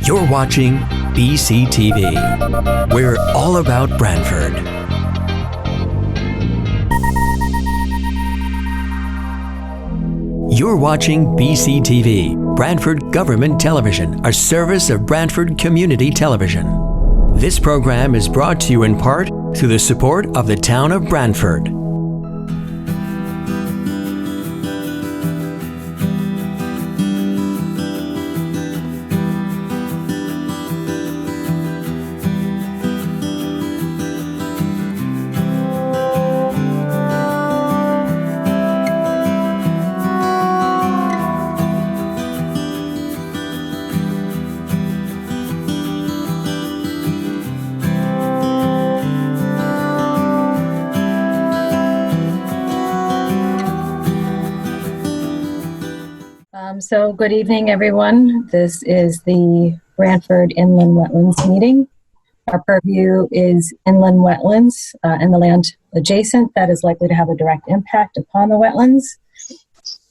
You're watching BCTV. We're all about Branford. You're watching BCTV, Branford Government Television, a service of Branford Community Television. This program is brought to you in part through the support of the town of Branford. So good evening, everyone. This is the Branford Inland Wetlands meeting. Our purview is inland wetlands and the land adjacent that is likely to have a direct impact upon the wetlands.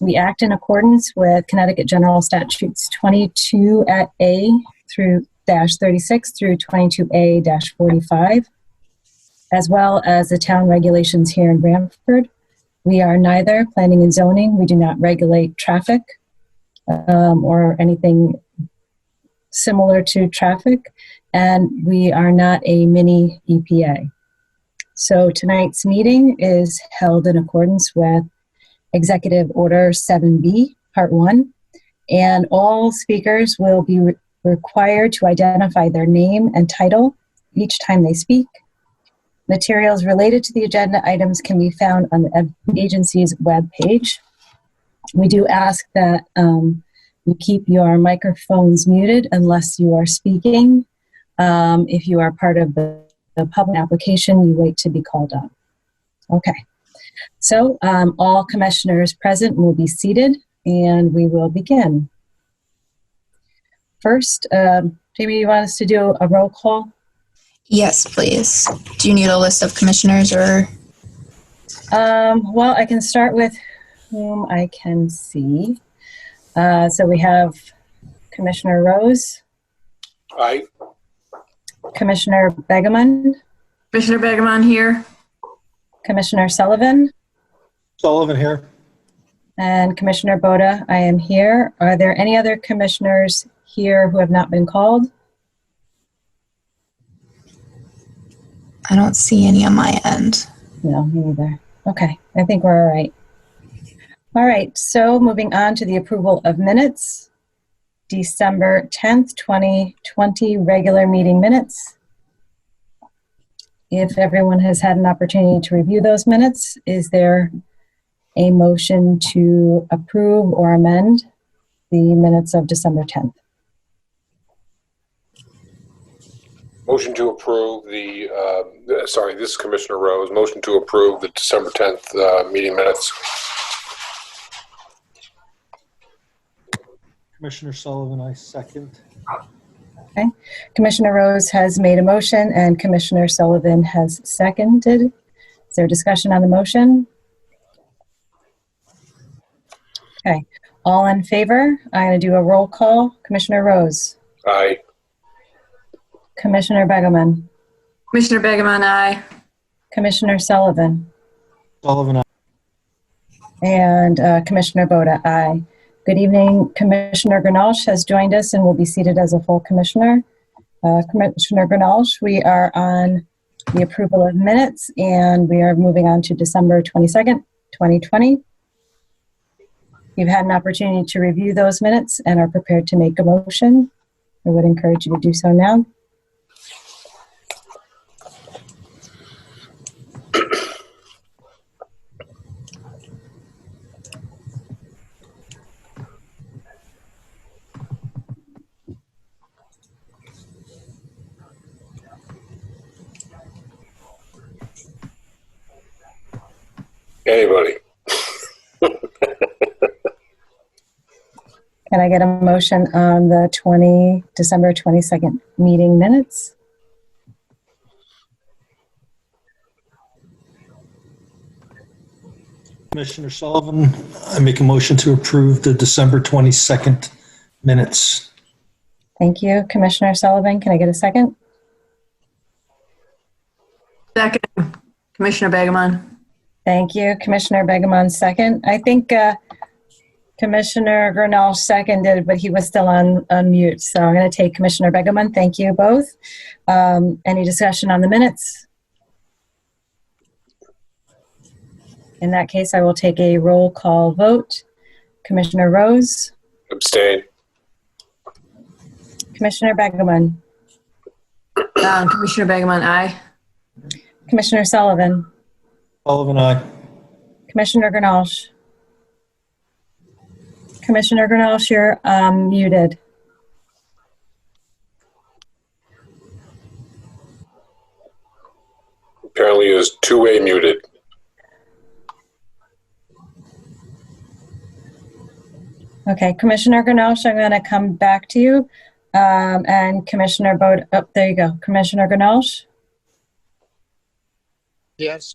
We act in accordance with Connecticut General Statutes 22A through -36 through 22A-45, as well as the town regulations here in Branford. We are neither planning and zoning. We do not regulate traffic or anything similar to traffic, and we are not a mini EPA. So tonight's meeting is held in accordance with Executive Order 7B, Part 1, and all speakers will be required to identify their name and title each time they speak. Materials related to the agenda items can be found on the agency's webpage. We do ask that you keep your microphones muted unless you are speaking. If you are part of the public application, you wait to be called up. Okay, so all commissioners present will be seated and we will begin. First, Jamie, you want us to do a roll call? Yes, please. Do you need a list of commissioners or? Well, I can start with whom I can see. So we have Commissioner Rose. Aye. Commissioner Begeman. Commissioner Begeman here. Commissioner Sullivan. Sullivan here. And Commissioner Boda, I am here. Are there any other commissioners here who have not been called? I don't see any on my end. No, me neither. Okay, I think we're all right. All right, so moving on to the approval of minutes. December 10th, 2020 regular meeting minutes. If everyone has had an opportunity to review those minutes, is there a motion to approve or amend the minutes of December 10th? Motion to approve this is Commissioner Rose. Motion to approve the December 10th meeting minutes. Commissioner Sullivan, I second. Okay. Commissioner Rose has made a motion and Commissioner Sullivan has seconded. Is there discussion on the motion? Okay. All in favor? I'm going to do a roll call. Commissioner Rose. Aye. Commissioner Begeman. Commissioner Begeman, aye. Commissioner Sullivan. Sullivan, aye. And Commissioner Boda, aye. Good evening. Commissioner Grinalch has joined us and will be seated as a full commissioner. Commissioner Grinalch, we are on the approval of minutes and we are moving on to December 22nd, 2020. You've had an opportunity to review those minutes and are prepared to make a motion. I would encourage you to do so now. Anybody? Can I get a motion on the December 22nd meeting minutes? Commissioner Sullivan, I make a motion to approve the December 22nd minutes. Thank you. Commissioner Sullivan, can I get a second? Second, Commissioner Begemon. Thank you. Commissioner Begemon, second. I think Commissioner Grinnell seconded, but he was still on mute. So I'm going to take Commissioner Begemon. Thank you both. Any discussion on the minutes? In that case, I will take a roll call vote. Commissioner Rose? Abstain. Commissioner Begemon? Commissioner Begemon, aye. Commissioner Sullivan? Sullivan, aye. Commissioner Grinalsh? Commissioner Grinalsh, you're muted. Apparently is two-way muted. Okay, Commissioner Grinalsh, I'm going to come back to you. And Commissioner Bode, oh, there you go. Commissioner Grinalsh? Yes.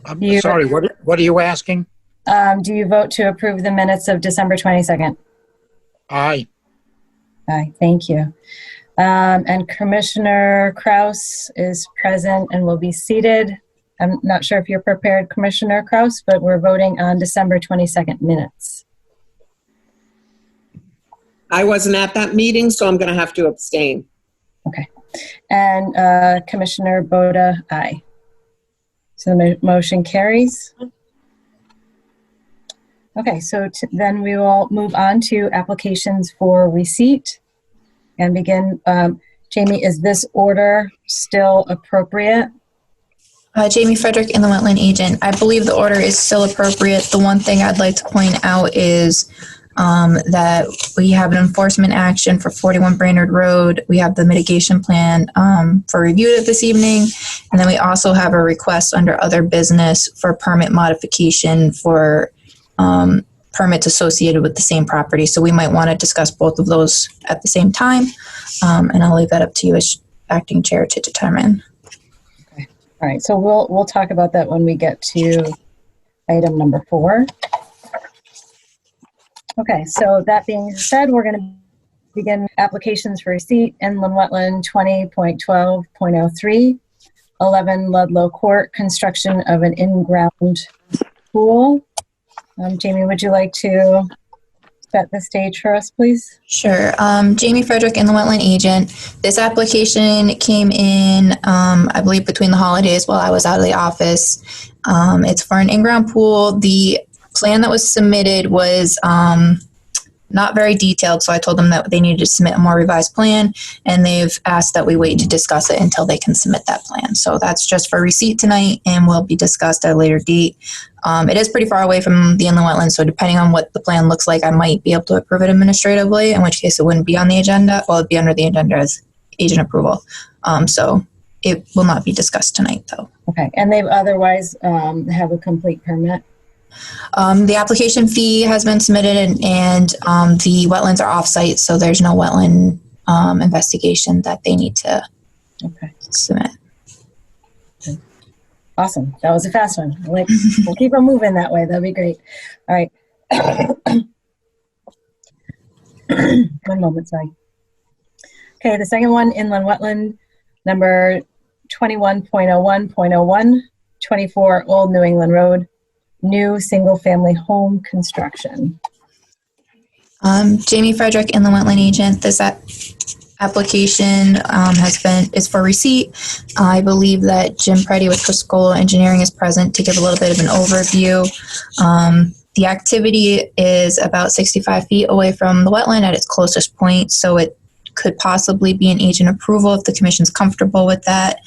I'm You- sorry, what are you asking? Do you vote to approve the minutes of December 22nd? Aye. Aye, thank you. And Commissioner Kraus is present and will be seated. I'm not sure if you're prepared, Commissioner Kraus, but we're voting on December 22nd minutes. I wasn't at that meeting, so I'm going to have to abstain. Okay. And Commissioner Boda, aye. So the motion carries. Okay, so then we will move on to applications for receipt and begin. Jamie, is this order still appropriate? Jamie Frederick, Inland Wetland Agent. I believe the order is still appropriate. The one thing I'd like to point out is that we have an enforcement action for 41 Branford Road. We have the mitigation plan for review this evening. And then we also have a request under other business for permit modification for permits associated with the same property. So we might want to discuss both of those at the same time. And I'll leave that up to you as acting chair to determine. Okay. All right, so we'll talk about that when we get to item number 4. Okay, so that being said, we're going to begin applications for receipt. Inland Wetland 20.12.03, 11 Ludlow Court, construction of an in-ground pool. Jamie, would you like to set the stage for us, please? Sure. Jamie Frederick, Inland Wetland Agent. This application came in, I believe, between the holidays while I was out of the office. It's for an in-ground pool. The plan that was submitted was not very detailed, so I told them that they needed to submit a more revised plan, and they've asked that we wait to discuss it until they can submit that plan. So that's just for receipt tonight and will be discussed at a later date. It is pretty far away from the inland wetlands, so depending on what the plan looks like, I might be able to approve it administratively, in which case it wouldn't be on the agenda. Well, it'd be under the agenda as agent approval. So it will not be discussed tonight, though. Okay, and they've otherwise have a complete permit? The application fee has been submitted and the wetlands are off-site, so there's no wetland investigation that they need to submit. Okay. Awesome. That was a fast one. We'll keep them moving that way. That'd be great. All right. One moment, sorry. Okay, the second one, inland wetland, number 21.01.01, 24 Old New England Road. New single-family home construction. Jamie Frederick, Inland Wetland Agent. This application is for receipt. I believe that Jim Preddy with Criscola Engineering is present to give a little bit of an overview. The activity is about 65 feet away from the wetland at its closest point, so it could possibly be an agent approval if the commission's comfortable with that.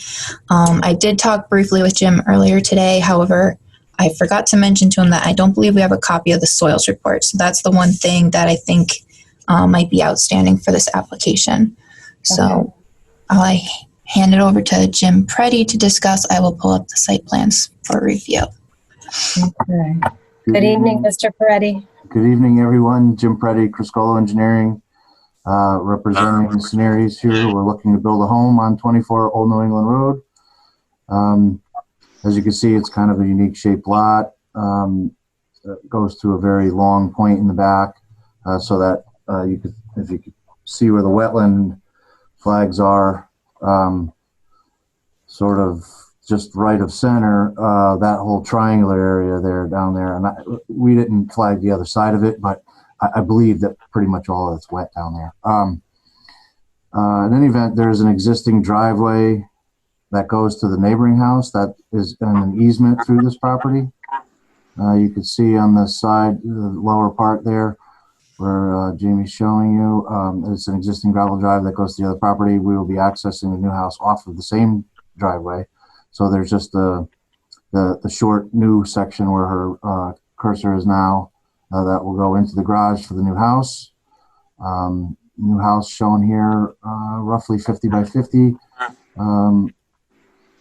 I did talk briefly with Jim earlier today. However, I forgot to mention to him that I don't believe we have a copy of the soils report. So that's the one thing that I think might be outstanding for this application. So I'll hand it over to Jim Preddy to discuss. I will pull up the site plans for review. Okay. Good evening, Mr. Peretti. Good evening, everyone. Jim Preddy, Criscola Engineering, representing the scenarios here. We're looking to build a home on 24 Old New England Road. As you can see, it's kind of a unique shaped lot. It goes to a very long point in the back so that if you could see where the wetland flags are, sort of just right of center, that whole triangular area there down there. And we didn't flag the other side of it, but I believe that pretty much all of it's wet down there. In any event, there's an existing driveway that goes to the neighboring house that is in an easement through this property. You can see on the side, the lower part there, where Jamie's showing you, it's an existing gravel drive that goes to the other property. We will be accessing the new house off of the same driveway. So there's just the short new section where her cursor is now that will go into the garage for the new house. New house shown here, roughly 50 by 50.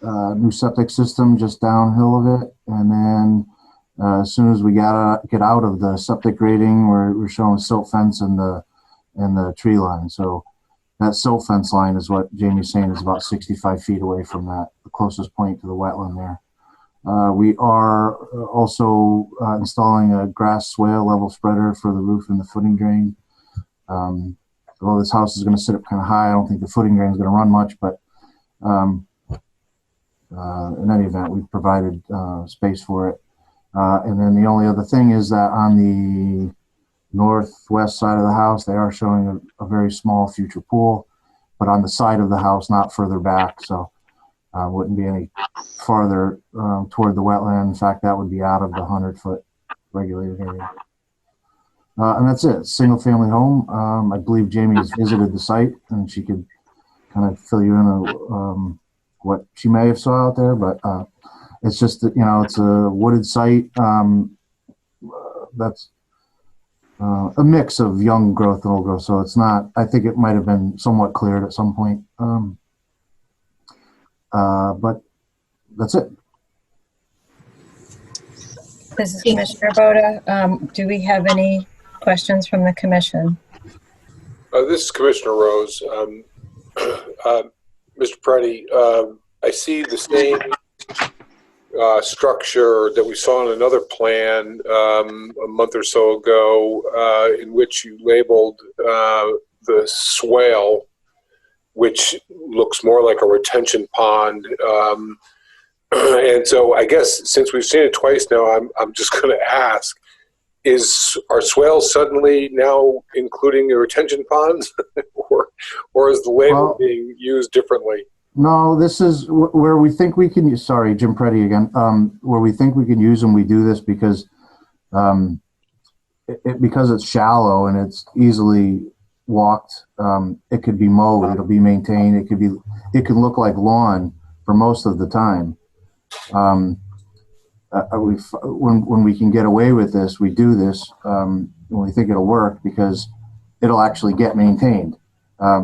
New septic system just downhill of it. And then as soon as we get out of the septic grading, we're showing silt fence and the tree line. So that silt fence line is what Jamie's saying is about 65 feet away from that, the closest point to the wetland there. We are also installing a grass swale level spreader for the roof and the footing drain. Although this house is going to sit up kind of high, I don't think the footing drain is going to run much, but in any event, we've provided space for it. And then the only other thing is that on the northwest side of the house, they are showing a very small future pool, but on the side of the house, not further back. So wouldn't be any farther toward the wetland. In fact, that would be out of the 100-foot regulated area. And that's it. Single family home. I believe Jamie has visited the site and she could kind of fill you in on what she may have saw out there, but it's just that, it's a wooded site. That's a mix of young growth and old growth. So it's not, I think it might have been somewhat cleared at some point. But that's it. This is Commissioner Boda. Do we have any questions from the commission? This is Commissioner Rose. Mr. Preddy, I see the same structure that we saw in another plan a month or so ago, in which you labeled the swale, which looks more like a retention pond. And so I guess since we've seen it twice now, I'm just going to ask, are swales suddenly now including the retention ponds or is the label being used differently? No, this is where we think we can use, sorry, Jim Preddy again, where we think we can use them. We do this because because it's shallow and it's easily walked. It could be mowed, it'll be maintained. It can look like lawn for most of the time. When we can get away with this, we do this when we think it'll work because it'll actually get maintained.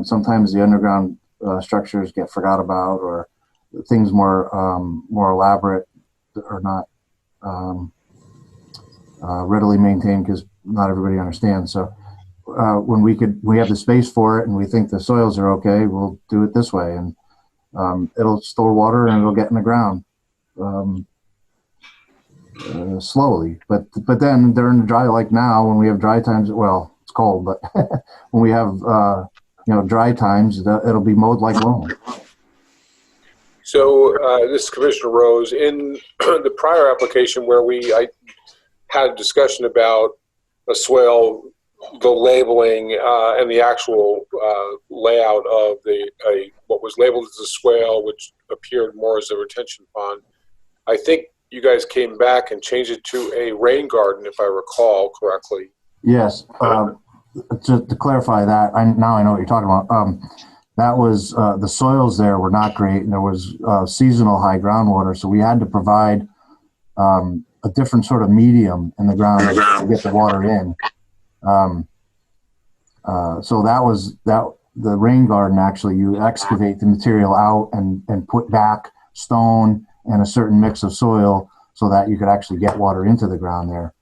Sometimes the underground structures get forgot about, or things more elaborate are not readily maintained because not everybody understands. So when we have the space for it and we think the soils are okay, we'll do it this way, and it'll store water and it'll get in the ground. Slowly, but then during the dry, like now when we have dry times, well, it's cold, but when we have dry times, it'll be mowed like lawn. So this is Commissioner Rose. In the prior application where I had a discussion about a swale, the labeling and the actual layout of what was labeled as a swale, which appeared more as a retention pond, I think you guys came back and changed it to a rain garden, if I recall correctly. Yes. To clarify that, now I know what you're talking about. That was the soils there were not great, and there was seasonal high groundwater, so we had to provide a different sort of medium in the ground to get the water in. So that was the rain garden. Actually, you excavate the material out and put back stone and a certain mix of soil so that you could actually get water into the ground there.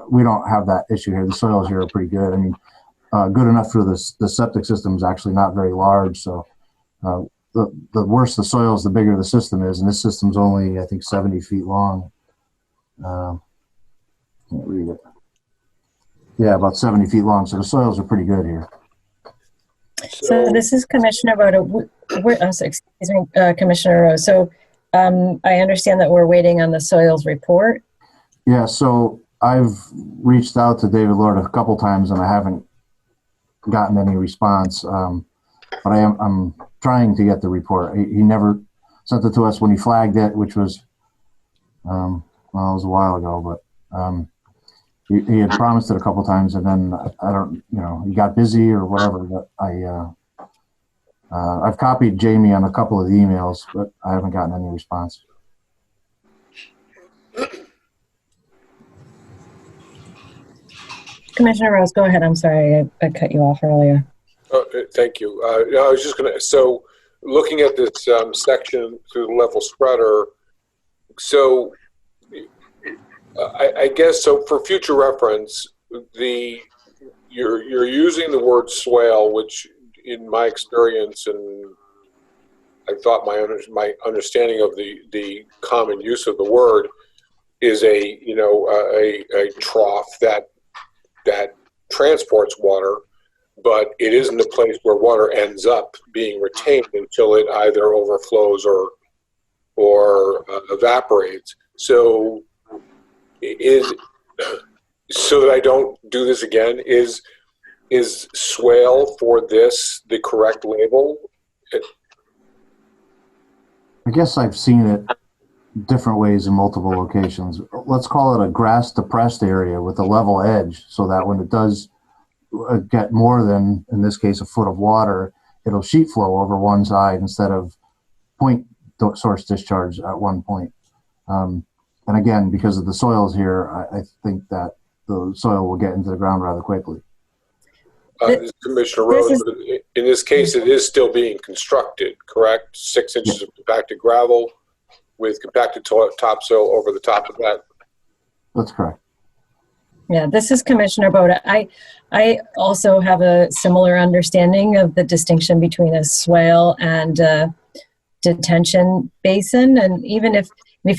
We don't have that issue here. The soils here are pretty good. I mean, good enough for the septic system is actually not very large. So the worse the soils, the bigger the system is. And this system's only, I think, 70 feet long. Can't read it. Yeah, about 70 feet long. So the soils are pretty good here. So this is Commissioner Boda. Excuse me, Commissioner Rose. So I understand that we're waiting on the soils report. Yeah, so I've reached out to David Lord a couple times and I haven't gotten any response. But I'm trying to get the report. He never sent it to us when he flagged it, which was, well, it was a while ago, but he had promised it a couple times, and then I don't, he got busy or whatever. But I've copied Jamie on a couple of the emails, but I haven't gotten any response. Commissioner Rose, go ahead. I'm sorry, I cut you off earlier. Thank you. I was just going to, so looking at this section through the level spreader, so I guess, so for future reference, you're using the word swale, which in my experience, and I thought my understanding of the common use of the word is a trough that transports water, but it isn't a place where water ends up being retained until it either overflows or evaporates. So so that I don't do this again, is swale for this the correct label? I guess I've seen it different ways in multiple locations. Let's call it a grass depressed area with a level edge, so that when it does get more than, in this case, a foot of water, it'll sheet flow over one side instead of point source discharge at one point. And again, because of the soils here, I think that the soil will get into the ground rather quickly. Commissioner Rose, in this case, it is still being constructed, correct? 6 inches of compacted gravel with compacted topsoil over the top of that. That's correct. Yeah, this is Commissioner Boda. I also have a similar understanding of the distinction between a swale and a detention basin. And even if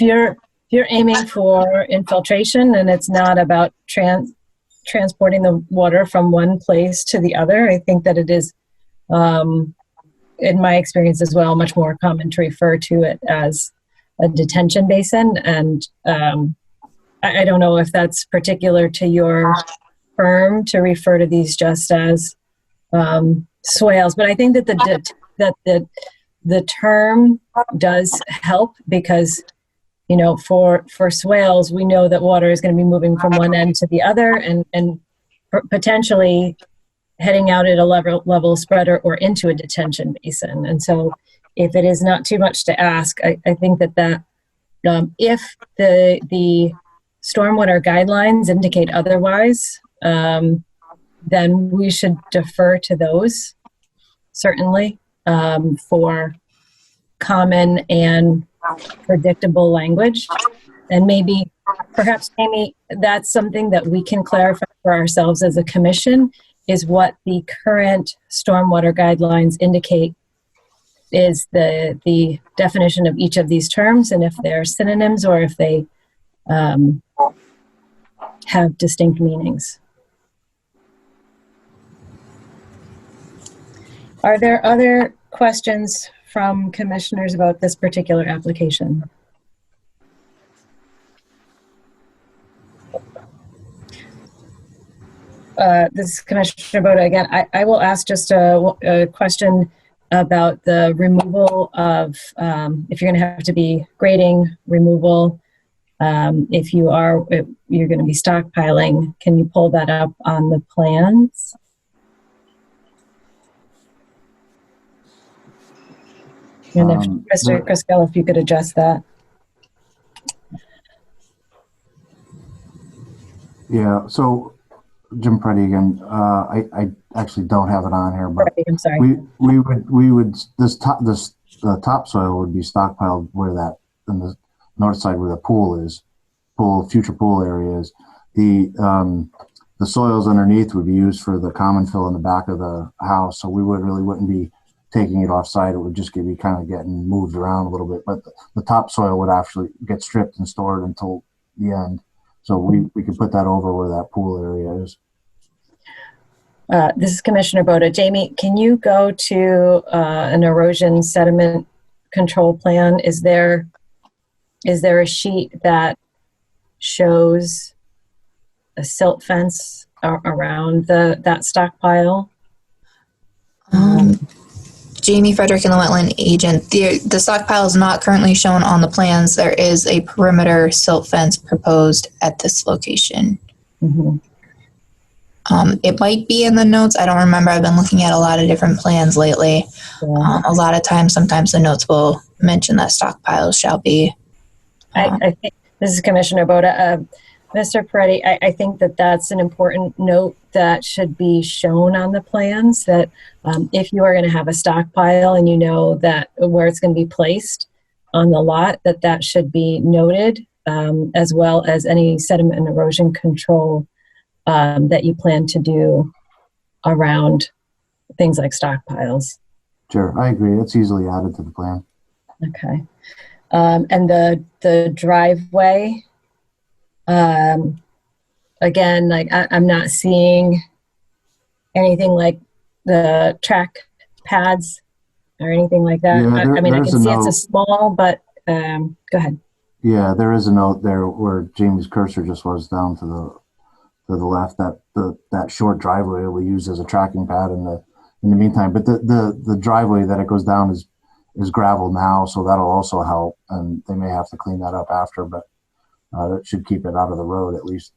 you're aiming for infiltration and it's not about transporting the water from one place to the other, I think that it is, in my experience as well, much more common to refer to it as a detention basin. And I don't know if that's particular to your firm to refer to these just as swales, but I think that the term does help because, for swales, we know that water is going to be moving from one end to the other and potentially heading out at a level spreader or into a detention basin. And so if it is not too much to ask, I think that if the stormwater guidelines indicate otherwise, then we should defer to those, certainly, for common and predictable language. And perhaps, Amy, that's something that we can clarify for ourselves as a commission, is what the current stormwater guidelines indicate is the definition of each of these terms, and if they're synonyms or if they have distinct meanings. Are there other questions from commissioners about this particular application? This is Commissioner Boda again. I will ask just a question about the removal of, if you're going to have to be grading removal, if you're going to be stockpiling, can you pull that up on the plans? And if Mr. Crisco, if you could adjust that. Yeah, so Jim Preddy again. I actually don't have it on here, but I'm sorry. We would this topsoil would be stockpiled where that in the north side where the future pool area is. The soils underneath would be used for the common fill in the back of the house, so we wouldn't be taking it off site. It would just be kind of getting moved around a little bit, but the topsoil would actually get stripped and stored until the end. So we could put that over where that pool area is. This is Commissioner Boda. Jamie, can you go to an erosion sediment control plan? Is there a sheet that shows a silt fence around that stockpile? Jamie Frederick and the wetland agent. The stockpile is not currently shown on the plans. There is a perimeter silt fence proposed at this location. Mm-hmm. It might be in the notes. I don't remember. I've been looking at a lot of different plans lately. Yeah. A lot of times, sometimes the notes will mention that stockpiles shall be. I think this is Commissioner Boda. Mr. Peretti, I think that's an important note that should be shown on the plans, that if you are going to have a stockpile and you know that where it's going to be placed on the lot, that should be noted, as well as any sediment and erosion control that you plan to do around things like stockpiles. Sure, I agree. It's easily added to the plan. Okay. And the driveway, again, like I'm not seeing anything like the track pads or anything like that. Yeah, I mean, I there's can a see it's a note. small, but go ahead. Yeah, there is a note there where Jamie's cursor just was down to the left, that that short driveway we use as a tracking pad in the meantime. But the driveway that it goes down is gravel now, so that'll also help, and they may have to clean that up after, but that should keep it out of the road at least.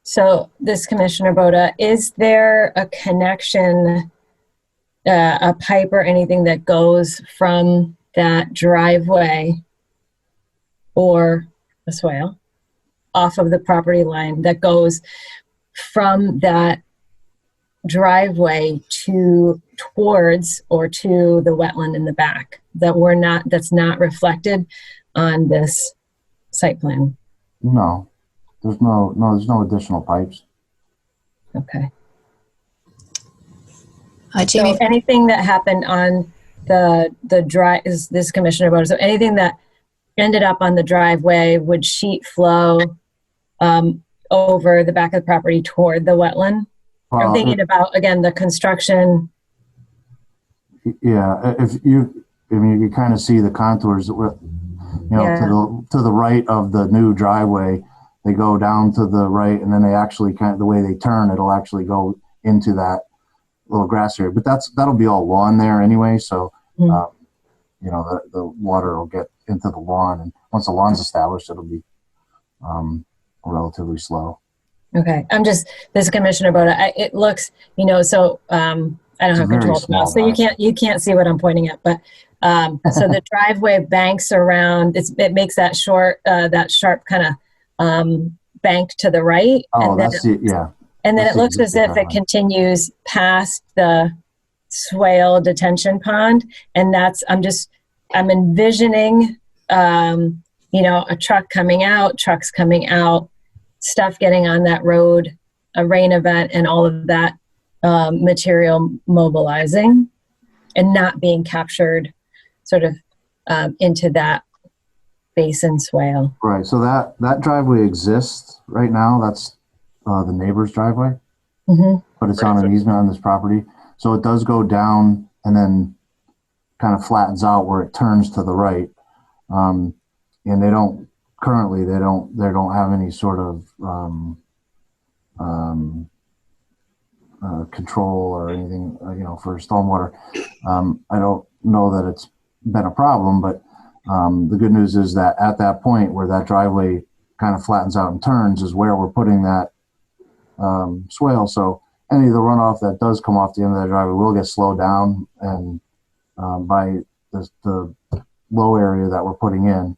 So this Commissioner Boda, is there a connection, a pipe or anything that goes from that driveway or a swale off of the property line that goes from that driveway towards or to the wetland in the back that's not reflected on this site plan? No, there's no additional pipes. Okay. Jamie, So anything that happened on the drive, is this Commissioner Boda, so anything that ended up on the driveway would sheet flow over the back of the property toward the wetland? I'm thinking about, again, the construction. Yeah, you kind of see the contours with, to the right of the new driveway. They go down to the right, and then they actually the way they turn, it'll actually go into that little grass area. But that'll be all lawn there anyway, so the water will get into the lawn, and once the lawn's established, it'll be relatively slow. Okay, this Commissioner Boda, it looks, so I don't have control of the mouse, so you can't see what I'm pointing at, but so the driveway banks around, it makes that sharp kind of bank to the right. Oh, that's it, yeah. And then it looks as if it continues past the swale detention pond, and I'm envisioning, a trucks coming out, stuff getting on that road, a rain event, and all of that material mobilizing and not being captured sort of into that basin swale. Right. So that driveway exists right now. That's the neighbor's driveway, but it's on an easement on this property. So it does go down and then kind of flattens out where it turns to the right. And they don't have any sort of control or anything, for stormwater. I don't know that it's been a problem, but the good news is that at that point where that driveway kind of flattens out and turns is where we're putting that swale. So any of the runoff that does come off the end of that driveway will get slowed down, and by the low area that we're putting in.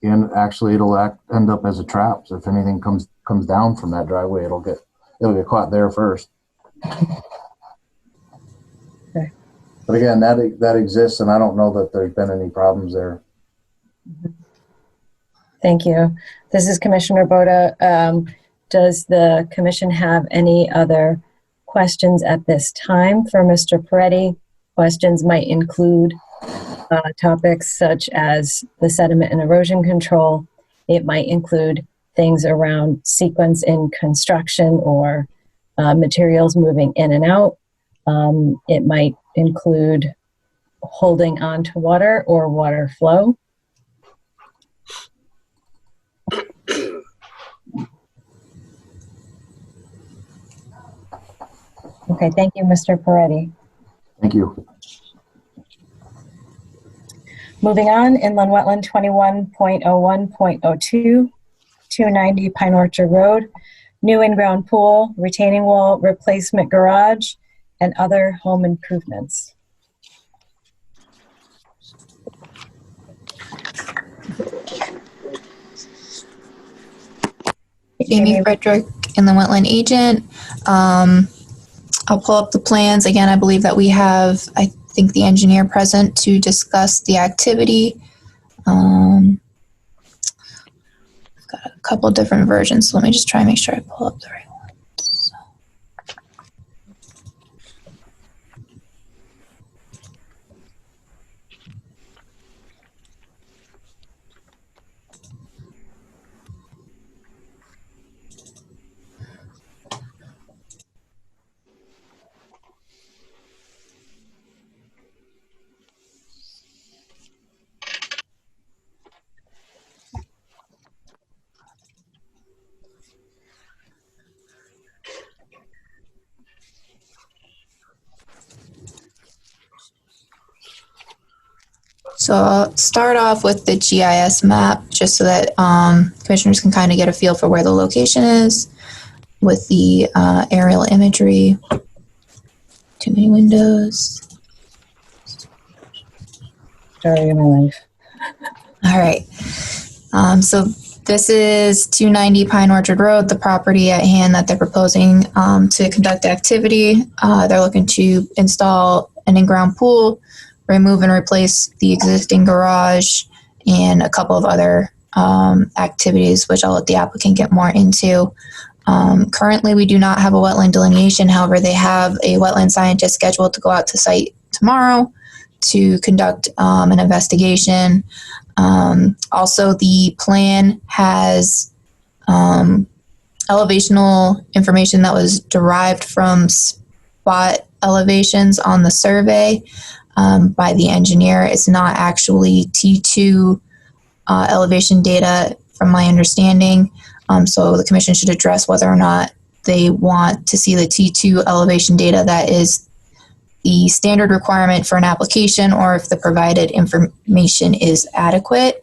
And actually it'll end up as a trap. So if anything comes down from that driveway, it'll get caught there first. Okay. But again, that exists, and I don't know that there's been any problems there. Thank you. This is Commissioner Boda. Does the commission have any other questions at this time for Mr. Peretti? Questions might include topics such as the sediment and erosion control. It might include things around sequence in construction or materials moving in and out. It might include holding on to water or water flow. Okay, thank you, Mr. Peretti. Thank you. Moving on, inland wetland 21.01.02, 290 Pine Orchard Road, new in-ground pool, retaining wall, replacement garage, and other home improvements. Jamie Frederick, inland wetland agent. I'll pull up the plans. Again, I believe that we have, I think, the engineer present to discuss the activity. I've got a couple different versions, so let me just try and make sure I pull up the right ones. So I'll start off with the GIS map just so that commissioners can kind of get a feel for where the location is with the aerial imagery. Too many windows. Story of my life. All right. So this is 290 Pine Orchard Road, the property at hand that they're proposing to conduct activity. They're looking to install an in-ground pool, remove and replace the existing garage, and a couple of other activities, which I'll let the applicant get more into. Currently, we do not have a wetland delineation. However, they have a wetland scientist scheduled to go out to site tomorrow to conduct an investigation. Also, the plan has elevational information that was derived from spot elevations on the survey by the engineer. It's not actually T2 elevation data from my understanding. So the commission should address whether or not they want to see the T2 elevation data that is the standard requirement for an application, or if the provided information is adequate.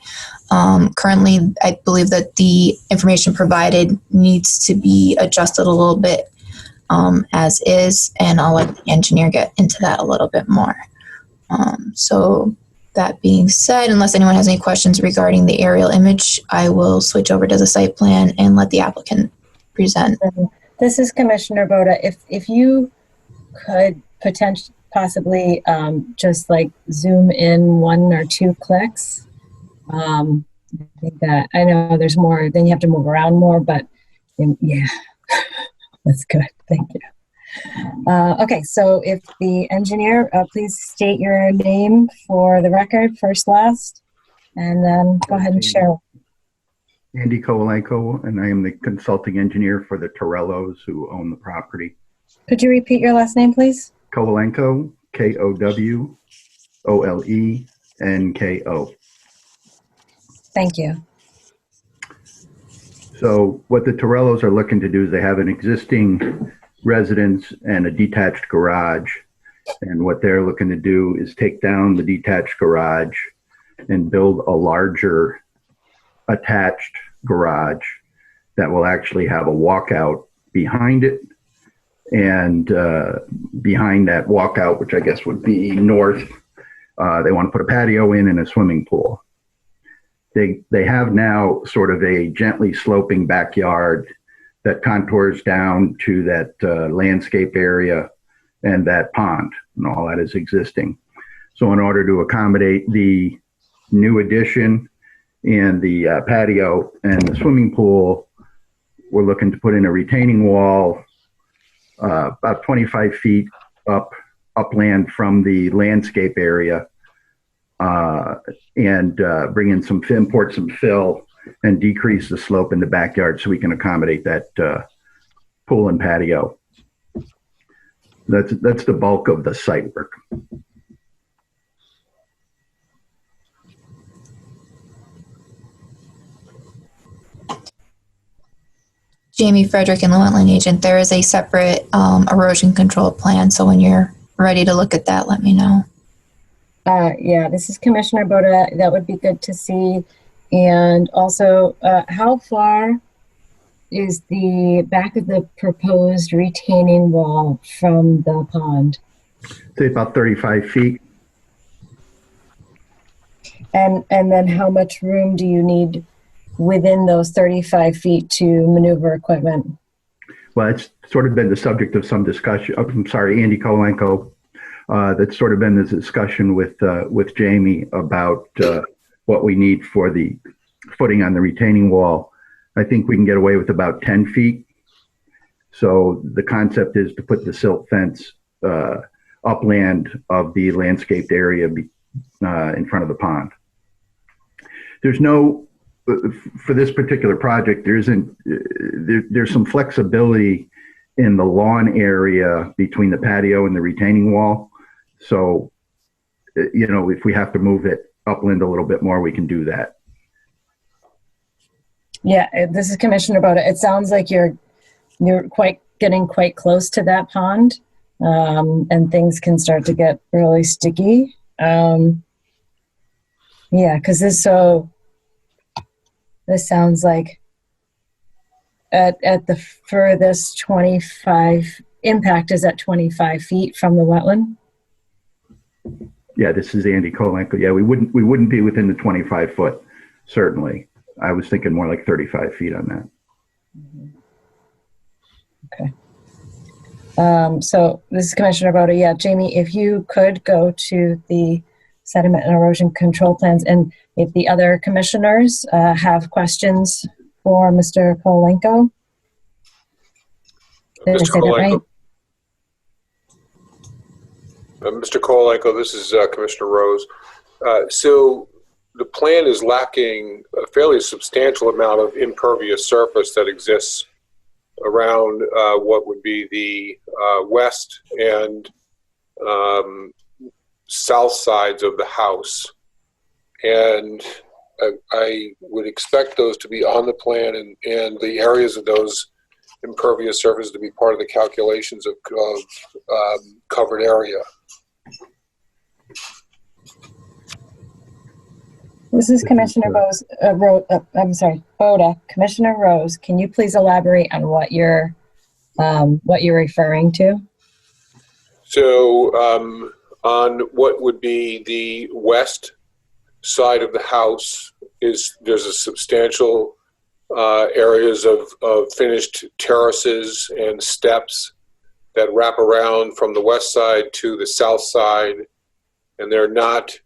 Currently, I believe that the information provided needs to be adjusted a little bit as is, and I'll let the engineer get into that a little bit more. So that being said, unless anyone has any questions regarding the aerial image, I will switch over to the site plan and let the applicant present. This is Commissioner Boda. If you could possibly just like zoom in 1 or 2 clicks. I think that, I know there's more, then you have to move around more, but yeah, that's good. Thank you. Okay, so if the engineer, please state your name for the record, first, last, and then go ahead and share. Andy Kowalenko, and I am the consulting engineer for the Torellos who own the property. Could you repeat your last name, please? Kowalenko, Kowolenko. Thank you. So what the Torellos are looking to do is they have an existing residence and a detached garage. And what they're looking to do is take down the detached garage and build a larger attached garage that will actually have a walkout behind it. And behind that walkout, which I guess would be north, they want to put a patio in and a swimming pool. They have now sort of a gently sloping backyard that contours down to that landscape area and that pond, and all that is existing. So in order to accommodate the new addition and the patio and the swimming pool, we're looking to put in a retaining wall about 25 feet upland from the landscape area, and bring in import some fill and decrease the slope in the backyard so we can accommodate that pool and patio. That's the bulk of the site work. Jamie Frederick and the wetland agent, there is a separate erosion control plan. So when you're ready to look at that, let me know. Yeah, this is Commissioner Boda. That would be good to see. And also, how far is the back of the proposed retaining wall from the pond? Say about 35 feet. And then how much room do you need within those 35 feet to maneuver equipment? Well, it's sort of been the subject of some discussion. I'm sorry, Andy Kolenko. That's sort of been the discussion with Jamie about what we need for the footing on the retaining wall. I think we can get away with about 10 feet. So the concept is to put the silt fence upland of the landscaped area in front of the pond. There's no, for this particular project, there's some flexibility in the lawn area between the patio and the retaining wall. So, if we have to move it upland a little bit more, we can do that. Yeah, this is Commissioner Boda. It sounds like you're getting quite close to that pond, and things can start to get really sticky. Yeah, because this sounds like at the furthest 25 impact is at 25 feet from the wetland. Yeah, this is Andy Kolenko. Yeah, we wouldn't be within the 25 foot, certainly. I was thinking more like 35 feet on that. Okay. So this is Commissioner Boda. Yeah, Jamie, if you could go to the sediment and erosion control plans, and if the other commissioners have questions for Mr. Kolenko. Did I say that right? Mr. Kolenko, this is Commissioner Rose. So the plan is lacking a fairly substantial amount of impervious surface that exists around what would be the west and south sides of the house. And I would expect those to be on the plan and the areas of those impervious surfaces to be part of the calculations of covered area. This is Commissioner Boda. Commissioner Rose, can you please elaborate on what you're referring to? So on what would be the west side of the house there's a substantial areas of finished terraces and steps that wrap around from the west side to the south side, and they're not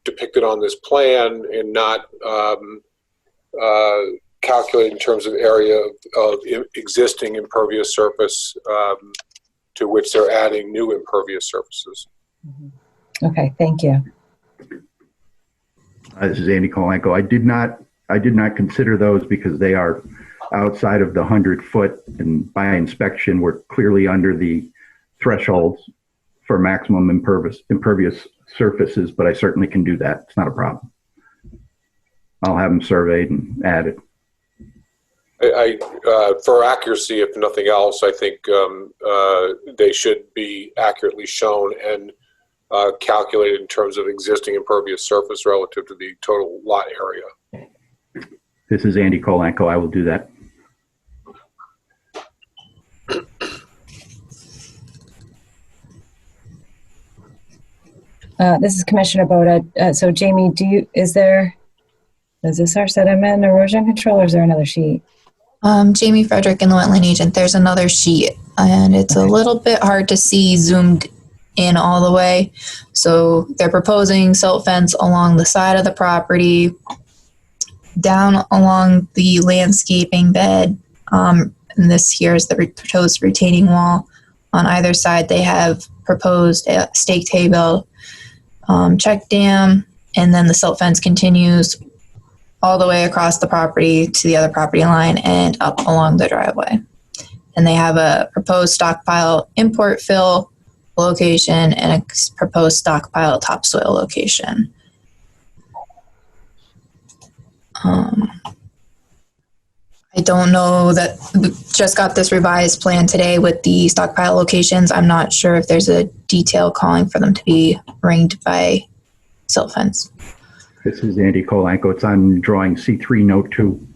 depicted on this plan and not calculated in terms of area of existing impervious surface to which they're adding new impervious surfaces. Okay, thank you. This is Andy Kolenko. I did not consider those because they are outside of the 100-foot, and by inspection, we're clearly under the thresholds for maximum impervious surfaces, but I certainly can do that. It's not a problem. I'll have them surveyed and added. For accuracy, if nothing else, I think they should be accurately shown and calculated in terms of existing impervious surface relative to the total lot area. This is Andy Kolenko. I will do that. This is Commissioner Boda. So Jamie, is this our sediment and erosion control, or is there another sheet? Jamie Frederick and the wetland agent, there's another sheet, and it's a little bit hard to see zoomed in all the way. So they're proposing silt fence along the side of the property, down along the landscaping bed, and this here is the proposed retaining wall. On either side, they have proposed a stake table, check dam, and then the silt fence continues all the way across the property to the other property line and up along the driveway. And they have a proposed stockpile import fill location and a proposed stockpile topsoil location. I don't know that we just got this revised plan today with the stockpile locations. I'm not sure if there's a detail calling for them to be ringed by silt fence. This is Andy Kolanko. It's on drawing C3 note 2.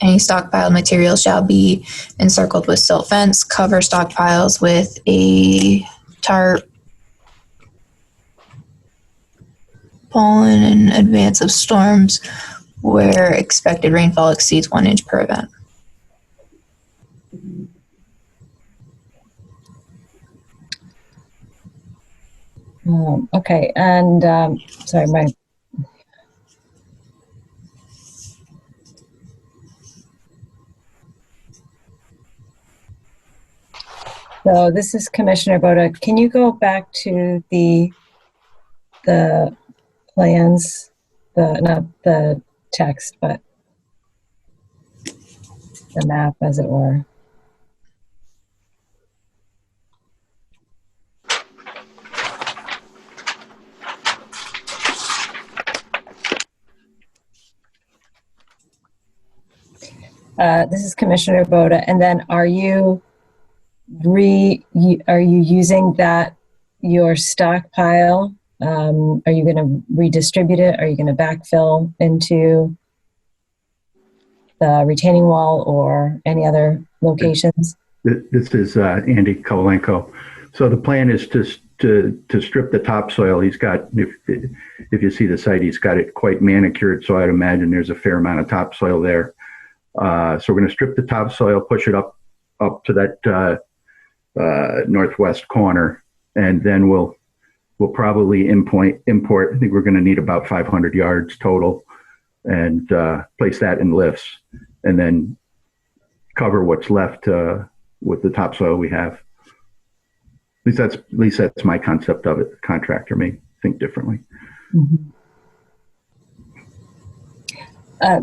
Any stockpiled material shall be encircled with silt fence, cover stockpiles with a tarp, pollen in advance of storms where expected rainfall exceeds 1 inch per event. Okay, and sorry, so this is Commissioner Boda. Can you go back to the plans, not the text, but the map, as it were? This is Commissioner Boda, and then are you using that your stockpile? Are you going to redistribute it? Are you going to backfill into the retaining wall or any other locations? This is Andy Kolanko. So the plan is to strip the topsoil. He's got, if you see the site, he's got it quite manicured. So I'd imagine there's a fair amount of topsoil there. So we're going to strip the topsoil, push it up to that northwest corner, and then we'll probably import. I think we're going to need about 500 yards total, and place that in lifts, and then cover what's left with the topsoil we have. At least that's my concept of it. The contractor may think differently. Mm-hmm.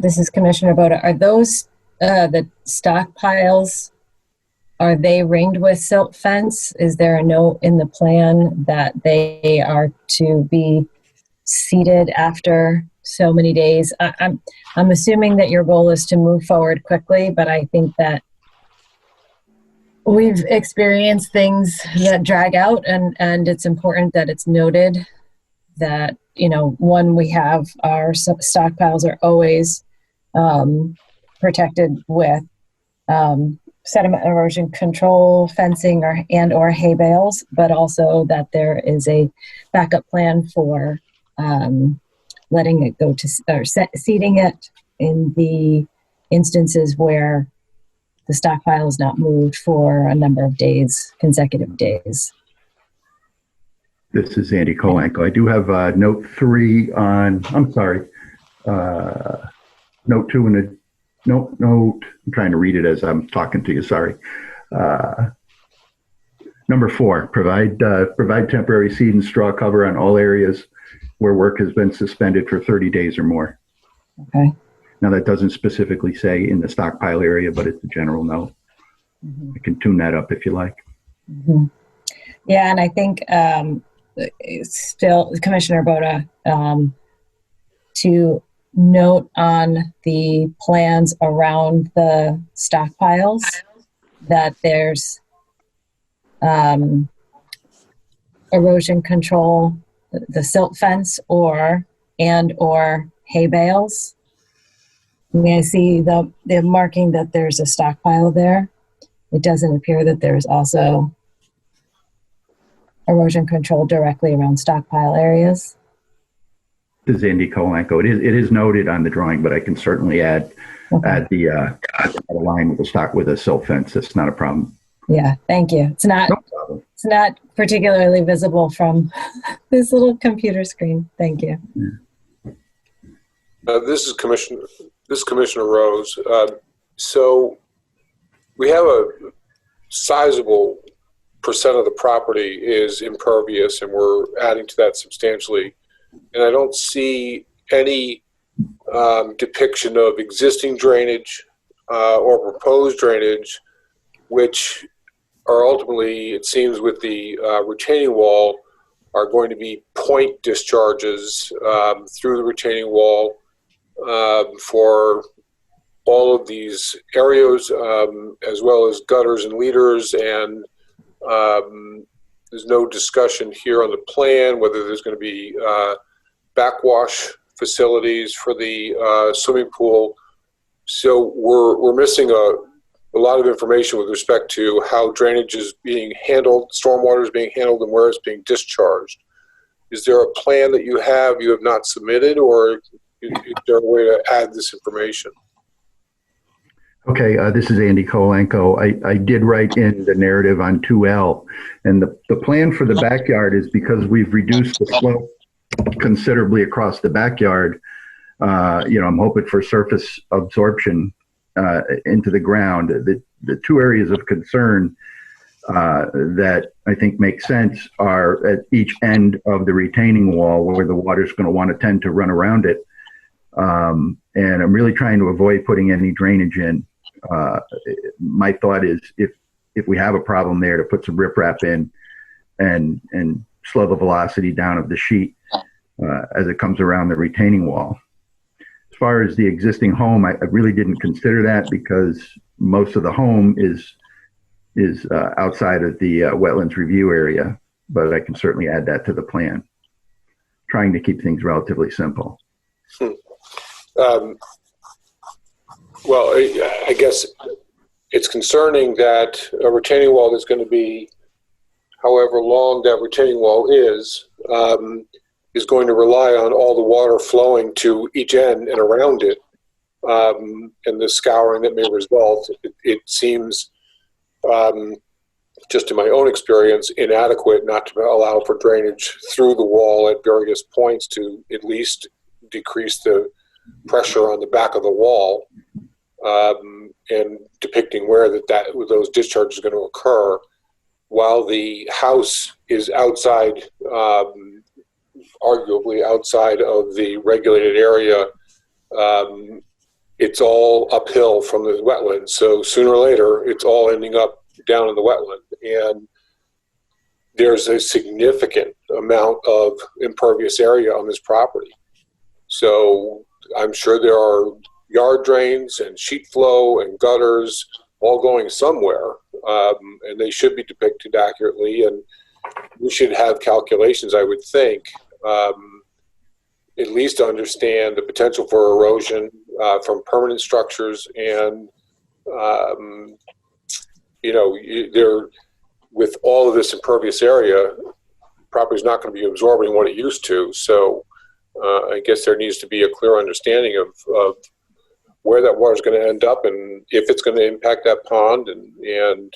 This is Commissioner Boda. Are those the stockpiles? Are they ringed with silt fence? Is there a note in the plan that they are to be seeded after so many days? I'm assuming that your goal is to move forward quickly, but I think that we've experienced things that drag out, and it's important that it's noted that, one, we have our stockpiles are always protected with sediment erosion control fencing or hay bales, but also that there is a backup plan for letting it go to or seeding it in the instances where the stockpile is not moved for a number of days, consecutive days. This is Andy Kolanko. I do have note 3 on, I'm sorry, note 2 and a note, I'm trying to read it as I'm talking to you, sorry. Number 4, provide temporary seed and straw cover on all areas where work has been suspended for 30 days or more. Okay. Now that doesn't specifically say in the stockpile area, but it's a general note. Mm-hmm. I can tune that up if you like. Mm-hmm. Yeah, and I think still, Commissioner Boda, to note on the plans around the stockpiles that there's erosion control, the silt fence or hay bales. You may see the marking that there's a stockpile there. It doesn't appear that there's also erosion control directly around stockpile areas. This is Andy Kolanko. It is noted on the drawing, but I can certainly add the line with a silt fence. That's not a problem. Yeah, thank you. It's not particularly visible from this little computer screen. Thank you. This is Commissioner Rose. So we have a sizable percent of the property is impervious, and we're adding to that substantially. And I don't see any depiction of existing drainage or proposed drainage, which are ultimately, it seems, with the retaining wall, are going to be point discharges through the retaining wall for all of these areas, as well as gutters and leaders. And there's no discussion here on the plan whether there's going to be backwash facilities for the swimming pool. So we're missing a lot of information with respect to how drainage is being handled, stormwater is being handled, and where it's being discharged. Is there a plan that you have not submitted, or is there a way to add this information? Okay, this is Andy Kolenko. I did write in the narrative on 2L, and the plan for the backyard is because we've reduced the slope considerably across the backyard. I'm hoping for surface absorption into the ground. The two areas of concern that I think make sense are at each end of the retaining wall, where the water's going to want to tend to run around it. And I'm really trying to avoid putting any drainage in. My thought is if we have a problem there, to put some riprap in and slow the velocity down of the sheet as it comes around the retaining wall. As far as the existing home, I really didn't consider that because most of the home is outside of the wetlands review area, but I can certainly add that to the plan. Trying to keep things relatively simple. Well, I guess it's concerning that a retaining wall is going to be, however long that retaining wall is going to rely on all the water flowing to each end and around it, and the scouring that may result. It seems, just in my own experience, inadequate not to allow for drainage through the wall at various points to at least decrease the pressure on the back of the wall, and depicting where those discharges are going to occur, while the house is outside, arguably outside of the regulated area. It's all uphill from the wetland, so sooner or later it's all ending up down in the wetland, and there's a significant amount of impervious area on this property. So I'm sure there are yard drains and sheet flow and gutters all going somewhere, and they should be depicted accurately, and we should have calculations, I would think, at least to understand the potential for erosion from permanent structures, and there, with all of this impervious area, property is not going to be absorbing what it used to. So I guess there needs to be a clear understanding of where that water is going to end up, and if it's going to impact that pond, and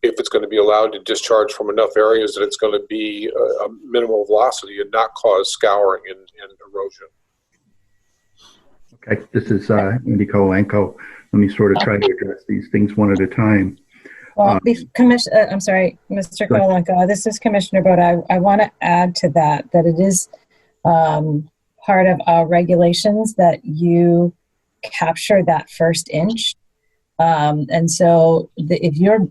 if it's going to be allowed to discharge from enough areas that it's going to be a minimal velocity and not cause scouring and erosion. Okay, this is Andy Kolenko. Let me sort of try to address these things one at a time. Well, I'm sorry, Mr. Kolenko, this is Commissioner Bode. I want to add to that it is part of our regulations that you capture that first inch. And so if you're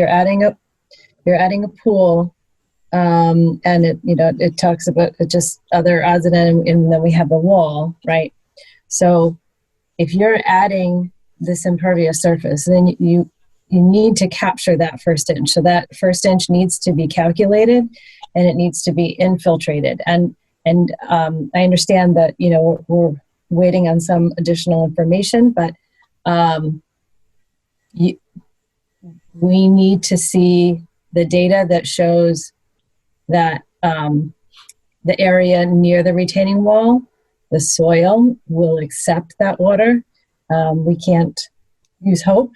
adding a pool, and it talks about just other odds and then we have the wall, right? So if you're adding this impervious surface, then you need to capture that first inch. So that first inch needs to be calculated, and it needs to be infiltrated. And I understand that we're waiting on some additional information, but we need to see the data that shows that the area near the retaining wall, the soil will accept that water. We can't use hope.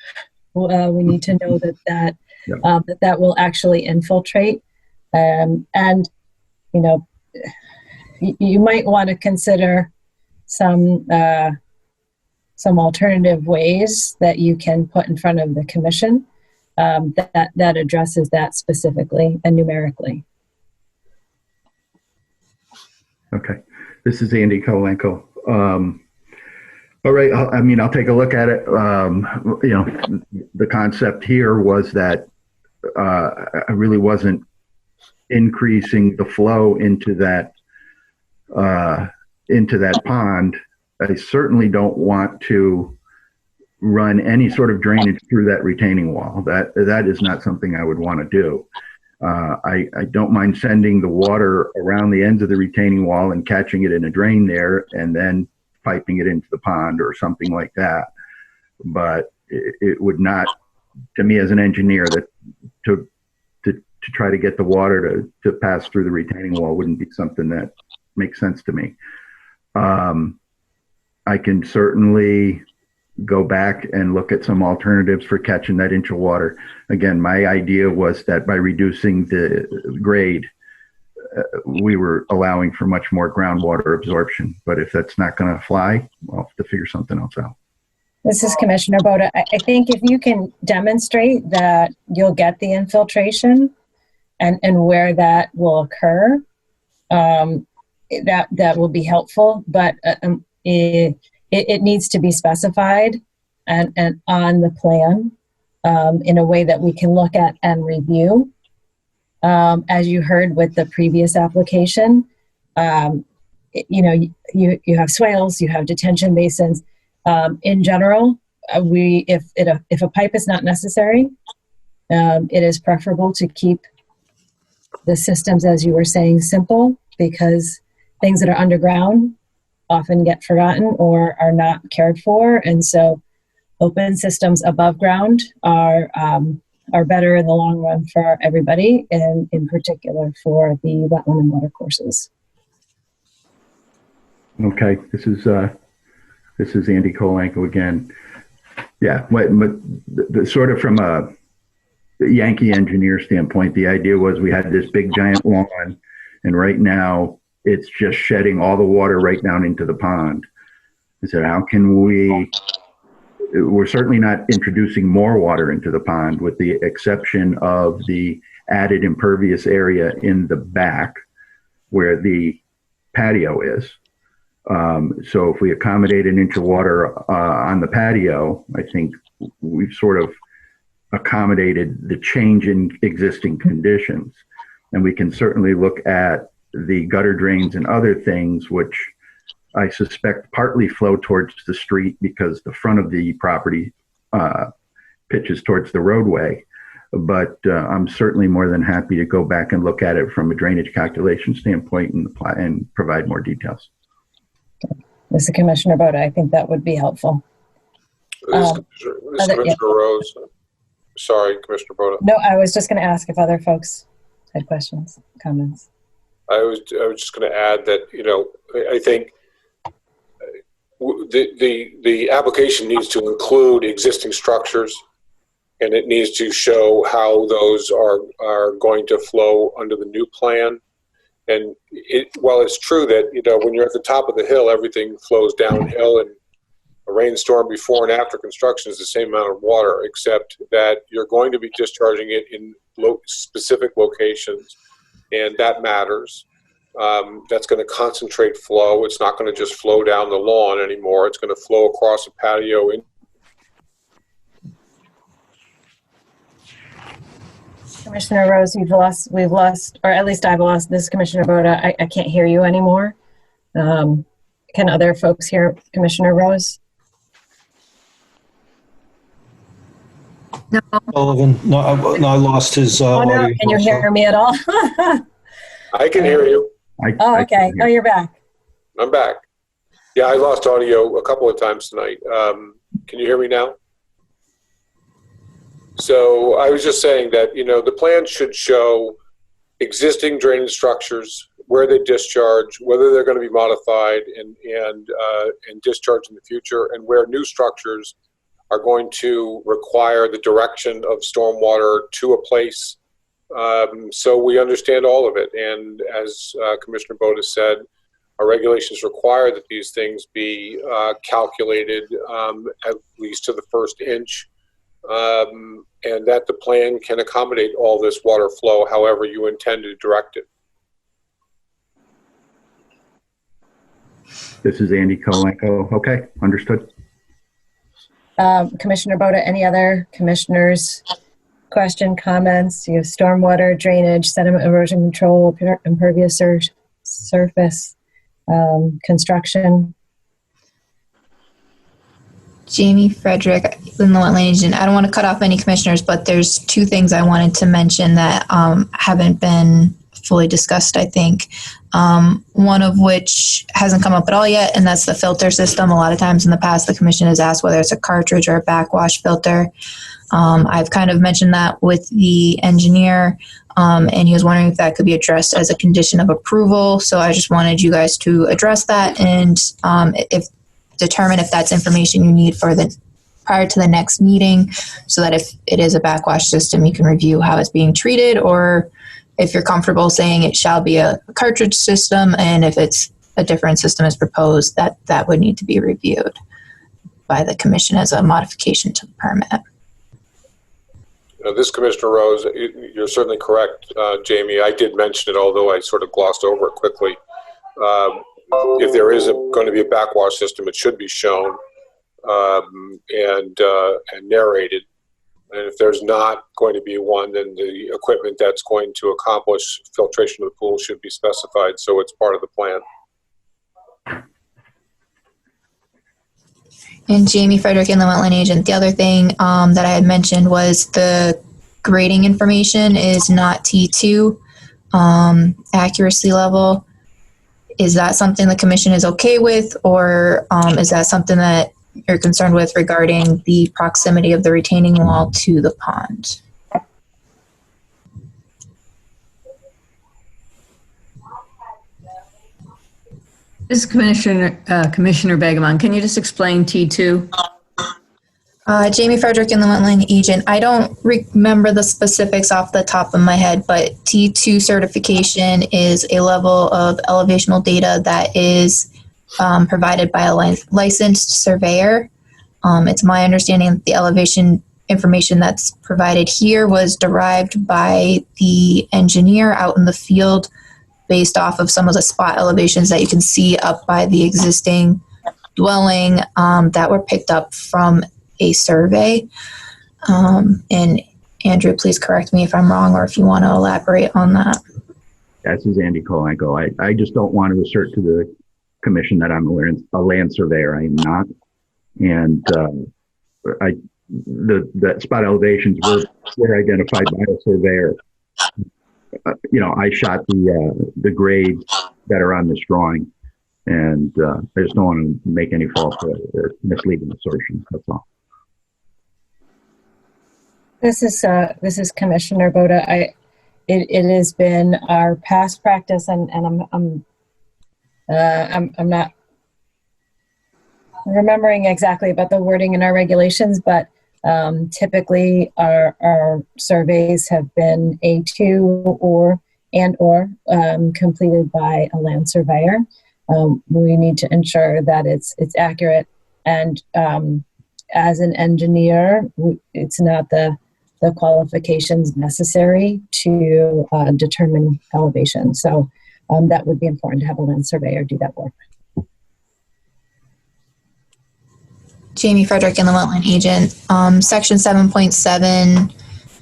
We need to know that will actually infiltrate. And you might want to consider some alternative ways that you can put in front of the commission that addresses that specifically and numerically. Okay, this is Andy Kolenko. All right. I'll take a look at it. The concept here was that I really wasn't increasing the flow into that pond. I certainly don't want to run any sort of drainage through that retaining wall. That is not something I would want to do. I don't mind sending the water around the ends of the retaining wall and catching it in a drain there and then piping it into the pond or something like that. But it would not, to me as an engineer, that to try to get the water to pass through the retaining wall wouldn't be something that makes sense to me. I can certainly go back and look at some alternatives for catching that inch of water. Again, my idea was that by reducing the grade, we were allowing for much more groundwater absorption. But if that's not going to fly, we'll have to figure something else out. This is Commissioner Boda. I think if you can demonstrate that you'll get the infiltration and where that will occur, that will be helpful. But it needs to be specified and on the plan in a way that we can look at and review. As you heard with the previous application, you have swales, you have detention basins. In general, if a pipe is not necessary, it is preferable to keep the systems, as you were saying, simple, because things that are underground often get forgotten or are not cared for. And so open systems above ground are better in the long run for everybody, and in particular for the wetland and water courses. Okay, this is Andy Kolenko again. Yeah, but the sort of from a Yankee engineer standpoint, the idea was we had this big giant lawn, and right now it's just shedding all the water right down into the pond. I said, how can we're certainly not introducing more water into the pond, with the exception of the added impervious area in the back where the patio is. So if we accommodate an inch of water on the patio, I think we've sort of accommodated the change in existing conditions. And we can certainly look at the gutter drains and other things, which I suspect partly flow towards the street because the front of the property pitches towards the roadway. But I'm certainly more than happy to go back and look at it from a drainage calculation standpoint and provide more details. This is Commissioner Boda. I think that would be helpful. Commissioner Rose. Sorry, Commissioner Boda. No, I was just going to ask if other folks had questions, comments. I was just going to add that, I think the application needs to include existing structures, and it needs to show how those are going to flow under the new plan. And while it's true that, when you're at the top of the hill, everything flows downhill, and a rainstorm before and after construction is the same amount of water, except that you're going to be discharging it in specific locations, and that matters. That's going to concentrate flow. It's not going to just flow down the lawn anymore. It's going to flow across a patio. Commissioner Rose, we've lost, or at least I've lost. This is Commissioner Boda. I can't hear you anymore. Can other folks hear Commissioner Rose? No. Sullivan, no, I lost his audio. Can you hear me at all? I can hear you. Okay. Oh, you're back. I'm back. Yeah, I lost audio a couple of times tonight. Can you hear me now? So I was just saying that, the plan should show existing drainage structures, where they discharge, whether they're going to be modified and discharged in the future, and where new structures are going to require the direction of stormwater to a place. So we understand all of it. And as Commissioner Boda said, our regulations require that these things be calculated at least to the first inch, and that the plan can accommodate all this water flow however you intend to direct it. This is Andy Kolenko. Okay, understood. Commissioner Boda, any other commissioners? Question, comments? You have stormwater, drainage, sediment erosion control, impervious surface, construction. Jamie Frederick, in the Wetland Agent. I don't want to cut off any commissioners, but there's two things I wanted to mention that haven't been fully discussed, I think. One of which hasn't come up at all yet, and that's the filter system. A lot of times in the past, the commission has asked whether it's a cartridge or a backwash filter. I've kind of mentioned that with the engineer, and he was wondering if that could be addressed as a condition of approval. So I just wanted you guys to address that and determine if that's information you need for prior to the next meeting, so that if it is a backwash system, you can review how it's being treated, or if you're comfortable saying it shall be a cartridge system, and if it's a different system is proposed, that would need to be reviewed by the commission as a modification to the permit. This Commissioner Rose, you're certainly correct, Jamie. I did mention it, although I sort of glossed over it quickly. If there is going to be a backwash system, it should be shown and narrated. And if there's not going to be one, then the equipment that's going to accomplish filtration of the pool should be specified, so it's part of the plan. And Jamie Frederick, in the Wetland Agent. The other thing that I had mentioned was the grading information is not T2 accuracy level. Is that something the commission is okay with, or is that something that you're concerned with regarding the proximity of the retaining wall to the pond? This is Commissioner Begemon. Can you just explain T2? Jamie Frederick, in the Wetland Agent. I don't remember the specifics off the top of my head, but T2 certification is a level of elevational data that is provided by a licensed surveyor. It's my understanding that the elevation information that's provided here was derived by the engineer out in the field based off of some of the spot elevations that you can see up by the existing dwelling that were picked up from a survey. And Andrew, please correct me if I'm wrong or if you want to elaborate on that. This is Andy Kolenko. I just don't want to assert to the commission that I'm a land surveyor. I am not. And the spot elevations were identified by a surveyor. I shot the grades that are on this drawing, and I just don't want to make any false or misleading assertions. That's all. This is Commissioner Boda. It has been our past practice, and I'm not remembering exactly about the wording in our regulations, but typically our surveys have been A2 or completed by a land surveyor. We need to ensure that it's accurate, and as an engineer, it's not the qualifications necessary to determine elevation. So that would be important to have a land surveyor do that work. Jamie Frederick, in the Wetland Agent. Section 7.7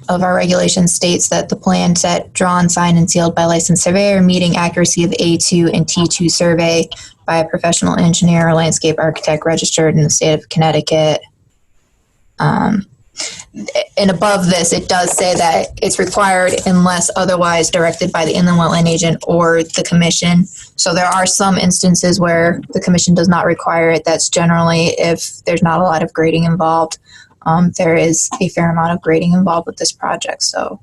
of our regulation states that the plan set, drawn, signed, and sealed by licensed surveyor, meeting accuracy of A2 and T2 survey by a professional engineer or landscape architect registered in the state of Connecticut. And above this, it does say that it's required unless otherwise directed by the inland wetland agent or the commission. So there are some instances where the commission does not require it. That's generally if there's not a lot of grading involved. There is a fair amount of grading involved with this project. So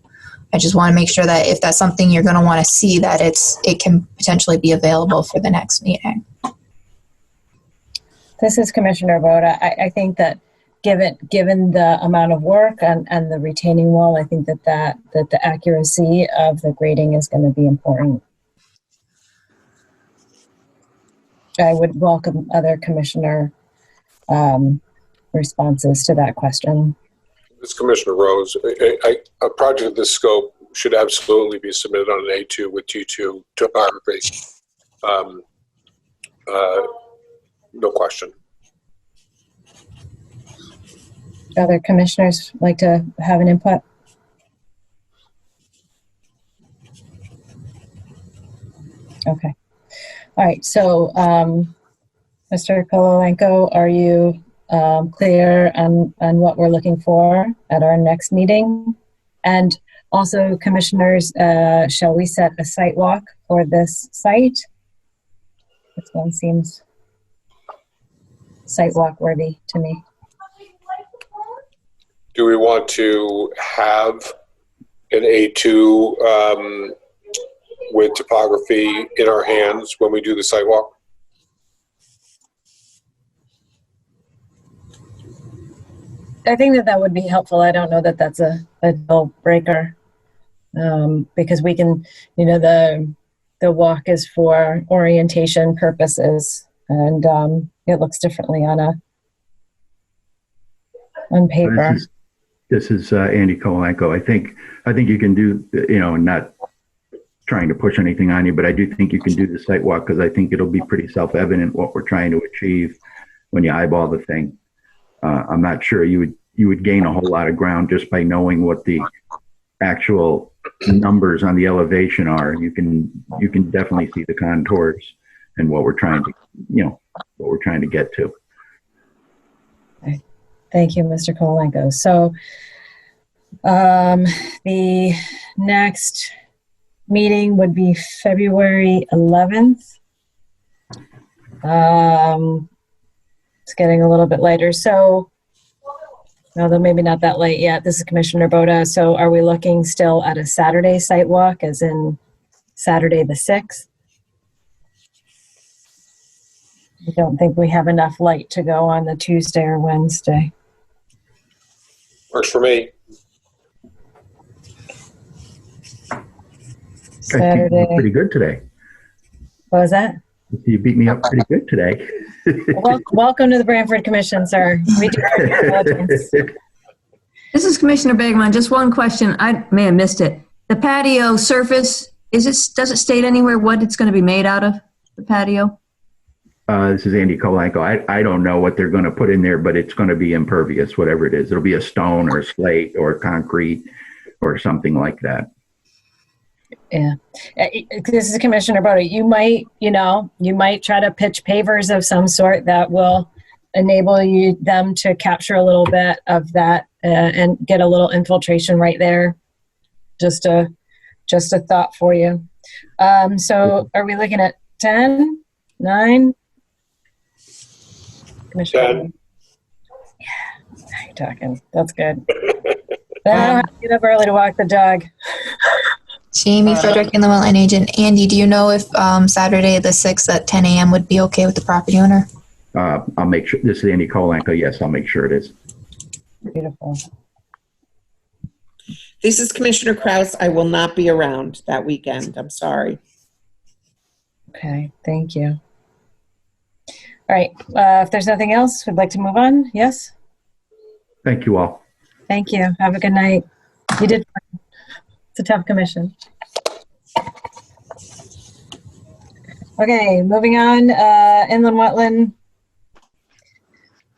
I just want to make sure that if that's something you're going to want to see, that it can potentially be available for the next meeting. This is Commissioner Boda. I think that given the amount of work and the retaining wall, I think that the accuracy of the grading is going to be important. I would welcome other commissioner responses to that question. This is Commissioner Rose. A project of this scope should absolutely be submitted on an A2 with T2 topography. No question. Other commissioners like to have an input? Okay. All right. So, Mr. Kololenko, are you clear on what we're looking for at our next meeting? And also, commissioners, shall we set a site walk for this site? This one seems site walk worthy to me. Do we want to have an A2 with topography in our hands when we do the sidewalk? I think that would be helpful. I don't know that that's a deal breaker, because we can, the walk is for orientation purposes, and it looks differently on paper. This is Andy Kolenko. I think you can do, not trying to push anything on you, but I do think you can do the site walk, because I think it'll be pretty self-evident what we're trying to achieve when you eyeball the thing. I'm not sure you would gain a whole lot of ground just by knowing what the actual numbers on the elevation are. You can definitely see the contours and what we're trying to get to. Okay. Thank you, Mr. Kolenko. So the next meeting would be February 11th. It's getting a little bit later. So, although maybe not that late yet, this is Commissioner Boda. So are we looking still at a Saturday site walk, as in Saturday the 6th? I don't think we have enough light to go on the Tuesday or Wednesday. Works for me. Saturday. Pretty good today. What was that? You beat me up pretty good today. Welcome to the Branford Commission, sir. We do our due diligence. This is Commissioner Begman. Just one question. I may have missed it. The patio surface, does it state anywhere what it's going to be made out of, the patio? This is Andy Kolenko. I don't know what they're going to put in there, but it's going to be impervious, whatever it is. It'll be a stone or a slate or concrete or something like that. Yeah. This is Commissioner Brody. You might try to pitch pavers of some sort that will enable them to capture a little bit of that and get a little infiltration right there. Just a thought for you. So are we looking at 10, 9? Commissioner. 10. Yeah, now you're talking. That's good. Then I don't have to get up early to walk the dog. Jamie Frederick, and the Wetland Agent. Andy, do you know if Saturday the 6th at 10 a.m. would be okay with the property owner? I'll make sure. This is Andy Kolenko. Yes, I'll make sure it is. Beautiful. This is Commissioner Kraus. I will not be around that weekend. I'm sorry. Okay, thank you. All right, if there's nothing else, we'd like to move on. Yes? Thank you all. Thank you. Have a good night. You did fine. It's a tough commission. Okay, moving on. Inland Wetland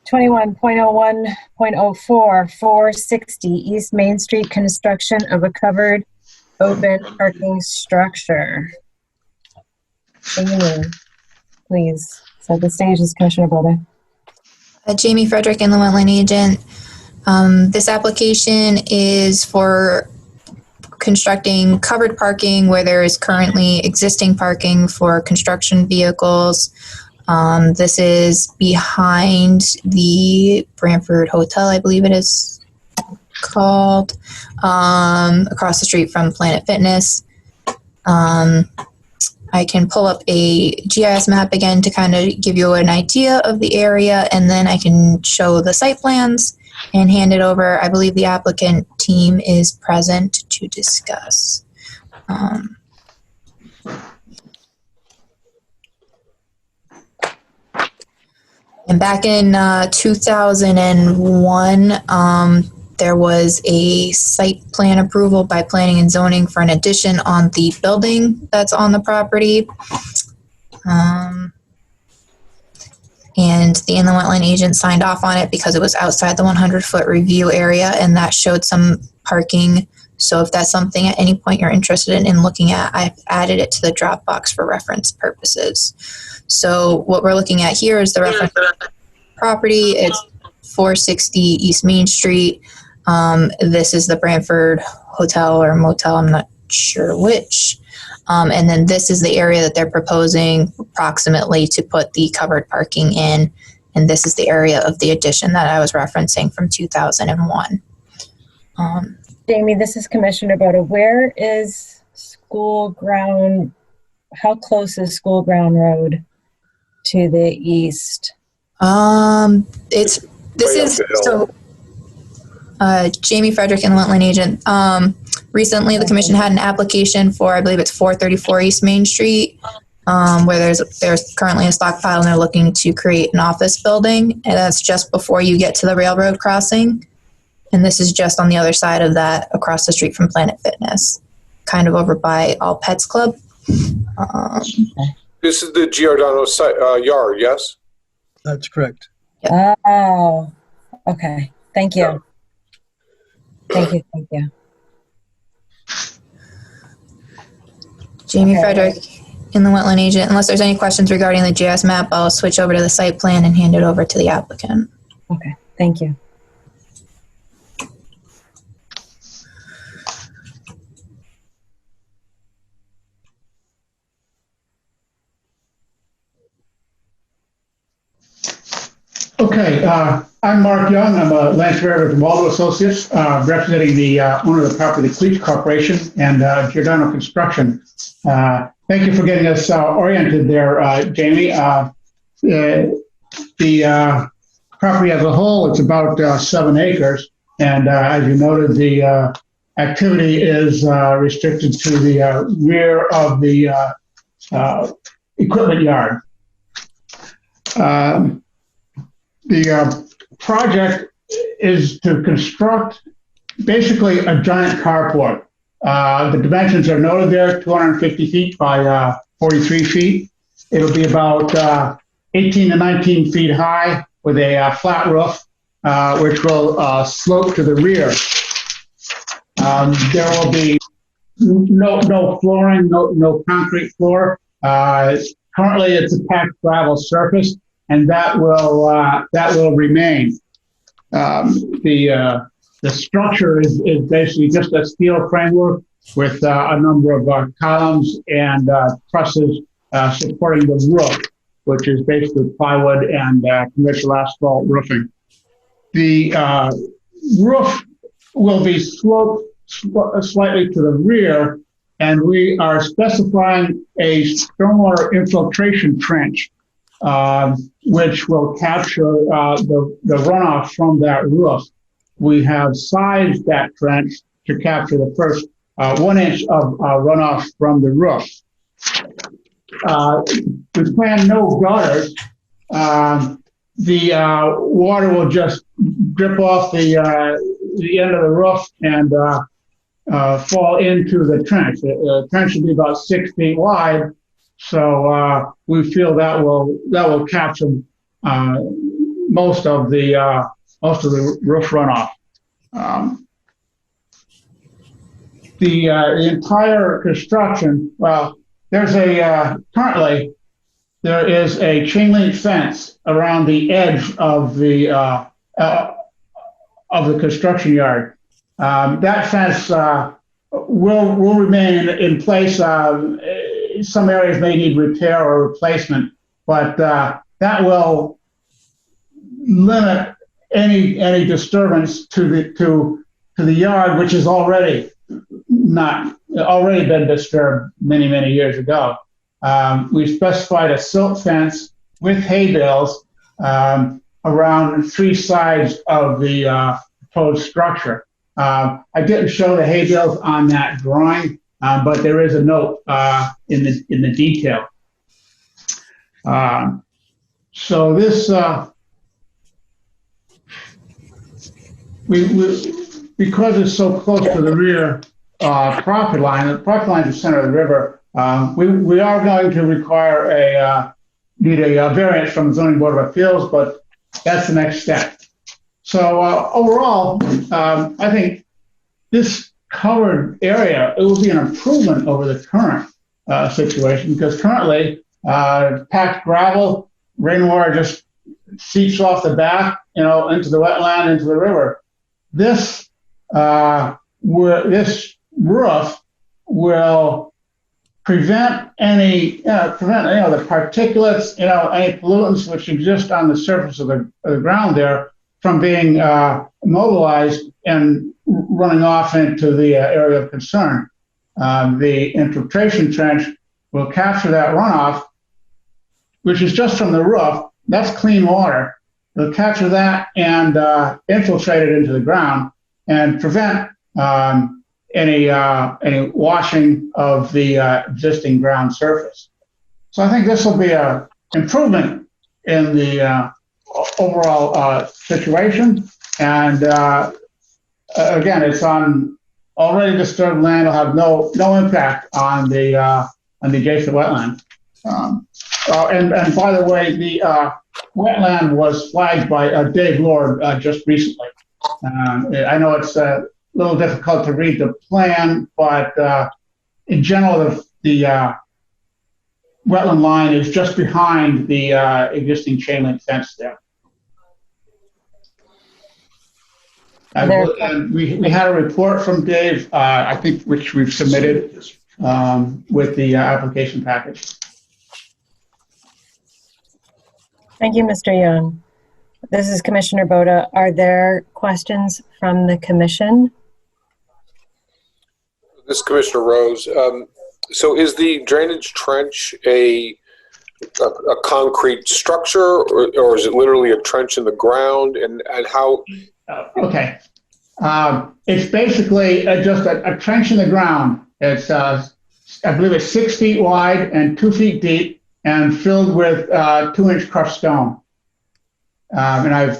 21.01.04, 460 East Main Street, construction of a covered open parking structure. Amy, please. So the stage is Commissioner Boulder. Jamie Frederick, and the Wetland Agent. This application is for constructing covered parking where there is currently existing parking for construction vehicles. This is behind the Branford Hotel, I believe it is called, across the street from Planet Fitness. I can pull up a GIS map again to kind of give you an idea of the area, and then I can show the site plans and hand it over. I believe the applicant team is present to discuss. And back in 2001, there was a site plan approval by Planning and Zoning for an addition on the building that's on the property. and the inland wetland agent signed off on it because it was outside the 100-foot review area, and that showed some parking. So if that's something at any point you're interested in looking at, I've added it to the Dropbox for reference purposes. So what we're looking at here is the reference property. It's 460 East Main Street. This is the Branford Hotel or Motel, I'm not sure which. And then this is the area that they're proposing approximately to put the covered parking in. And this is the area of the addition that I was referencing from 2001. Jamie, this is Commissioner Boda. Where is School Ground? How close is School Ground Road to the east? Jamie Frederick, inland wetland agent. Recently, the commission had an application for, I believe it's 434 East Main Street, where there's currently a stockpile, and they're looking to create an office building, and that's just before you get to the railroad crossing. And this is just on the other side of that, across the street from Planet Fitness, kind of over by All Pets Club. This is the Giordano yard, yes? That's correct. Yep. Oh, okay. Thank you. Thank you. Jamie Frederick, inland wetland agent. Unless there's any questions regarding the GIS map, I'll switch over to the site plan and hand it over to the applicant. Okay, thank you. Okay, I'm Mark Young. I'm a land surveyor with Waldo Associates, representing the owner of the property, the Cleach Corporation, and Giordano Construction. Thank you for getting us oriented there, Jamie. The property as a whole, it's about 7 acres, and as you noted, the activity is restricted to the rear of the equipment yard. The project is to construct basically a giant carport. The dimensions are noted there, 250 feet by 43 feet. It'll be about 18 to 19 feet high with a flat roof, which will slope to the rear. There will be no flooring, no concrete floor. Currently, it's a packed gravel surface, and that will remain. The structure is basically just a steel framework with a number of columns and trusses supporting the roof, which is basically plywood and conventional asphalt roofing. The roof will be sloped slightly to the rear, and we are specifying a stormwater infiltration trench, which will capture the runoff from that roof. We have sized that trench to capture the first 1 inch of runoff from the roof. We plan no gutters. The water will just drip off the end of the roof and fall into the trench. The trench will be about 6 feet wide, so we feel that will capture most of the roof runoff. The entire construction, well, currently there is a chain link fence around the edge of the construction yard. That fence will remain in place. Some areas may need repair or replacement, but that will limit any disturbance to the yard, which is already been disturbed many years ago. We specified a silt fence with hay bales around 3 sides of the proposed structure. I didn't show the hay bales on that drawing, but there is a note in the detail. So this because it's so close to the rear property line, the property line is the center of the river. We are going to require need a variance from the zoning board of appeals, but that's the next step. So overall, I think this covered area, it will be an improvement over the current situation, because currently packed gravel, rainwater just seeps off the back, into the wetland, into the river. This this roof will prevent any the particulates, any pollutants which exist on the surface of the ground there from being mobilized and running off into the area of concern. The infiltration trench will capture that runoff, which is just from the roof. That's clean water. It'll capture that and infiltrate it into the ground and prevent any washing of the existing ground surface. So I think this will be an improvement in the overall situation. And again, it's on already disturbed land. It'll have no impact on the adjacent wetland. And by the way, the wetland was flagged by Dave Lord just recently. I know it's a little difficult to read the plan, but in general, the wetland line is just behind the existing chain link fence there. And we had a report from Dave, I think, which we've submitted with the application package. Thank you, Mr. Young. This is Commissioner Boda. Are there questions from the commission? This is Commissioner Rose. So is the drainage trench a concrete structure, or is it literally a trench in the ground? And how? Okay. It's basically just a trench in the ground. It's, I believe it's 6 feet wide and 2 feet deep and filled with 2-inch crushed stone. And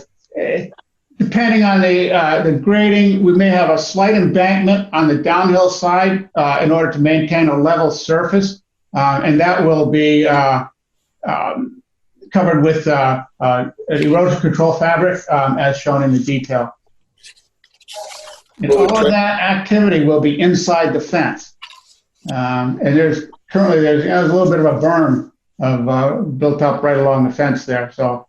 depending on the grading, we may have a slight embankment on the downhill side in order to maintain a level surface. And that will be covered with erosion control fabric as shown in the detail. And all of that activity will be inside the fence. And there's a little bit of a berm built up right along the fence there. So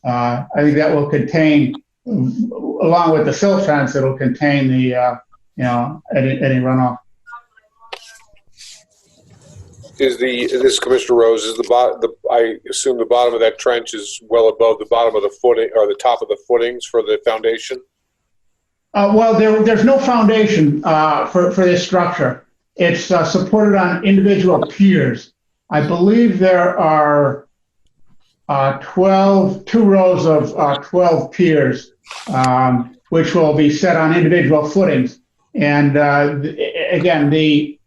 I think that will contain, along with the silt fence, it'll contain the any runoff. This Commissioner Rose, I assume the bottom of that trench is well above the bottom of the footing or the top of the footings for the foundation? Well, there's no foundation for this structure. It's supported on individual piers. I believe there are 2 rows of 12 piers, which will be set on individual footings. And again, there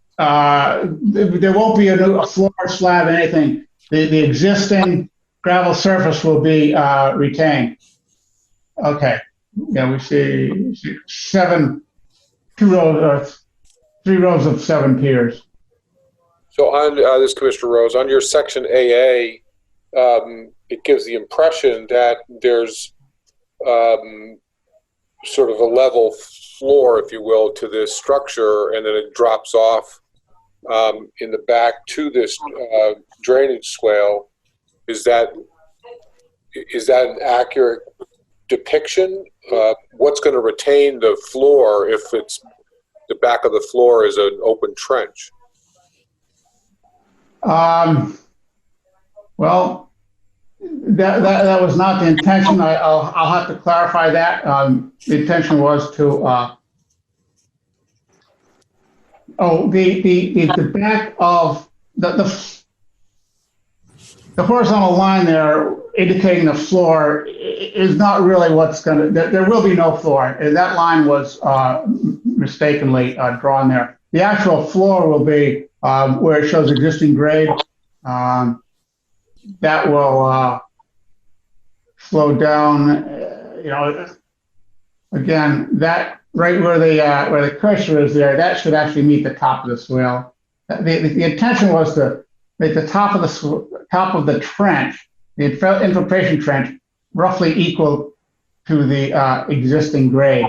won't be a floor slab, anything. The existing gravel surface will be retained. Okay. Yeah, we see 3 rows of 7 piers. So on this, Commissioner Rose, on your section AA, it gives the impression that there's sort of a level floor, if you will, to this structure, and then it drops off in the back to this drainage swale. Is that an accurate depiction? What's going to retain the floor if it's the back of the floor is an open trench? Well, that was not the intention. I'll have to clarify that. The intention was to the back of the horizontal line there indicating the floor is not really what's going to, there will be no floor. That line was mistakenly drawn there. The actual floor will be where it shows existing grade. That will slow down, again, that right where the cursor is there, that should actually meet the top of the swale. The intention was to at the top of the trench, the infiltration trench, roughly equal to the existing grade.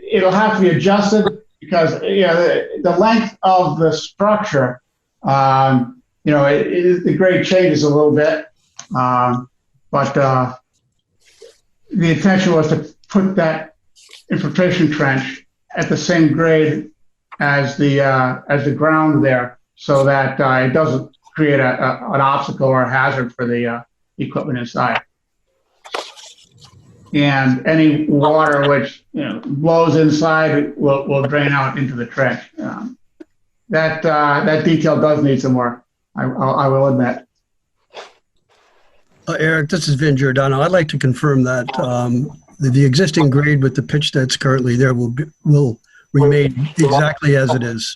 It'll have to be adjusted because the length of the structure, the grade changes a little bit, but the intention was to put that infiltration trench at the same grade as the ground there, so that it doesn't create an obstacle or a hazard for the equipment inside. And any water which blows inside will drain out into the trench. That detail does need some work, I will admit. Eric, this is Vin Giordano. I'd like to confirm that the existing grade with the pitch that's currently there will remain exactly as it is.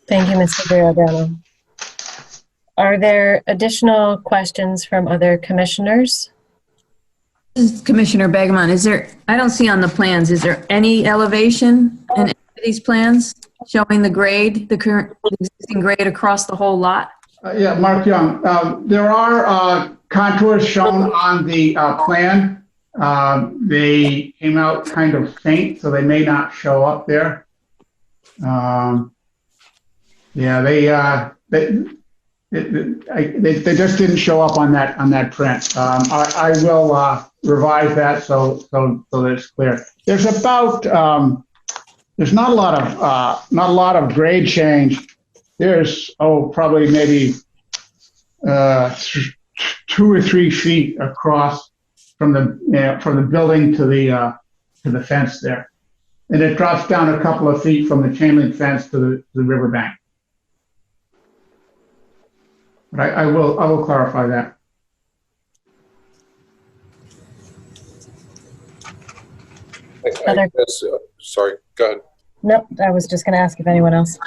Thank you, Mr. Giordano. Are there additional questions from other commissioners? This is Commissioner Begemon. I don't see on the plans, is there any elevation in any of these plans showing the grade, the existing grade across the whole lot? Yeah, Mark Young. There are contours shown on the plan. They came out kind of faint, so they may not show up there. They just didn't show up on that print. I will revise that so that it's clear. There's about there's not a lot of grade change. There's probably maybe 2 or 3 feet across from the building to the fence there, and it drops down a couple of feet from the chain link fence to the riverbank. But I will clarify that. Sorry, go ahead. Nope, I was just going to ask if anyone else.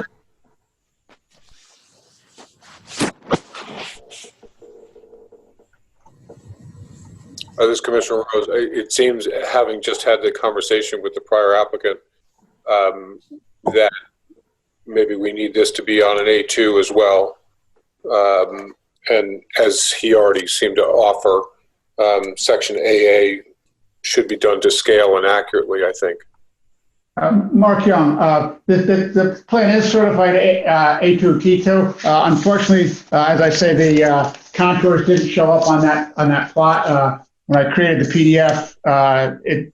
This is Commissioner Rose. It seems, having just had the conversation with the prior applicant, that maybe we need this to be on an A2 as well. And as he already seemed to offer, section AA should be done to scale and accurately, I think. Mark Young, the plan is certified A2 T2. Unfortunately, as I say, the contours didn't show up on that plot. When I created the PDF, it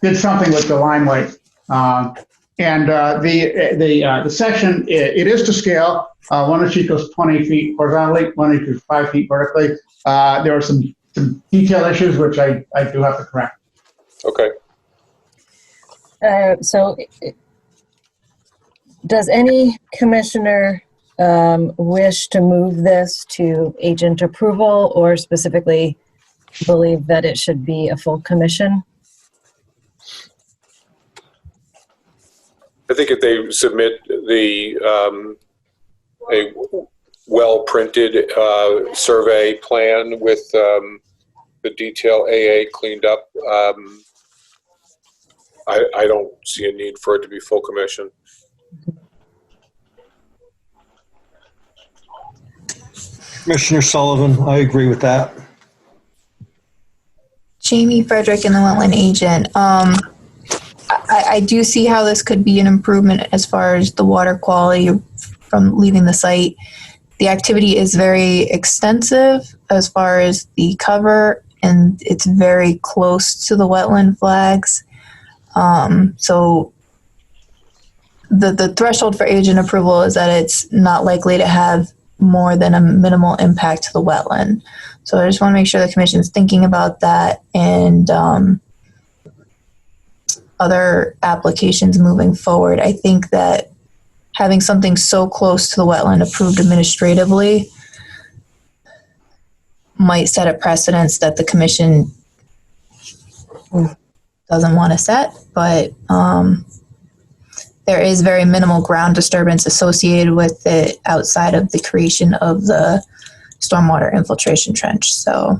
did something with the line weight. And the section, it is to scale. One inch equals 20 feet horizontally, 1 inch is 5 feet vertically. There are some detail issues which I do have to correct. Okay. So does any commissioner wish to move this to agent approval, or specifically believe that it should be a full commission? I think if they submit a well-printed survey plan with the detail AA cleaned up, I don't see a need for it to be full commission. Commissioner Sullivan, I agree with that. Jamie Frederick and the wetland agent. I do see how this could be an improvement as far as the water quality from leaving the site. The activity is very extensive as far as the cover, and it's very close to the wetland flags. So the threshold for agent approval is that it's not likely to have more than a minimal impact to the wetland. So I just want to make sure the commission is thinking about that, and other applications moving forward. I think that having something so close to the wetland approved administratively might set a precedence that the commission doesn't want to set, but there is very minimal ground disturbance associated with it outside of the creation of the stormwater infiltration trench. So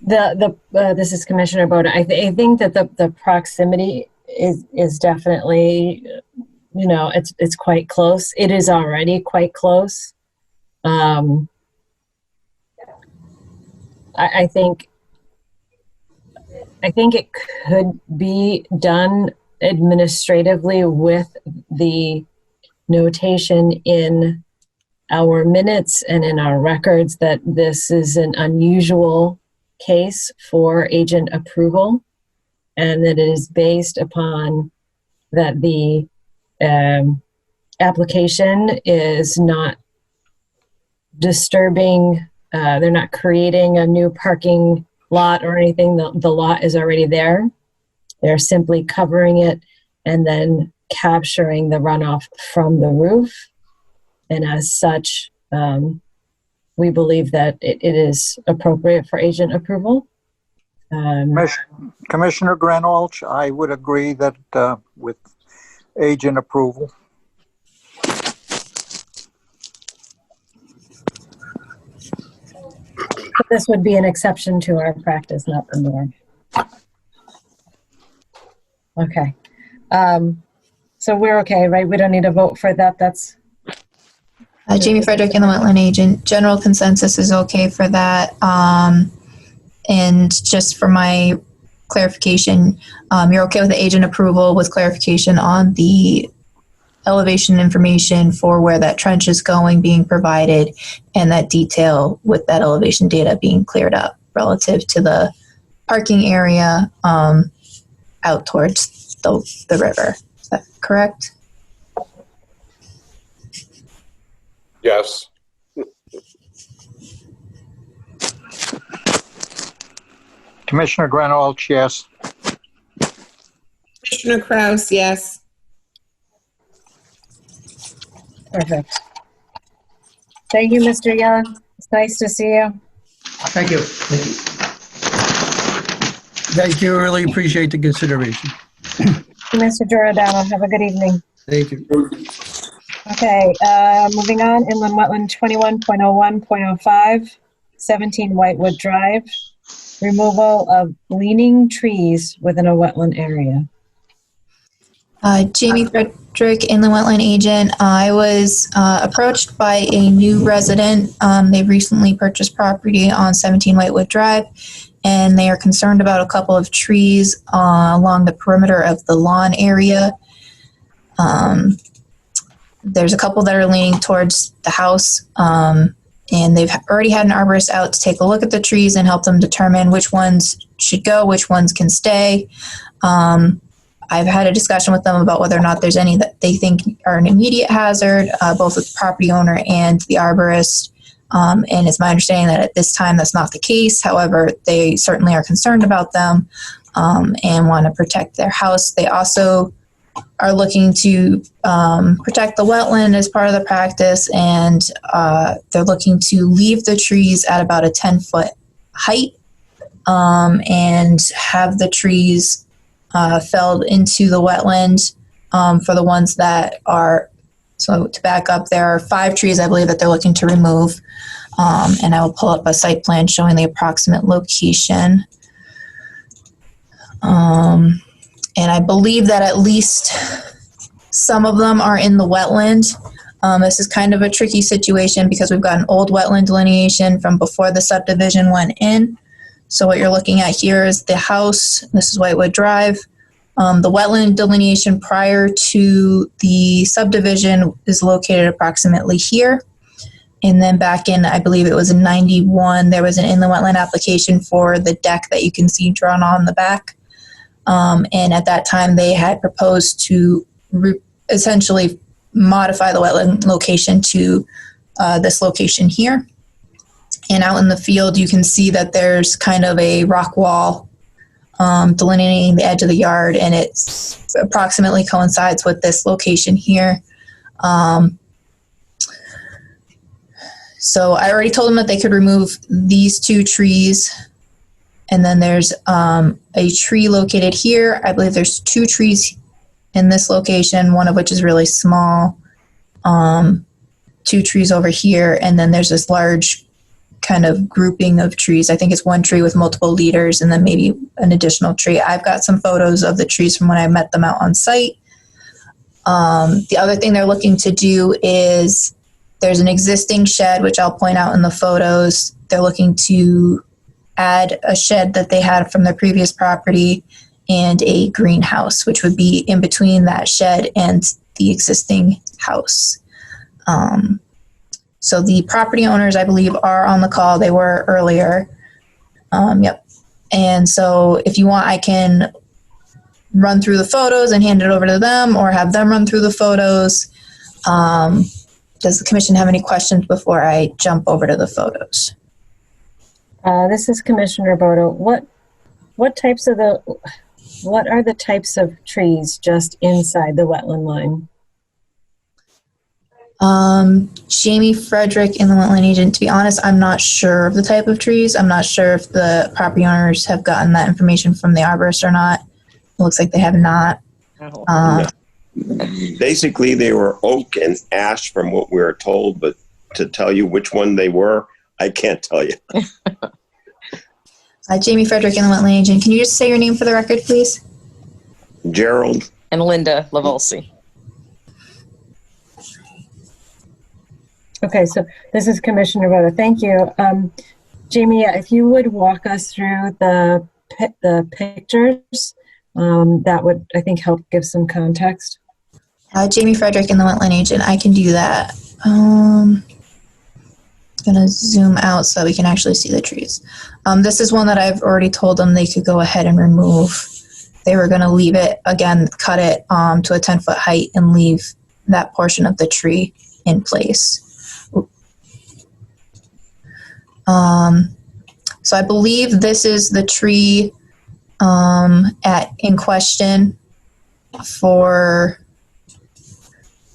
This is Commissioner Boda. I think that the proximity is definitely, it's quite close. It is already quite close. I think it could be done administratively with the notation in our minutes and in our records that this is an unusual case for agent approval, and that it is based upon that the application is not disturbing, they're not creating a new parking lot or anything. The lot is already there. They're simply covering it and then capturing the runoff from the roof. And as such, we believe that it is appropriate for agent approval. Commissioner Granolch, I would agree that with agent approval. This would be an exception to our practice, not the norm. Okay. So we're okay, right? We don't need a vote for that. That's Jamie Frederick and the wetland agent. General consensus is okay for that. And just for my clarification, you're okay with the agent approval with clarification on the elevation information for where that trench is going being provided, and that detail with that elevation data being cleared up relative to the parking area out towards the river. Is that correct? Yes. Commissioner Granolch, yes. Commissioner Kraus, yes. perfect. Thank you, Mr. Young. It's nice to see you. Thank you. Thank you. Thank you. Really appreciate the consideration. Mr. Giordano, have a good evening. Thank you. Okay, moving on, inland wetland 21.01.05, 17 Whitewood Drive, removal of leaning trees within a wetland area. Jamie Frederick, inland wetland agent. I was approached by a new resident. They've recently purchased property on 17 Whitewood Drive, and they are concerned about a couple of trees along the perimeter of the lawn area. There's a couple that are leaning towards the house, and they've already had an arborist out to take a look at the trees and help them determine which ones should go, which ones can stay. I've had a discussion with them about whether or not there's any that they think are an immediate hazard, both with the property owner and the arborist. And it's my understanding that at this time that's not the case. However, they certainly are concerned about them and want to protect their house. They also are looking to protect the wetland as part of the practice, and they're looking to leave the trees at about a 10-foot height and have the trees felled into the wetland for the ones that are, so to back up, there are 5 trees I believe that they're looking to remove, and I will pull up a site plan showing the approximate location. And I believe that at least some of them are in the wetland. This is kind of a tricky situation because we've got an old wetland delineation from before the subdivision went in. So what you're looking at here is the house. This is Whitewood Drive. The wetland delineation prior to the subdivision is located approximately here. And then back in, I believe it was in 91, there was an inland wetland application for the deck that you can see drawn on the back. And at that time, they had proposed to essentially modify the wetland location to this location here. And out in the field, you can see that there's kind of a rock wall delineating the edge of the yard, and it approximately coincides with this location here. So I already told them that they could remove these 2 trees. And then there's a tree located here. I believe there's 2 trees in this location, one of which is really small. 2 trees over here. And then there's this large kind of grouping of trees. I think it's one tree with multiple leaders and then maybe an additional tree. I've got some photos of the trees from when I met them out on site. The other thing they're looking to do is there's an existing shed, which I'll point out in the photos. They're looking to add a shed that they had from their previous property and a greenhouse, which would be in between that shed and the existing house. So the property owners, I believe, are on the call. They were earlier. Yep. And so if you want, I can run through the photos and hand it over to them, or have them run through the photos. Does the commission have any questions before I jump over to the photos? This is Commissioner Bodo. What are the types of trees just inside the wetland line? Jamie Frederick and the wetland agent, to be honest, I'm not sure of the type of trees. I'm not sure if the property owners have gotten that information from the arborist or not. It looks like they have not. No. Basically, they were oak and ash from what we were told, but to tell you which one they were, I can't tell you. Jamie Frederick and the wetland agent, can you just say your name for the record, please? Gerald. And Linda Lavolsi. Okay, so this is Commissioner Bodo. Thank you. Jamie, if you would walk us through the pictures, that would, I think, help give some context. Jamie Frederick and the wetland agent, I can do that. I'm going to zoom out so that we can actually see the trees. This is one that I've already told them they could go ahead and remove. They were going to leave it, again, cut it to a 10-foot height and leave that portion of the tree in place. So I believe this is the tree in question for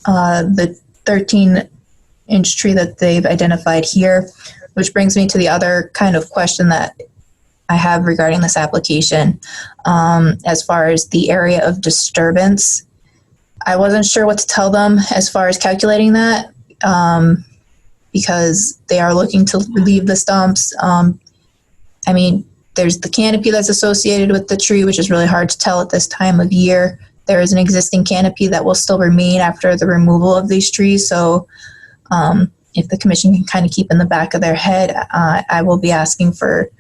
the 13-inch tree that they've identified here, which brings me to the other kind of question that I have regarding this application. As far as the area of disturbance, I wasn't sure what to tell them as far as calculating that, because they are looking to relieve the stumps. I mean, there's the canopy that's associated with the tree, which is really hard to tell at this time of year. There is an existing canopy that will still remain after the removal of these trees. So if the commission can kind of keep in the back of their head, I will be asking for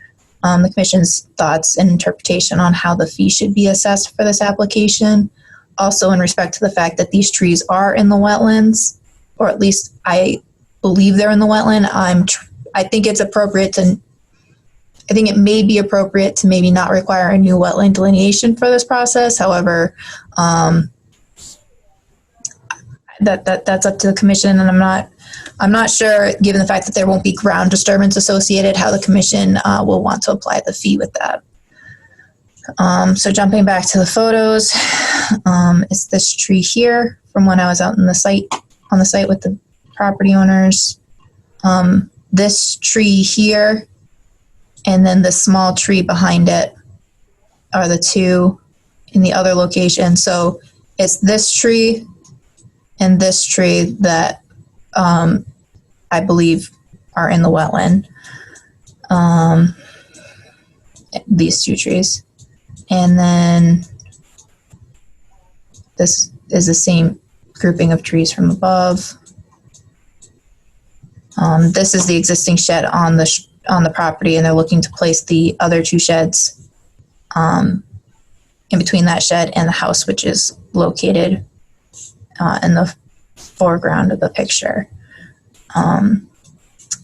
the commission's thoughts and interpretation on how the fee should be assessed for this application. Also, in respect to the fact that these trees are in the wetlands, or at least I believe they're in the wetland, I think it's appropriate to, I think it may be appropriate to maybe not require a new wetland delineation for this process. However, that's up to the commission, and I'm not sure, given the fact that there won't be ground disturbance associated, how the commission will want to apply the fee with that. So jumping back to the photos, it's this tree here from when I was out on the site with the property owners. This tree here, and then the small tree behind it are the two in the other location. So it's this tree and this tree that I believe are in the wetland. These two trees. And then this is the same grouping of trees from above. This is the existing shed on the property, and they're looking to place the other two sheds in between that shed and the house, which is located in the foreground of the picture. And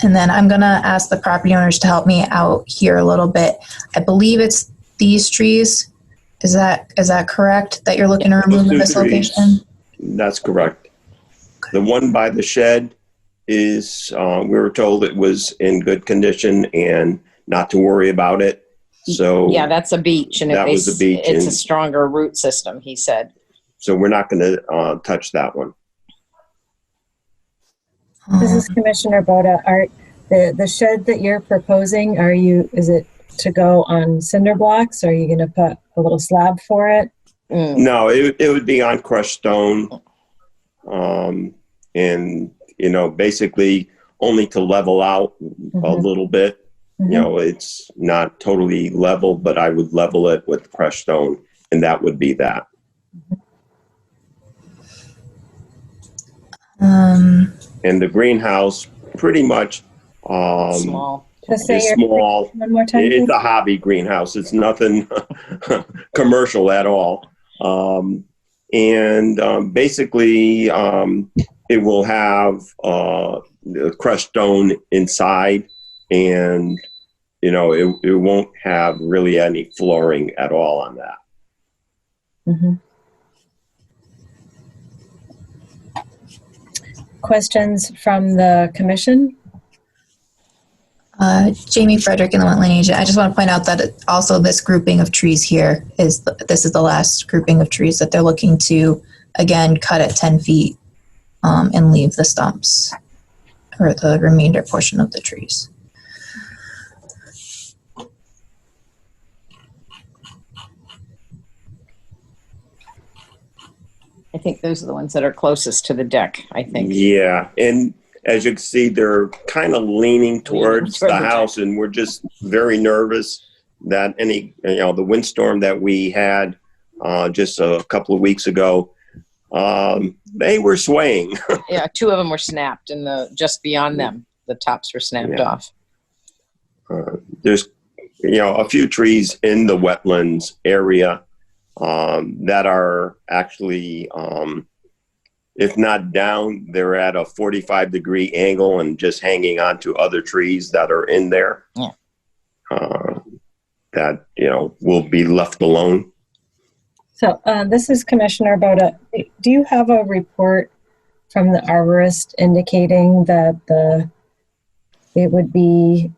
then I'm gonna ask the property owners to help me out here a little bit. I believe it's these trees. Is that correct, that you're looking to remove in this location? That's correct. The one by the shed is, we were told it was in good condition and not to worry about it. So yeah, that's a beech, and that was a beech, it's and a stronger root system, he said. so we're not going to touch that one. This is Commissioner Boda. Are the shed that you're proposing, is it to go on cinder blocks? Or are you going to put a little slab for it? No, it would be on crushed stone. And, basically only to level out a little bit. You know, it's not totally level, but I would level it with crushed stone, and that would be that. And the greenhouse pretty much Small. Just say is your small. one more time, It's please. a hobby greenhouse. It's nothing commercial at all. Basically, it will have crushed stone inside, and you know, it won't have really any flooring at all on that. Questions from the commission? Jamie Frederick in the Wetland Agent. I just want to point out that also this grouping of trees here this is the last grouping of trees that they're looking to, again, cut at 10 feet and leave the stumps or the remainder portion of the trees. I think those are the ones that are closest to the deck, I think. Yeah, and as you can see, they're kind of leaning towards the house, and we're just very nervous that the windstorm that we had just a couple of weeks ago, they were swaying. Yeah, 2 of them were snapped, and just beyond them, the tops were snapped off. There's, a few trees in the wetlands area that are actually, if not down, they're at a 45-degree angle and just hanging on to other trees that are in there. Yeah. That, will be left alone. So this is Commissioner Boda. Do you have a report from the arborist indicating that it would be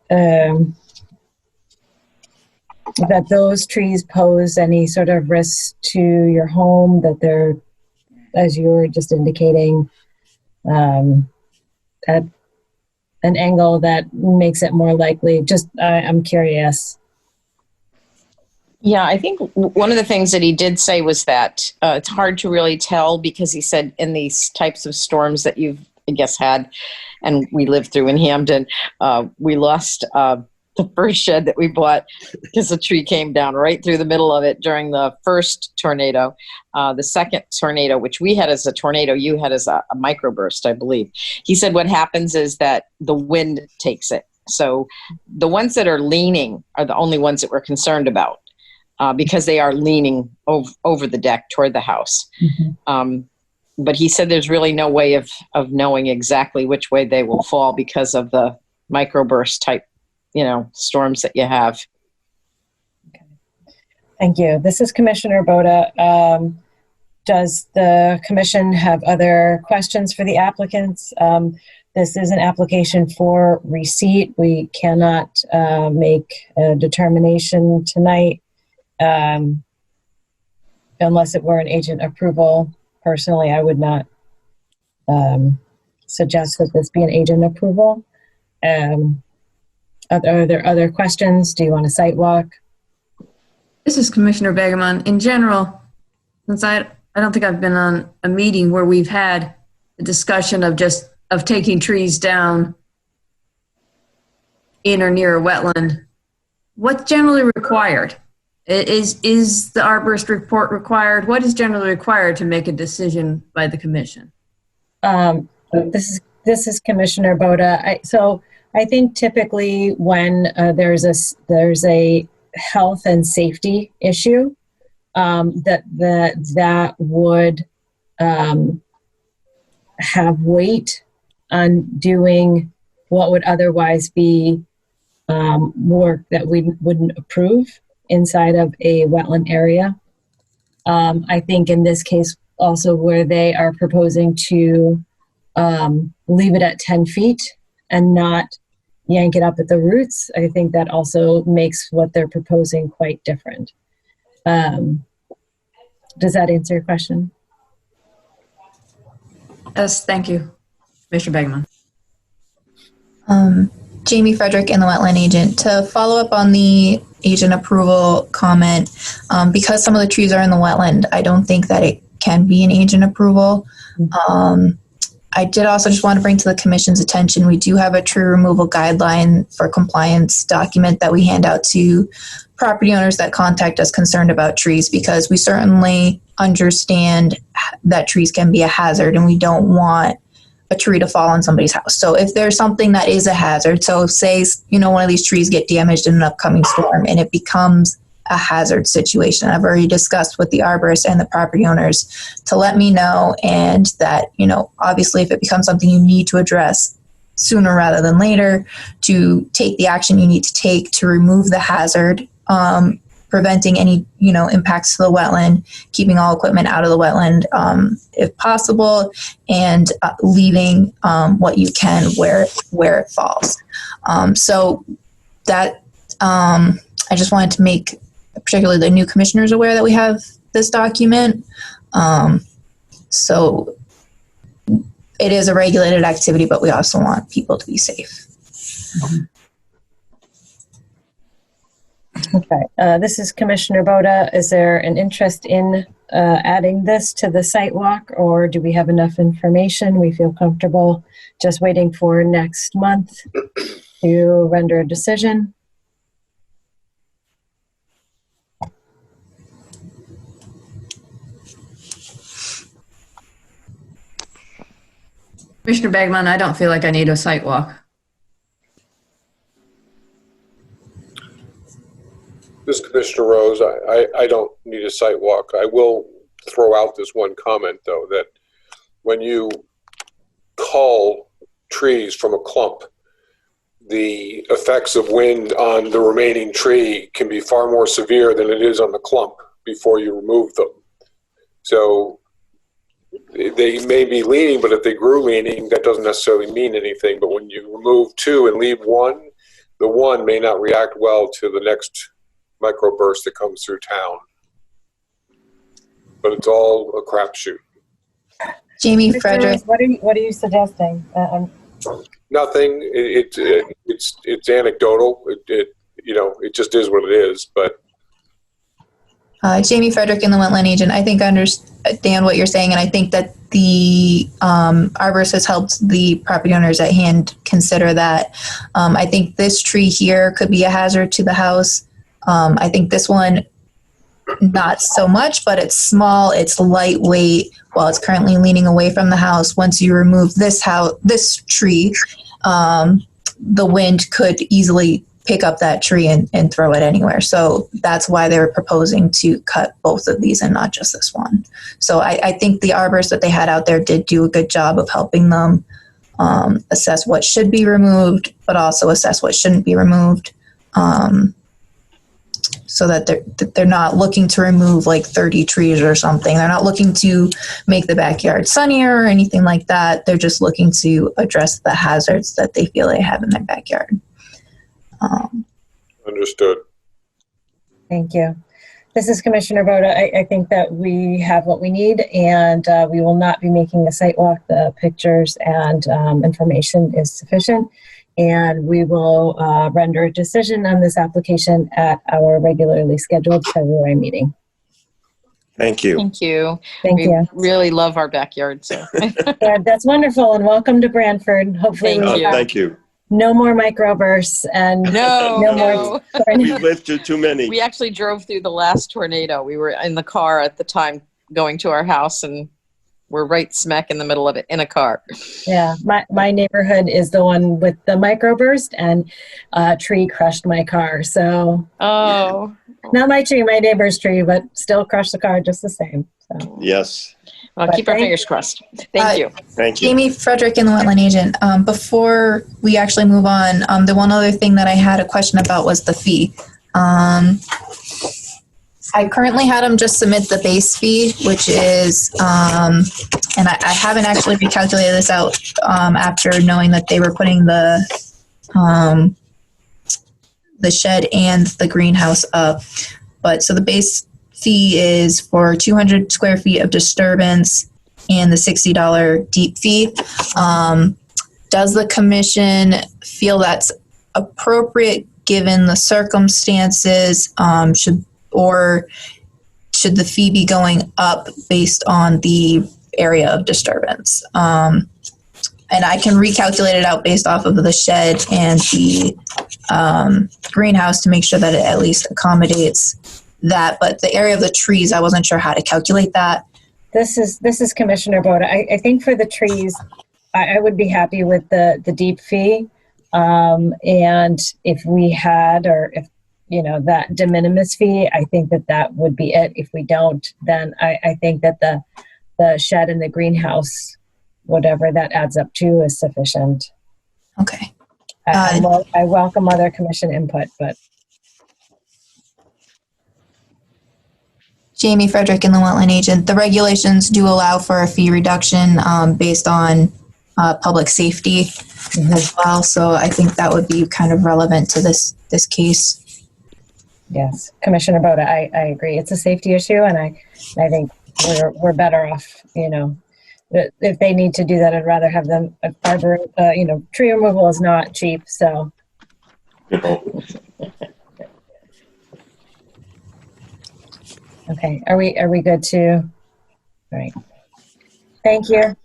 that those trees pose any sort of risk to your home, that they're, as you were just indicating, at an angle that makes it more likely? I'm curious. Yeah, I think one of the things that he did say was that it's hard to really tell, because he said in these types of storms that you've, I guess, had, and we lived through in Hamden, we lost the first shed that we bought because the tree came down right through the middle of it during the first tornado. The second tornado, which we had as a tornado, you had as a microburst, I believe. He said what happens is that the wind takes it. So the ones that are leaning are the only ones that we're concerned about. Because they are leaning over the deck toward the house. But he said there's really no way of knowing exactly which way they will fall because of the microburst type, storms that you have. Okay. Thank you. This is Commissioner Boda. Does the commission have other questions for the applicants? This is an application for receipt. We cannot make a determination tonight. Unless it were an agent approval. Personally, I would not suggest that this be an agent approval. Are there other questions? Do you want a site walk? This is Commissioner Begemon. In general, since I don't think I've been on a meeting where we've had a discussion of taking trees down in or near a wetland, what's generally required? Is the arborist report required? What is generally required to make a decision by the commission? This is Commissioner Boda. So I think typically when there's a health and safety issue, that would have weight on doing what would otherwise be work that we wouldn't approve inside of a wetland area. I think in this case also where they are proposing to leave it at 10 feet and not yank it up at the roots, I think that also makes what they're proposing quite different. Does that answer your question? Yes, thank you, Commissioner Begemon. Jamie Frederick and the Wetland Agent. To follow up on the agent approval comment, because some of the trees are in the wetland, I don't think that it can be an agent approval. I did also just want to bring to the commission's attention, we do have a tree removal guideline for compliance document that we hand out to property owners that contact us concerned about trees, because we certainly understand that trees can be a hazard and we don't want a tree to fall on somebody's house. So if there's something that is a hazard, so say, one of these trees get damaged in an upcoming storm and it becomes a hazard situation, I've already discussed with the arborist and the property owners to let me know, and that, obviously if it becomes something you need to address sooner rather than later, to take the action you need to take to remove the hazard, preventing any, impacts to the wetland, keeping all equipment out of the wetland if possible, and leaving what you can where it falls. So that I just wanted to make particularly the new commissioners aware that we have this document. So it is a regulated activity, but we also want people to be safe. Okay, this is Commissioner Boda. Is there an interest in adding this to the site walk, or do we have enough information? We feel comfortable just waiting for next month to render a decision. Commissioner Bagman, I don't feel like I need a site walk. This is Commissioner Rose. I don't need a site walk. I will throw out this one comment, though, that when you cull trees from a clump, the effects of wind on the remaining tree can be far more severe than it is on the clump before you remove them. So they may be leaning, but if they grew leaning, that doesn't necessarily mean anything. But when you remove two and leave one, the one may not react well to the next microburst that comes through town. But it's all a crapshoot. Jamie Frederick. What are you suggesting? Nothing. It's anecdotal. It just is what it is. But Jamie Frederick and the wetland agent, I think I understand what you're saying, and I think that the arborist has helped the property owners at hand consider that. I think this tree here could be a hazard to the house. I think this one, not so much, but it's small, it's lightweight, while it's currently leaning away from the house. Once you remove this tree, the wind could easily pick up that tree and throw it anywhere. So that's why they were proposing to cut both of these and not just this one. So I think the arborists that they had out there did do a good job of helping them assess what should be removed, but also assess what shouldn't be removed. So that they're not looking to remove like 30 trees or something. They're not looking to make the backyard sunnier or anything like that. They're just looking to address the hazards that they feel they have in their backyard. Understood. Thank you. This is Commissioner Boda. I think that we have what we need, and we will not be making a site walk. The pictures and information is sufficient. And we will render a decision on this application at our regularly scheduled February meeting. Thank you. Thank you. Thank you. Really love our backyard. So. Yeah, that's wonderful, and welcome to Branford. Hopefully, Thank you. No more microbursts and no more. We lived through too many. We actually drove through the last tornado. We were in the car at the time going to our house, and we're right smack in the middle of it in a car. Yeah, my neighborhood is the one with the microburst, and a tree crushed my car. So, not my tree, my neighbor's tree, but still crushed the car just the same. So. Yes. Well, keep our fingers crossed. Thank you. Thank you. Jamie Frederick and the wetland agent. Before we actually move on, the one other thing that I had a question about was the fee. I currently had them just submit the base fee, which is, and I haven't actually recalculated this out after knowing that they were putting the shed and the greenhouse up. But so the base fee is for 200 square feet of disturbance and the $60 deep fee. Does the commission feel that's appropriate given the circumstances? Should the fee be going up based on the area of disturbance? and I can recalculate it out based off of the shed and the greenhouse to make sure that it at least accommodates that. But the area of the trees, I wasn't sure how to calculate that. This is Commissioner Boda. I think for the trees, I would be happy with the deep fee. And if we had, or if, that de minimis fee, I think that would be it. If we don't, then I think that the shed and the greenhouse, whatever that adds up to, is sufficient. Okay. I welcome other commission input, but. Jamie Frederick, Inland Wetland Agent. The regulations do allow for a fee reduction based on public safety as well. So I think that would be kind of relevant to this case. Yes, Commissioner Boda, I agree. It's a safety issue, and I think we're better off. If they need to do that, I'd rather have them. Tree removal is not cheap, so. Okay, are we good to? All right. Thank you.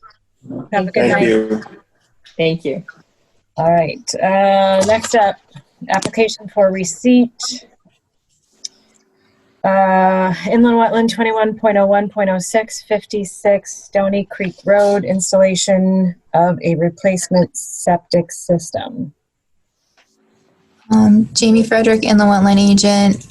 Have a good night. Thank you. Thank you. All right. Next up, application for receipt. Inland Wetland 21.01.06, 56 Stony Creek Road, installation of a replacement septic system. Jamie Frederick, Inland Wetland Agent.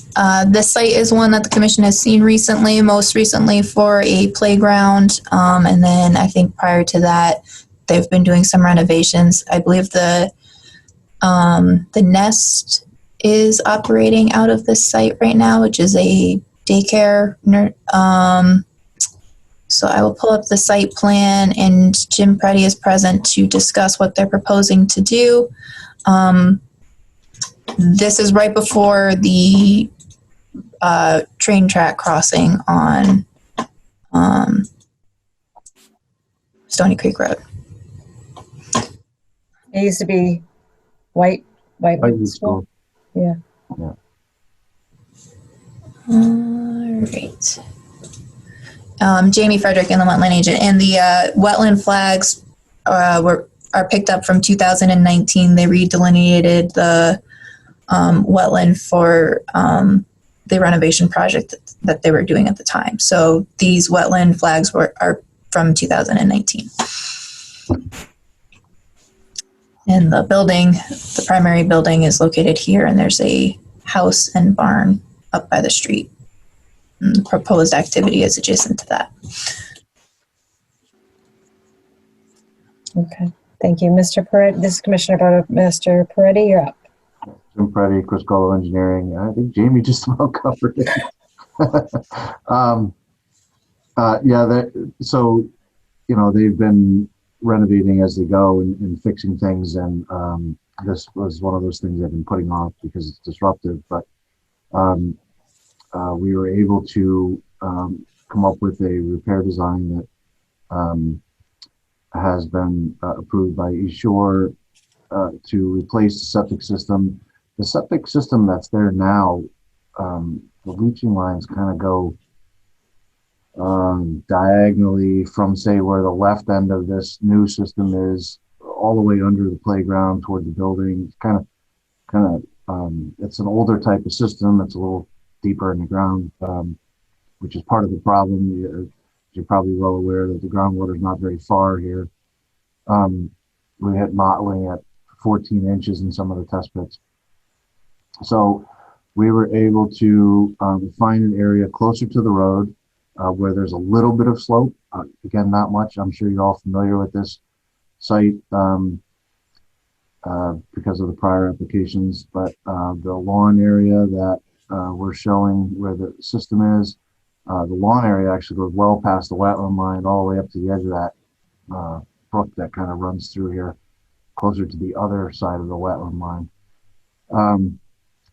This site is one that the commission has seen recently, most recently for a playground. And then I think prior to that, they've been doing some renovations. I believe the Nest is operating out of this site right now, which is a daycare. So I will pull up the site plan, and Jim Preddy is present to discuss what they're proposing to do. This is right before the train track crossing on Stony Creek Road. It used to be white school. Yeah. All right. Jamie Frederick, Inland Wetland Agent, and the wetland flags are picked up from 2019. They redelineated the wetland for the renovation project that they were doing at the time. So these wetland flags are from 2019. And the building, the primary building, is located here, and there's a house and barn up by the street. And the proposed activity is adjacent to that. Okay, thank you. Mr. Peretti, this is Commissioner Boda. Mr. Peretti, you're up. Jim Preddy, Criscolo Engineering. I think Jamie just about covered it. So they've been renovating as they go and fixing things, and this was one of those things they've been putting off because it's disruptive, but we were able to come up with a repair design that has been approved by East Shore to replace the septic system. The septic system that's there now, the leaching lines kind of go diagonally from, say, where the left end of this new system is, all the way under the playground toward the building. It's kind of it's an older type of system. It's a little deeper in the ground, which is part of the problem. You're probably well aware that the groundwater is not very far here. We had mottling at 14 inches in some of the test pits. So we were able to find an area closer to the road where there's a little bit of slope. Again, not much. I'm sure you're all familiar with this site because of the prior applications, but the lawn area that we're showing where the system is, the lawn area actually goes well past the wetland line all the way up to the edge of that brook that kind of runs through here, closer to the other side of the wetland line.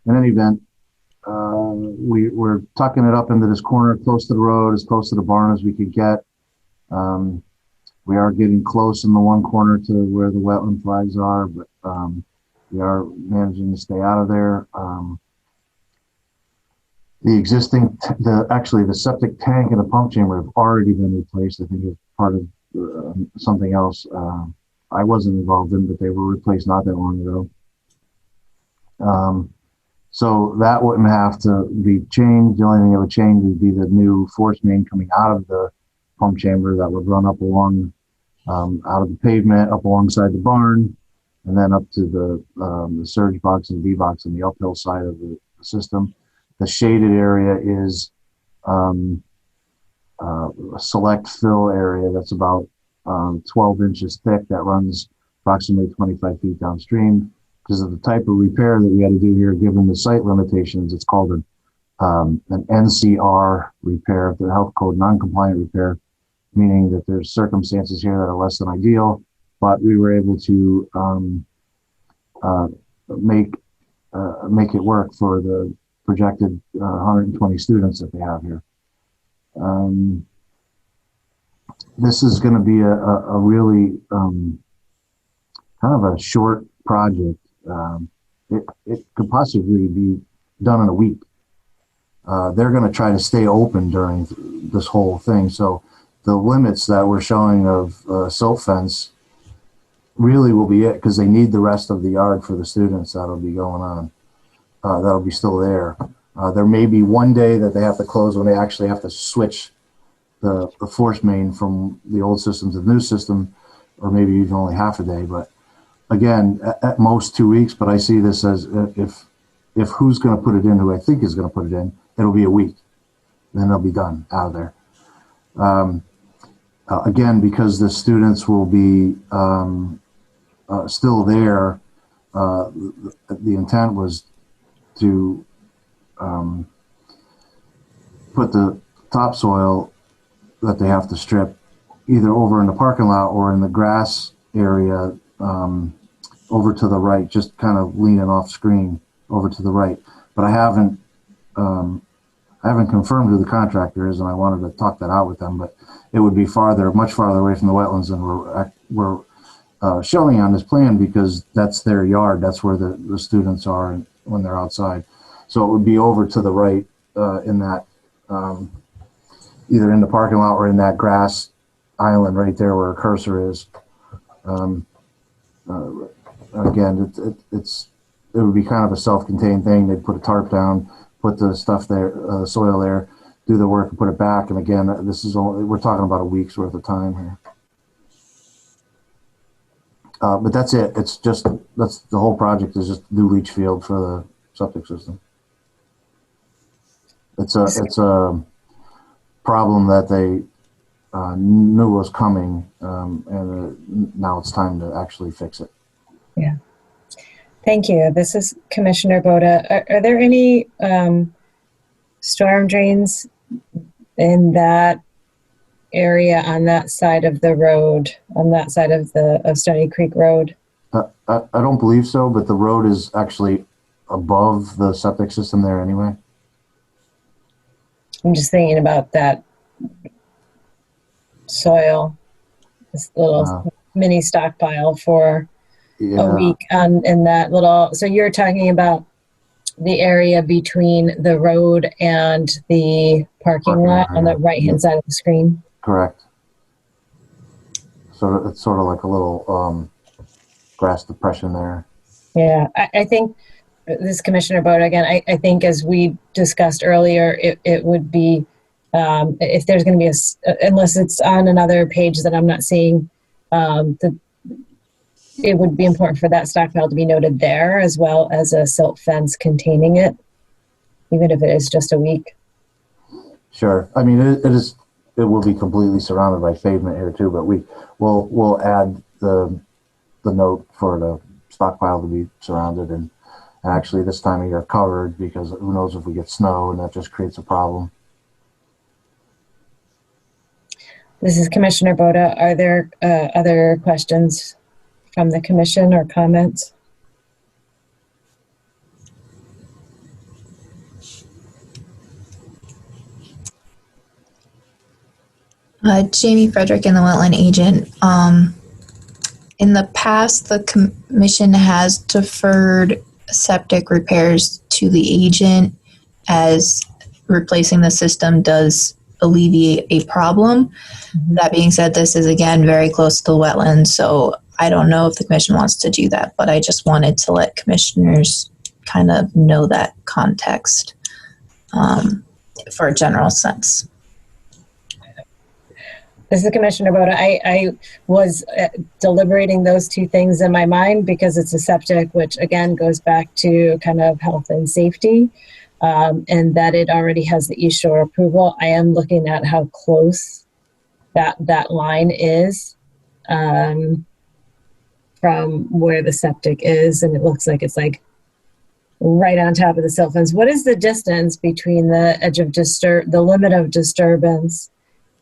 In any event, we're tucking it up into this corner close to the road, as close to the barn as we could get. We are getting close in the one corner to where the wetland flags are, but we are managing to stay out of there. The existing, the septic tank and the pump chamber have already been replaced. I think it's part of something else. I wasn't involved in, but they were replaced not that long ago. So that wouldn't have to be changed. The only thing that would change would be the new force main coming out of the pump chamber that would run up along, out of the pavement, up alongside the barn, and then up to the surge box and V box on the uphill side of the system. The shaded area is a select fill area that's about 12 inches thick that runs approximately 25 feet downstream. Because of the type of repair that we had to do here, given the site limitations, it's called an NCR repair, the health code non-compliant repair, meaning that there's circumstances here that are less than ideal, but we were able to make it work for the projected 120 students that they have here. This is going to be a really kind of a short project. It could possibly be done in a week. They're going to try to stay open during this whole thing. So the limits that we're showing of silt fence really will be it, because they need the rest of the yard for the students that'll be going on. That'll be still there. There may be one day that they have to close when they actually have to switch the force main from the old system to the new system, or maybe even only half a day. But again, at most 2 weeks, but I see this as if who's going to put it in, who I think is going to put it in, it'll be a week. Then they'll be done out of there. Again, because the students will be still there, the intent was to put the topsoil that they have to strip either over in the parking lot or in the grass area over to the right, just kind of leaning off screen over to the right. But I haven't confirmed who the contractor is, and I wanted to talk that out with them. But it would be much farther away from the wetlands than we're showing on this plan, because that's their yard. That's where the students are when they're outside. So it would be over to the right in that either in the parking lot or in that grass island right there where a cursor is. Again, it would be kind of a self-contained thing. They'd put a tarp down, put the stuff there, soil there, do the work and put it back. And again, we're talking about a week's worth of time here. But that's it. That's the whole project is just new leach field for the septic system. It's a problem that they knew was coming, and now it's time to actually fix it. Yeah. Thank you. This is Commissioner Boda. Are there any storm drains in that area on that side of the road, on that side of Stony Creek Road? I don't believe so, but the road is actually above the septic system there anyway. I'm just thinking about that soil, this little mini stockpile for a week in that little. So you're talking about the area between the road and the parking lot on the right-hand side of the screen? Correct. So it's sort of like a little grass depression there. Yeah, I think this is Commissioner Boda again. I think as we discussed earlier, it would be, if there's going to be unless it's on another page that I'm not seeing, it would be important for that stockpile to be noted there, as well as a silt fence containing it, even if it is just a week. Sure. I mean, it will be completely surrounded by pavement here too, but we'll add the note for the stockpile to be surrounded and actually this time of year covered, because who knows if we get snow, and that just creates a problem. This is Commissioner Boda. Are there other questions from the commission or comments? Jamie Frederick and the wetland agent. In the past, the commission has deferred septic repairs to the agent, as replacing the system does alleviate a problem. That being said, this is again very close to the wetlands, so I don't know if the commission wants to do that, but I just wanted to let commissioners kind of know that context for a general sense. This is Commissioner Boda. I was deliberating those two things in my mind because it's a septic, which again goes back to kind of health and safety, and that it already has the East Shore approval. I am looking at how close that line is from where the septic is, and it looks like it's like right on top of the silt fence. What is the distance between the edge of the limit of disturbance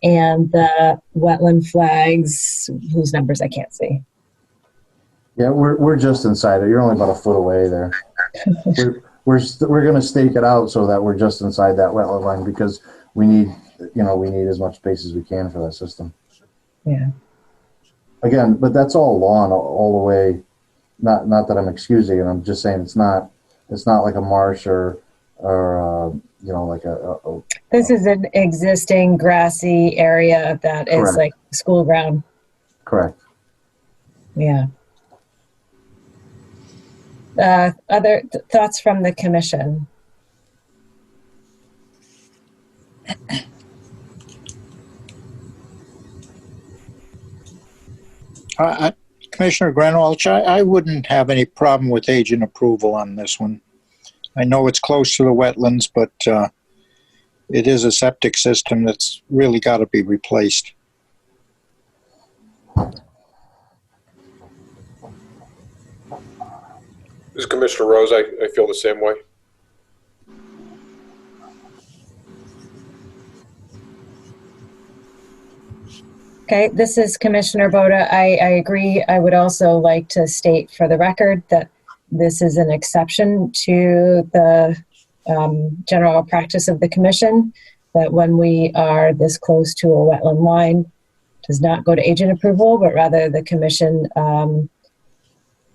and the wetland flags, whose numbers I can't see? Yeah, we're just inside it. You're only about a foot away there. we're going to stake it out so that we're just inside that wetland line because we need as much space as we can for that system. Yeah. Again, but that's all lawn all the way. Not that I'm excusing it. I'm just saying it's not like a marsh or like a. This is an existing grassy area that is Correct. like school ground. Correct. Yeah. Other thoughts from the commission? Commissioner Granwalch, I wouldn't have any problem with agent approval on this one. I know it's close to the wetlands, but it is a septic system that's really got to be replaced. This is Commissioner Rose. I feel the same way. Okay, this is Commissioner Boda. I agree. I would also like to state for the record that this is an exception to the general practice of the commission, that when we are this close to a wetland line, does not go to agent approval, but rather the commission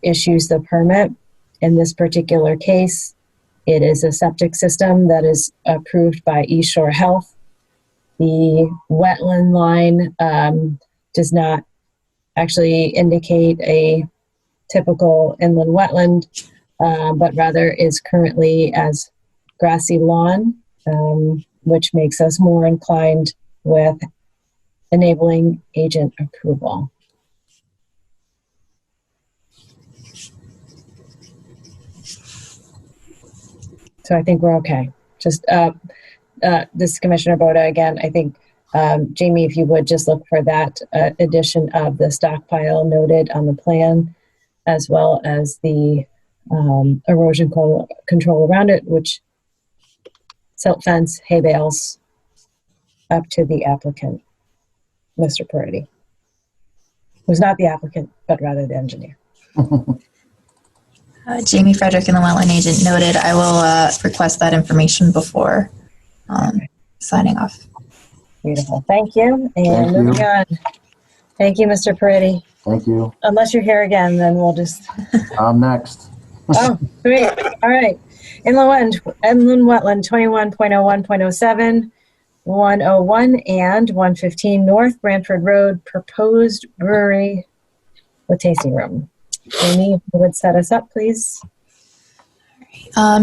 issues the permit. In this particular case, it is a septic system that is approved by East Shore Health. The wetland line does not actually indicate a typical inland wetland, but rather is currently as grassy lawn, which makes us more inclined with enabling agent approval. So I think we're okay. Just this is Commissioner Boda again. I think Jamie, if you would just look for that addition of the stockpile noted on the plan, as well as the erosion control around it, which silt fence, hay bales, up to the applicant, Mr. Peretti, who's not the applicant, but rather the engineer. Jamie Frederick and the wetland agent noted. I will request that information before signing off. Beautiful. Thank you. And Thank moving you. on. Thank you, Mr. Peretti. Thank you. Unless you're here again, then we'll just. I'm next. Oh, great. All right. Inland Wetland 21.01.07, 101, and 115 North Branford Road, proposed brewery with tasting room. Amy, if you would set us up, please.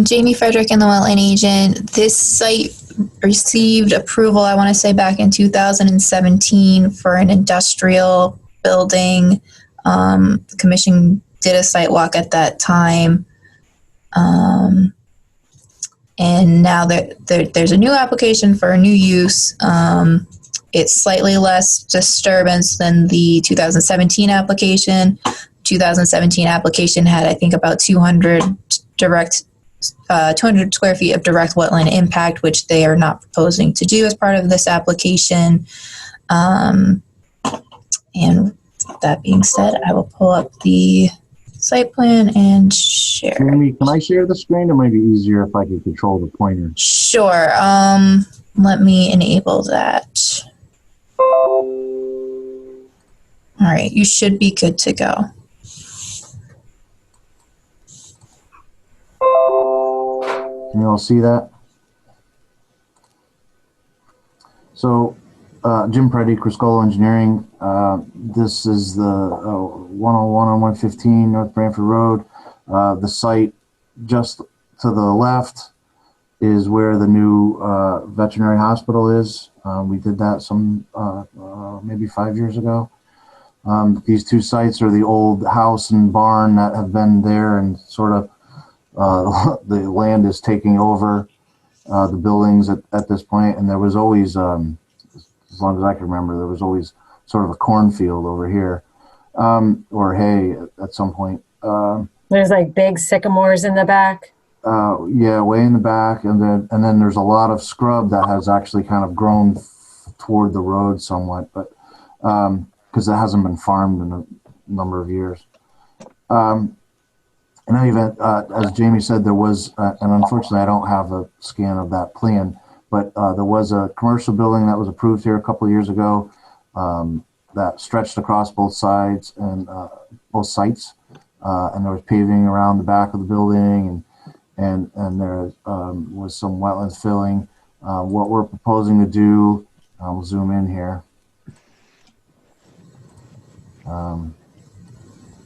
Jamie Frederick and the wetland agent. This site received approval, I want to say back in 2017 for an industrial building. The commission did a site walk at that time. And now there's a new application for a new use. It's slightly less disturbance than the 2017 application. 2017 application had, I think, about 200 square feet of direct wetland impact, which they are not proposing to do as part of this application. And that being said, I will pull up the site plan and share. Jamie, can I share the screen? It might be easier if I could control the pointer. Sure. Let me enable that. All right, you should be good to go. Can you all see that? So Jim Preddy, Criscola Engineering. This is the 101 on 115 North Branford Road. The site just to the left is where the new veterinary hospital is. We did that maybe 5 years ago. These two sites are the old house and barn that have been there, and sort of the land is taking over the buildings at this point. And there was always, as long as I can remember, there was always sort of a cornfield over here, or hay at some point. There's like big sycamores in the back. Yeah, way in the back, and then there's a lot of scrub that has actually kind of grown toward the road somewhat, but because it hasn't been farmed in a number of years. In any event, as Jamie said, there was, and unfortunately I don't have a scan of that plan, but there was a commercial building that was approved here a couple of years ago that stretched across both sides and both sites, and there was paving around the back of the building, and there was some wetlands filling. What we're proposing to do, we'll zoom in here,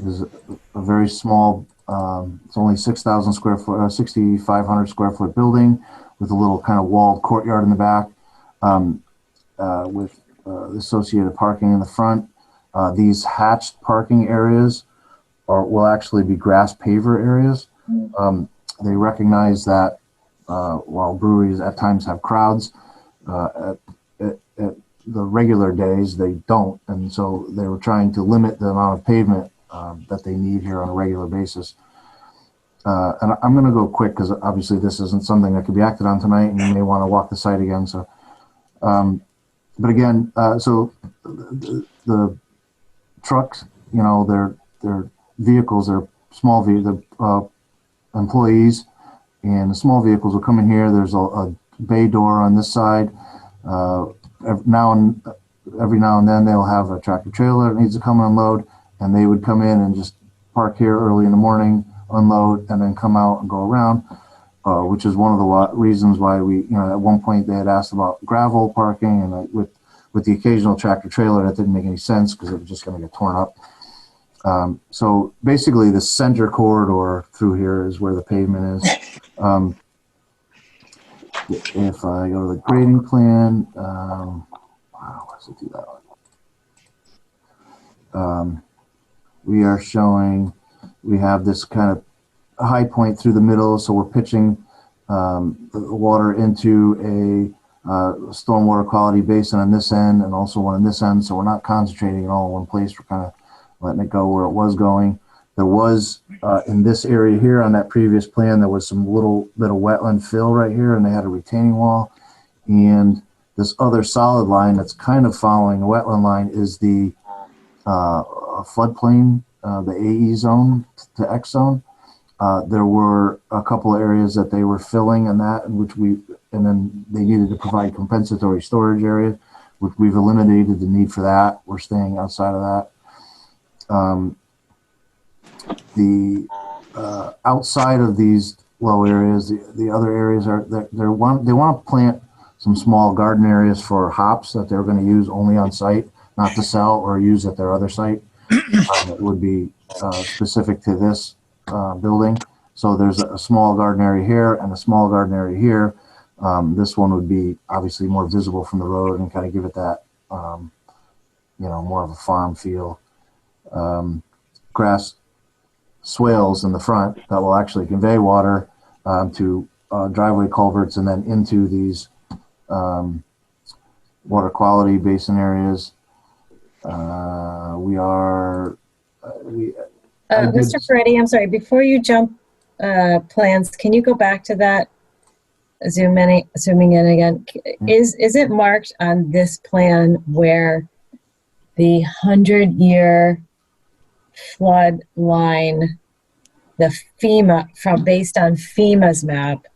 is a very small, it's only 6,000 square foot, 6,500 square foot building with a little kind of walled courtyard in the back, with associated parking in the front. These hatched parking areas will actually be grass paver areas. They recognize that while breweries at times have crowds, at the regular days they don't, and so they were trying to limit the amount of pavement that they need here on a regular basis. And I'm going to go quick because obviously this isn't something that could be acted on tonight, and you may want to walk the site again. So, but again, so the trucks, you know, they're vehicles, they're small vehicles, employees, and the small vehicles will come in here. There's a bay door on this side. Every now and then they'll have a tractor trailer that needs to come and unload, and they would come in and just park here early in the morning, unload, and then come out and go around, which is one of the reasons why we, you know, at one point they had asked about gravel parking, and with the occasional tractor trailer, that didn't make any sense because it was just going to get torn up. So basically the center corridor through here is where the pavement is. If I go to the grading plan, wow, what does it do that one? We are showing, we have this kind of high point through the middle, so we're pitching the water into a stormwater quality basin on this end and also one on this end, so we're not concentrating it all in one place. We're kind of letting it go where it was going. There was, in this area here on that previous plan, there was some little bit of wetland fill right here, and they had a retaining wall. And this other solid line that's kind of following the wetland line is the floodplain, the AE zone, the X zone. There were a couple of areas that they were filling in that, and then they needed to provide compensatory storage area, which we've eliminated the need for that. We're staying outside of that. The outside of these low areas, the other areas are they want to plant some small garden areas for hops that they're going to use only on site, not to sell or use at their other site. It would be specific to this building. So there's a small garden area here and a small garden area here. This one would be obviously more visible from the road and kind of give it that, you know, more of a farm feel. Grass swales in the front that will actually convey water to driveway culverts and then into these water quality basin areas. Mr. Ferretti, I'm sorry, before you jump plans, can you go back to that? Zooming in again. Is it marked on this plan where the 100-year flood line, the FEMA, based on FEMA's map,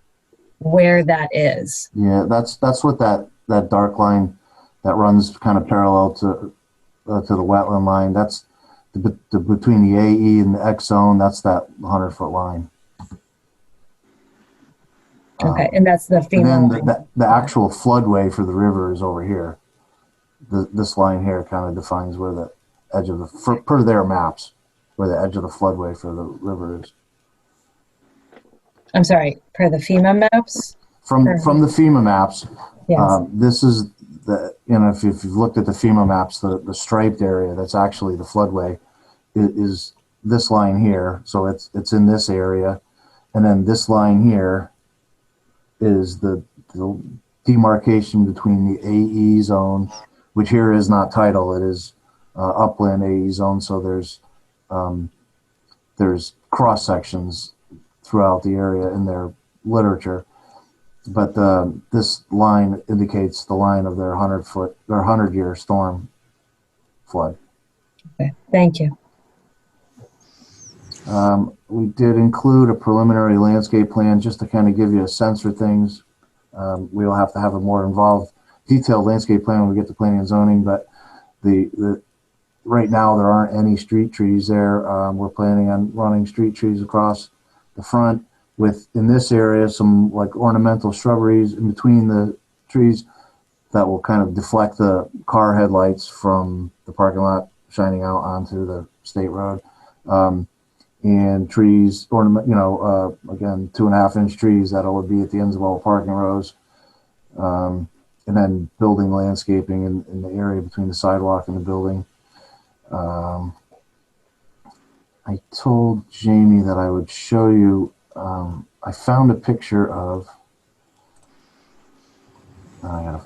where that is? Yeah, that's what that dark line that runs kind of parallel to the wetland line. That's between the AE and the X zone. That's that 100-foot line. Okay, and that's the FEMA and then line. the actual floodway for the river is over here. this line here kind of defines where the edge of the, per their maps, where the edge of the floodway for the river is. I'm sorry, per the FEMA maps? From the FEMA maps, Yes. this is the, if you've looked at the FEMA maps, the striped area that's actually the floodway is this line here. So it's in this area. And then this line here is the demarcation between the AE zone, which here is not tidal, it is upland AE zone. So there's cross sections throughout the area in their literature. But this line indicates the line of their 100-year storm flood. Okay, thank you. We did include a preliminary landscape plan just to kind of give you a sense for things. We'll have to have a more involved, detailed landscape plan when we get to planning and zoning, but right now there aren't any street trees there. We're planning on running street trees across the front with, in this area, some like ornamental shrubberies in between the trees that will kind of deflect the car headlights from the parking lot shining out onto the state road. And trees, ornament, again, 2.5-inch trees that will be at the ends of all parking rows. And then building landscaping in the area between the sidewalk and the building. I told Jamie that I would show you, I found a picture of, can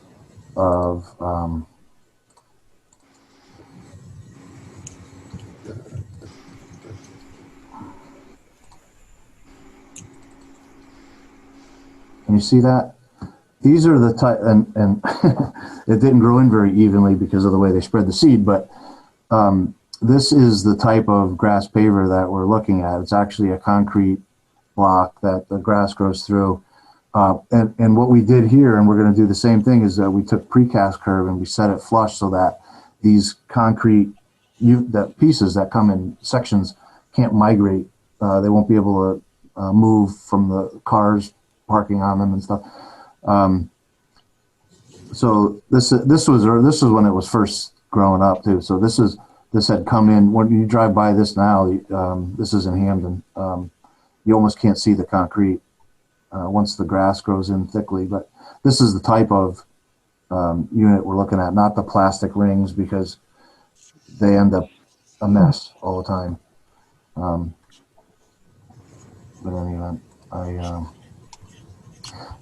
you see that? These are the type, and it didn't grow in very evenly because of the way they spread the seed, but this is the type of grass paver that we're looking at. It's actually a concrete block that the grass grows through. And what we did here, and we're going to do the same thing, is that we took precast curve and we set it flush so that these concrete pieces that come in sections can't migrate. They won't be able to move from the cars parking on them and stuff. So this was when it was first growing up too. So this had come in. When you drive by this now, this is in Hamden. You almost can't see the concrete once the grass grows in thickly. But this is the type of unit we're looking at, not the plastic rings, because they end up a mess all the time. But in any event,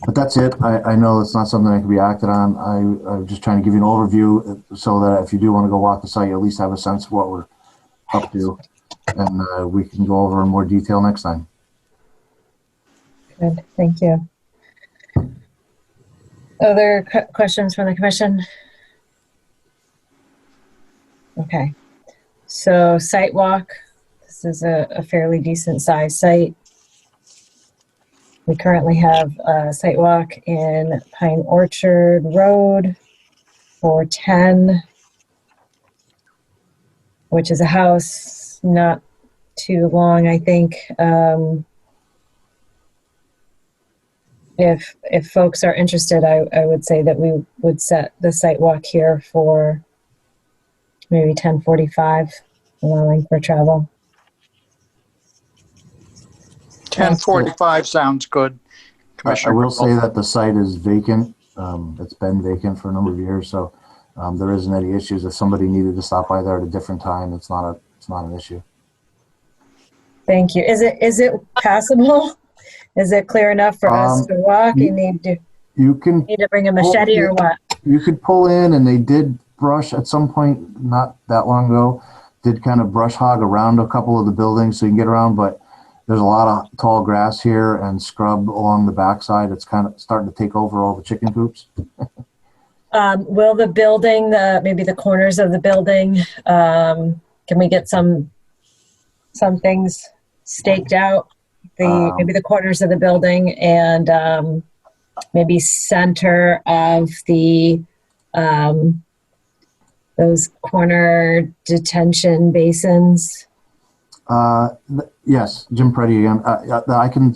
but that's it. I know it's not something that can be acted on. I'm just trying to give you an overview so that if you do want to go walk the site, you at least have a sense of what we're up to, and we can go over in more detail next time. Good, thank you. Other questions from the commission? Okay, so site walk. This is a fairly decent sized site. We currently have a site walk in Pine Orchard Road for 10, which is a house not too long, I think. If folks are interested, I would say that we would set the site walk here for maybe 10:45, allowing for travel. 10:45 sounds good. Commissioner, I will say that the site is vacant. It's been vacant for a number of years, so there isn't any issues. If somebody needed to stop by there at a different time, it's not an issue. Thank you. Is it passable? Is it clear enough for us to walk? You need to bring a machete or what? You could pull in, and they did brush at some point not that long ago. Did kind of brush hog around a couple of the buildings so you can get around, but there's a lot of tall grass here and scrub along the backside. It's kind of starting to take over all the chicken coops. Will the building, maybe the corners of the building, can we get some things staked out? Maybe the corners of the building and maybe center of the those corner detention basins. Yes, Jim Preddy again. I can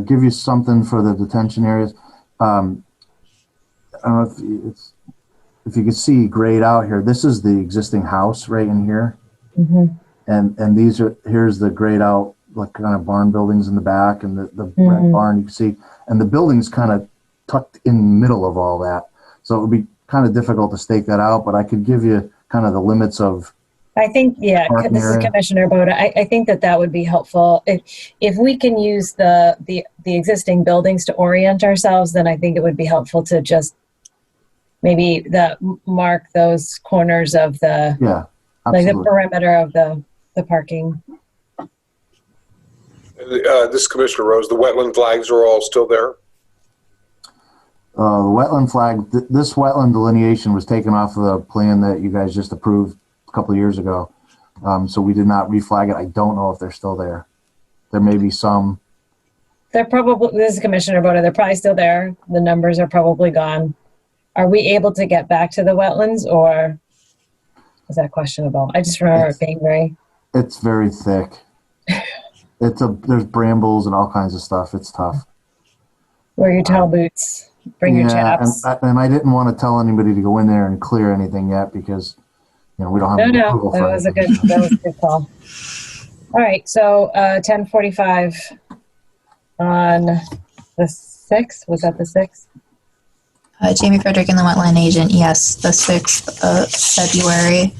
give you something for the detention areas. I don't know if if you could see grade out here, this is the existing house right in here. Mm-hmm. And here's the grade out, like kind of barn buildings in the back, and the red barn you can see. And the building's kind of tucked in the middle of all that. So it would be kind of difficult to stake that out, but I could give you kind of the limits of. I think, yeah, parking this is area. Commissioner Boda. I think that would be helpful. If we can use the existing buildings to orient ourselves, then I think it would be helpful to just maybe mark those corners of the, Yeah, like absolutely. the perimeter of the parking. This is Commissioner Rose. The wetland flags are all still there? The wetland flag, this wetland delineation was taken off of the plan that you guys just approved a couple of years ago. So we did not reflag it. I don't know if they're still there. There may be some. They're probably, this is Commissioner Boda, they're probably still there. The numbers are probably gone. Are we able to get back to the wetlands, or is that questionable? I just remember it being very. It's very thick. There's brambles and all kinds of stuff. It's tough. Wear your tall boots. Bring your chaps. And I didn't want to tell anybody to go in there and clear anything yet because, we don't have approval for that was a good call. All right, so 10:45 on the 6th. Was that the 6th? Jamie Frederick and the wetland agent. Yes, the 6th of February.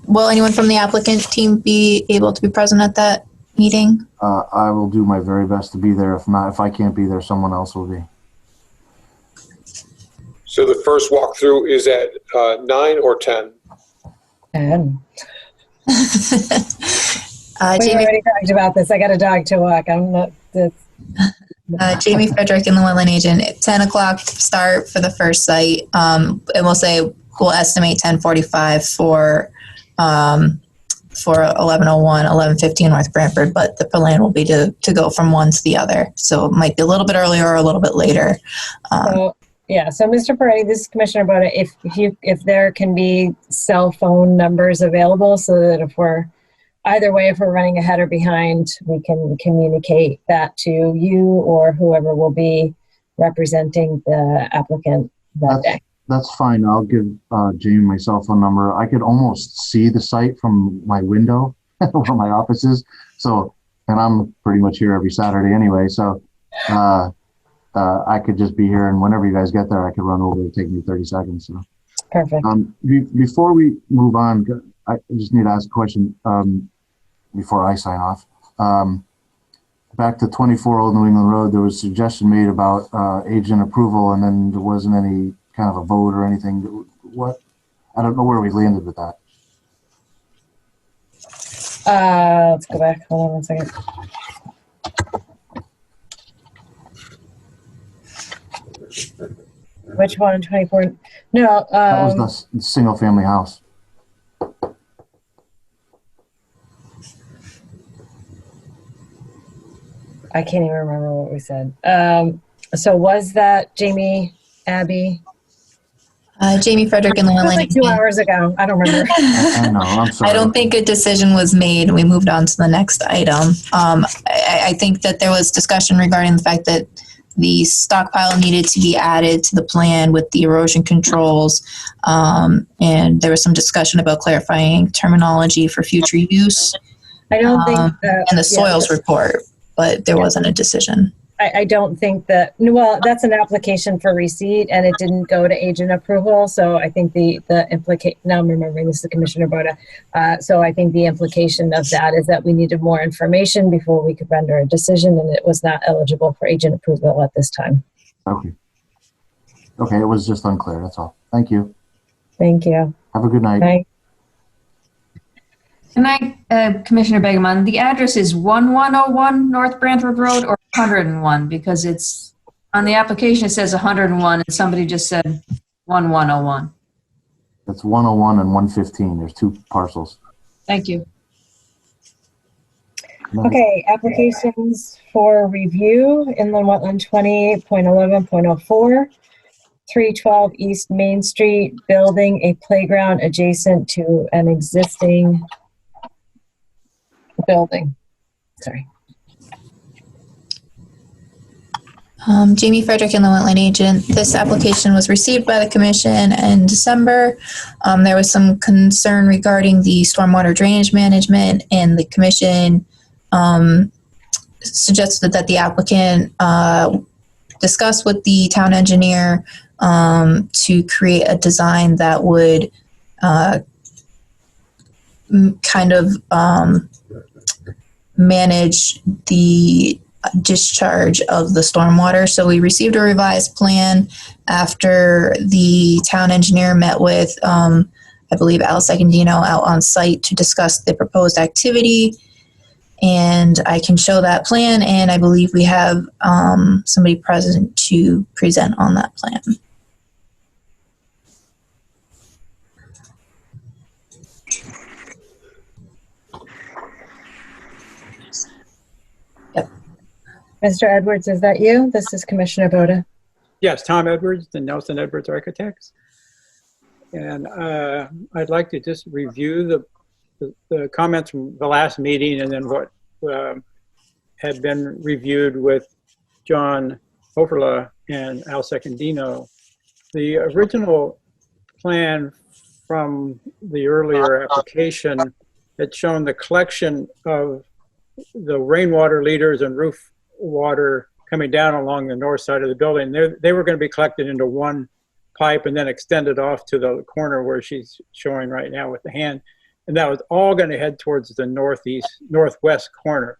Will anyone from the applicant team be able to be present at that meeting? I will do my very best to be there. If not, if I can't be there, someone else will be. So the first walkthrough is at 9 or 10? 10. We Jamie, already talked about this. I got a dog to walk. I'm not. Jamie Frederick and the wetland agent. 10 o'clock start for the first site. And we'll estimate 10:45 for 1101, 1115 North Branford, but the plan will be to go from one to the other. So it might be a little bit earlier or a little bit later. So Mr. Peretti, this is Commissioner Boda. If there can be cell phone numbers available so that if we're running ahead or behind, we can communicate that to you or whoever will be representing the applicant that day. That's fine. I'll give Jamie my cell phone number. I could almost see the site from my window where my office is. So, and I'm pretty much here every Saturday anyway. So I could just be here, and whenever you guys get there, I could run over. It'd take me 30 seconds. So. Perfect. Before we move on, I just need to ask a question before I sign off. Back to 24 Old New England Road, there was a suggestion made about agent approval, and then there wasn't any kind of a vote or anything. What? I don't know where we landed with that. Let's go back. Hold on one second. Which one? 24? No. That was the single family house. I can't even remember what we said. So was that Jamie, Abby? Jamie Frederick and the wetland like 2 hours ago. I don't remember. I know. I'm sorry. I don't think a decision was made. We moved on to the next item. I think that there was discussion regarding the fact that the stockpile needed to be added to the plan with the erosion controls. And there was some discussion about clarifying terminology for future use. I don't think that, and the soils report, but there wasn't a decision. I don't think that, well, that's an application for receipt and it didn't go to agent approval. So I think the implication, now I'm remembering this is Commissioner Boda. So I think the implication of that is that we needed more information before we could render a decision, and it was not eligible for agent approval at this time. Okay. Okay, it was just unclear, that's all. Thank you. Thank you. Have a good night. Bye. Can I, Commissioner Begemon, the address is 1101 North Branford Road or 101? Because it's, on the application it says 101 and somebody just said 1101. It's 101 and 115. There's two parcels. Thank you. Okay, applications for review. Inland Wetland 20.11.04. 312 East Main Street, building a playground adjacent to an existing building. Sorry. Jamie Frederick and the Wetland Agent. This application was received by the Commission in December. There was some concern regarding the stormwater drainage management, and the Commission suggested that the applicant discuss with the town engineer to create a design that would manage the discharge of the stormwater. So we received a revised plan after the town engineer met with, I believe, Al Secondino out on site to discuss the proposed activity. And I can show that plan, and I believe we have somebody present to present on that plan. Mr. Edwards, is that you? This is Commissioner Boda. Yes, Tom Edwards, the Nelson Edwards Architects. And I'd like to just review the comments from the last meeting and then what had been reviewed with John Overla and Al Secondino. The original plan from the earlier application had shown the collection of the rainwater leaders and roof water coming down along the north side of the building. They were going to be collected into one pipe and then extended off to the corner where she's showing right now with the hand. And that was all going to head towards the northwest corner.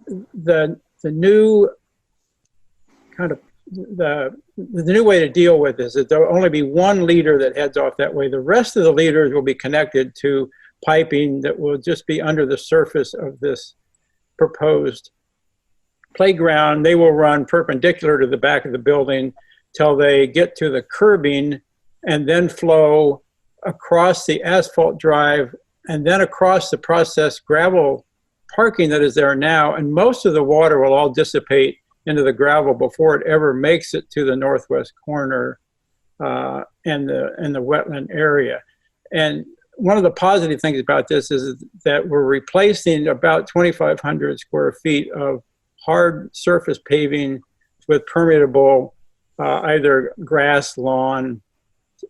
The new kind of the new way to deal with this is there will only be one leader that heads off that way. The rest of the leaders will be connected to piping that will just be under the surface of this proposed playground. They will run perpendicular to the back of the building till they get to the curbing and then flow across the asphalt drive and then across the processed gravel parking that is there now. And most of the water will all dissipate into the gravel before it ever makes it to the northwest corner and the wetland area. And one of the positive things about this is that we're replacing about 2,500 square feet of hard surface paving with permeable either grass, lawn,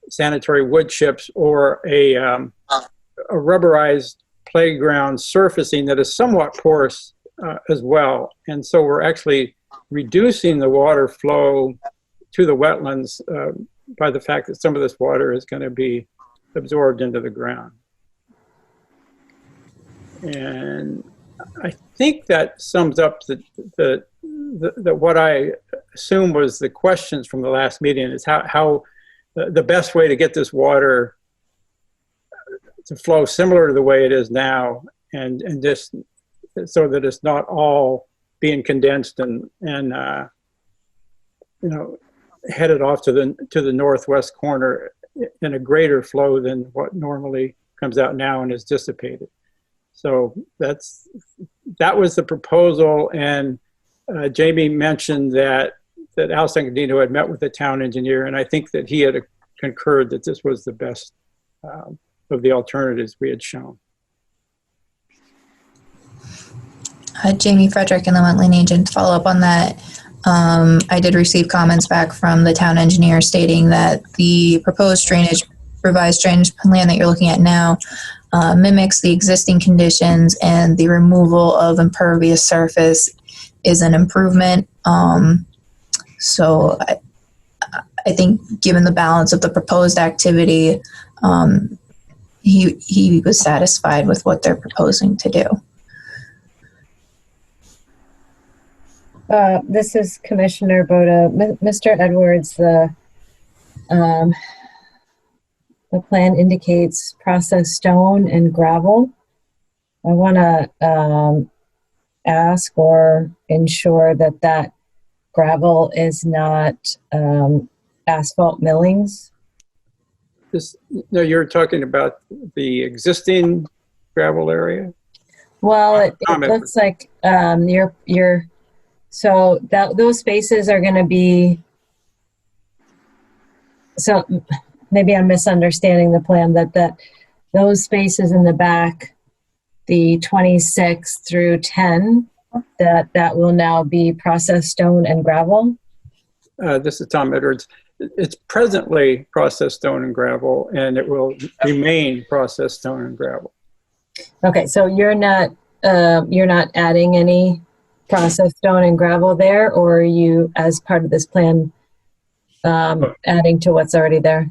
sanitary wood chips, or a rubberized playground surfacing that is somewhat porous as well. And so we're actually reducing the water flow to the wetlands by the fact that some of this water is going to be absorbed into the ground. And I think that sums up the what I assume was the questions from the last meeting is how the best way to get this water to flow similar to the way it is now, and just so that it's not all being condensed and headed off to the northwest corner in a greater flow than what normally comes out now and is dissipated. So that was the proposal, and Jamie mentioned that Al Secondino had met with the town engineer, and I think that he had concurred that this was the best of the alternatives we had shown. Jamie Frederick and the Wetland Agent, to follow up on that, I did receive comments back from the town engineer stating that the proposed revised drainage plan that you're looking at now mimics the existing conditions, and the removal of impervious surface is an improvement. So I think given the balance of the proposed activity, he was satisfied with what they're proposing to do. This is Commissioner Boda. Mr. Edwards, the plan indicates processed stone and gravel. I want to ask or ensure that gravel is not asphalt millings. No, you're talking about the existing gravel area? Well, it looks like so those spaces are going to be, so maybe I'm misunderstanding the plan, that those spaces in the back, the 26 through 10, that will now be processed stone and gravel. this is Tom Edwards. It's presently processed stone and gravel, and it will remain processed stone and gravel. Okay, so you're not adding any processed stone and gravel there, or are you, as part of this plan, adding to what's already there?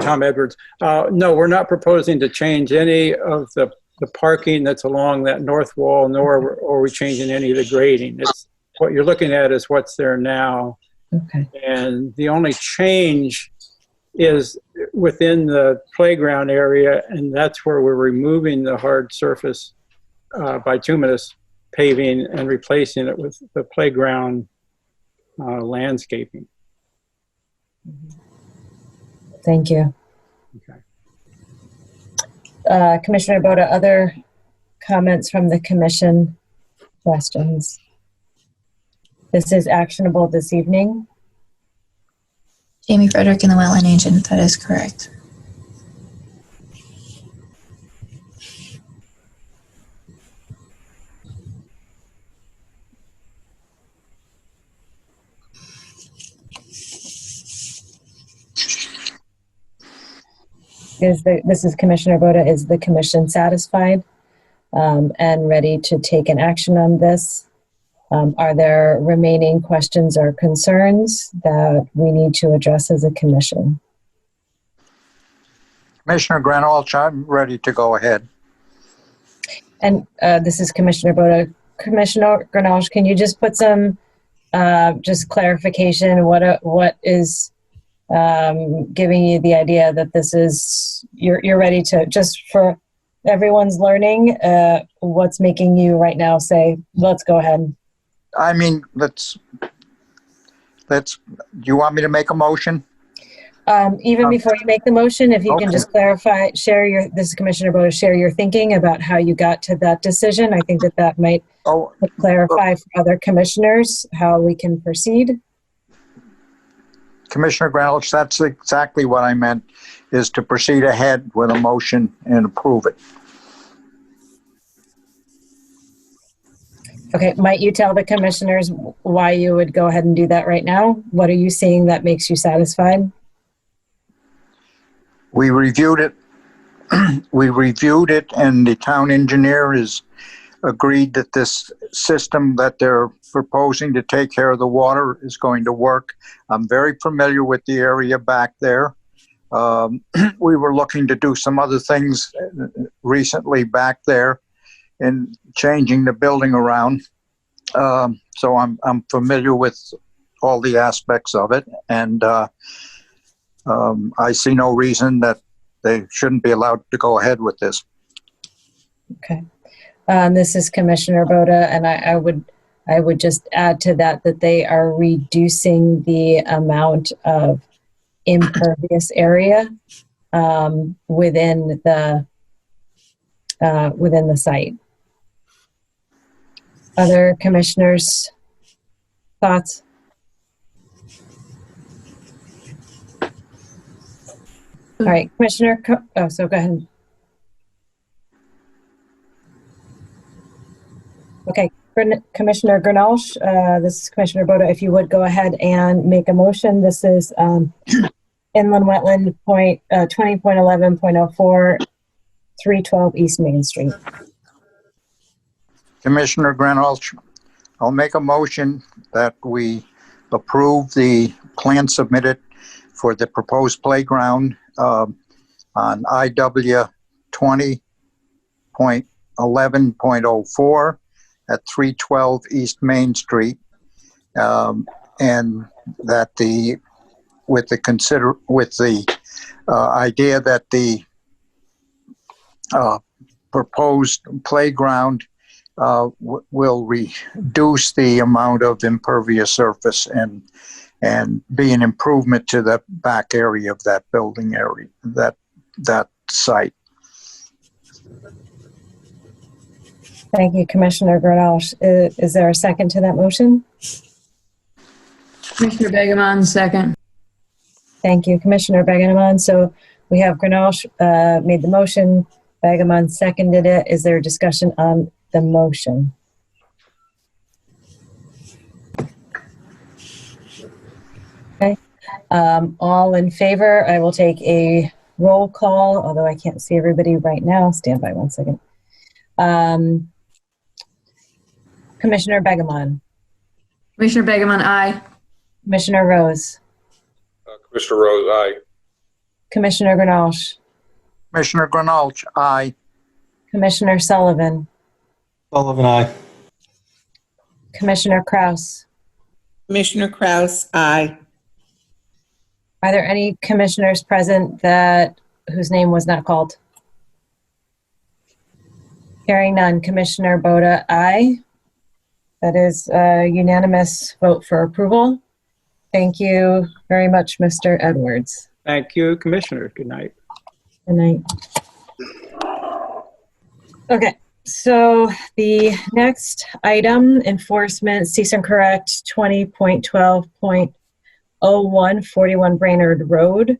Tom Edwards. No, we're not proposing to change any of the parking that's along that north wall, nor are we changing any of the grading. It's what you're looking at is what's there now. Okay. And the only change is within the playground area, and that's where we're removing the hard surface bituminous paving and replacing it with the playground landscaping. Thank you. Okay. Commissioner Boda, other comments from the commission? Questions? This is actionable this evening. Jamie Frederick and the wetland agent, that is correct. This is Commissioner Boda. Is the commission satisfied and ready to take an action on this? Are there remaining questions or concerns that we need to address as a commission? Commissioner Granolch, I'm ready to go ahead. And this is Commissioner Boda. Commissioner Granolch, can you just put some just clarification? What is giving you the idea that this is you're ready to, just for everyone's learning, what's making you right now say let's go ahead? I mean, let's do you want me to make a motion? Even before you make the motion, if you Okay. can just clarify, this is Commissioner Boda, share your thinking about how you got to that decision. I think that might clarify for other commissioners how we can proceed. Commissioner Granolch, that's exactly what I meant, is to proceed ahead with a motion and approve it. Okay, might you tell the commissioners why you would go ahead and do that right now? What are you seeing that makes you satisfied? We reviewed it. We reviewed it, and the town engineer has agreed that this system that they're proposing to take care of the water is going to work. I'm very familiar with the area back there. We were looking to do some other things recently back there and changing the building around. So I'm familiar with all the aspects of it, and I see no reason that they shouldn't be allowed to go ahead with this. Okay. This is Commissioner Boda, and I would just add to that they are reducing the amount of impervious area within the site. Other commissioners' thoughts? All right, Commissioner. So go ahead. Okay, Commissioner Granolch, this is Commissioner Boda. If you would go ahead and make a motion. This is Inland Wetland 20.11.04, 312 East Main Street. Commissioner Granolch, I'll make a motion that we approve the plan submitted for the proposed playground on IW 20.11.04 at 312 East Main Street, and that with the idea that the proposed playground will reduce the amount of impervious surface and be an improvement to the back area of that building area, that site. Thank you, Commissioner Granolch. Is there a second to that motion? Commissioner Begemon, second. Thank you, Commissioner Begemon. So we have Granolch made the motion, Begemon seconded it. Is there a discussion on the motion? All in favor, I will take a roll call, although I can't see everybody right now. Stand by 1 second. Commissioner Begemon. Commissioner Begemon, aye. Commissioner Rose. Commissioner Rose, aye. Commissioner Granolsh. Commissioner Granolsh, aye. Commissioner Sullivan. Sullivan, aye. Commissioner Kraus. Commissioner Kraus, aye. Are there any commissioners present whose name was not called? Hearing none. Commissioner Boda, aye. That is a unanimous vote for approval. Thank you very much, Mr. Edwards. Thank you, Commissioner. Good night. Good night. Okay, so the next item, enforcement, cease and correct 20.12.01, 41 Brainerd Road.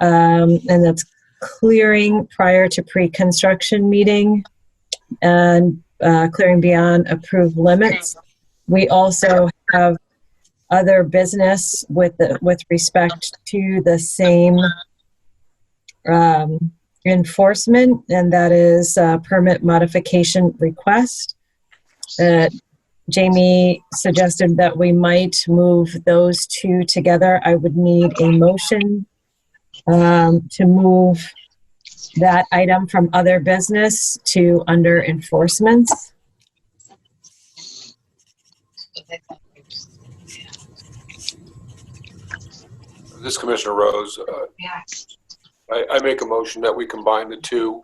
And that's clearing prior to pre-construction meeting and clearing beyond approved limits. We also have other business with respect to the same enforcement, and that is permit modification request. Jamie suggested that we might move those two together. I would need a motion to move that item from other business to under enforcement. This is Commissioner Rose. I make a motion that we combine the two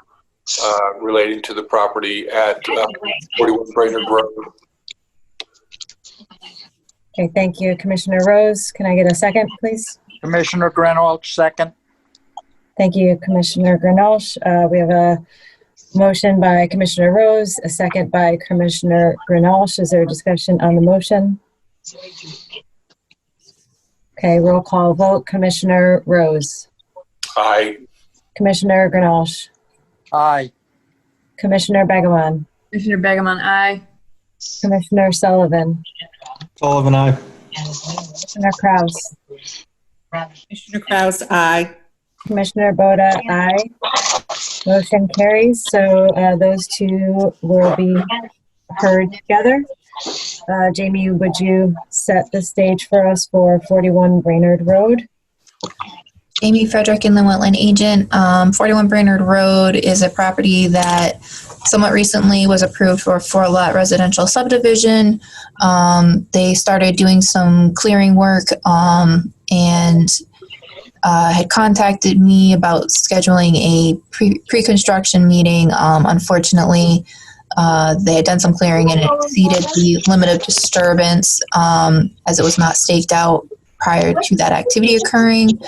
relating to the property at 41 Brainerd Road. Okay, thank you, Commissioner Rose. Can I get a second, please? Commissioner Granolsh, second. Thank you, Commissioner Granolsh. We have a motion by Commissioner Rose, a second by Commissioner Granolsh. Is there a discussion on the motion? Okay, roll call vote. Commissioner Rose. Aye. Commissioner Granolsh. Aye. Commissioner Begemon. Commissioner Begemon, aye. Commissioner Sullivan. Sullivan, aye. Commissioner Kraus. Commissioner Kraus, aye. Commissioner Boda, aye. Motion carries. So those two will be heard together. Jamie, would you set the stage for us for 41 Brainerd Road? Amy Frederick, Inland Wetland Agent. 41 Brainerd Road is a property that somewhat recently was approved for a 4-lot residential subdivision. They started doing some clearing work and had contacted me about scheduling a pre-construction meeting. Unfortunately, they had done some clearing and it exceeded the limit of disturbance as it was not staked out prior to that activity occurring.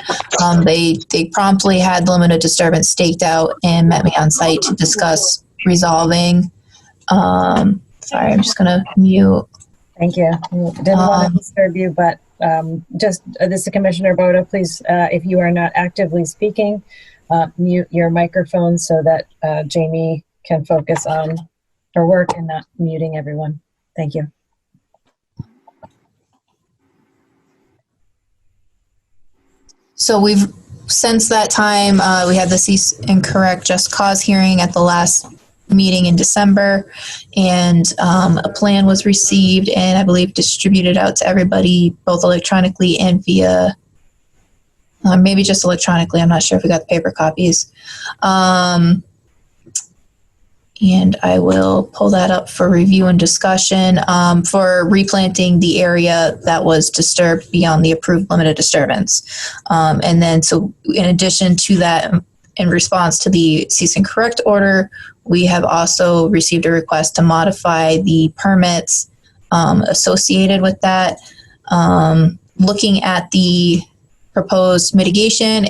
They promptly had the limit of disturbance staked out and met me on site to discuss resolving. Sorry, I'm just gonna mute. Thank you. Didn't want to disturb you, but this is Commissioner Boda. Please, if you are not actively speaking, mute your microphone so that Jamie can focus on her work and not muting everyone. Thank you. So since that time, we had the cease and correct just cause hearing at the last meeting in December, and a plan was received and I believe distributed out to everybody, both electronically and via, maybe just electronically. I'm not sure if we got the paper copies. And I will pull that up for review and discussion for replanting the area that was disturbed beyond the approved limit of disturbance. And then, so in addition to that, in response to the cease and correct order, we have also received a request to modify the permits associated with that. Looking at the proposed mitigation,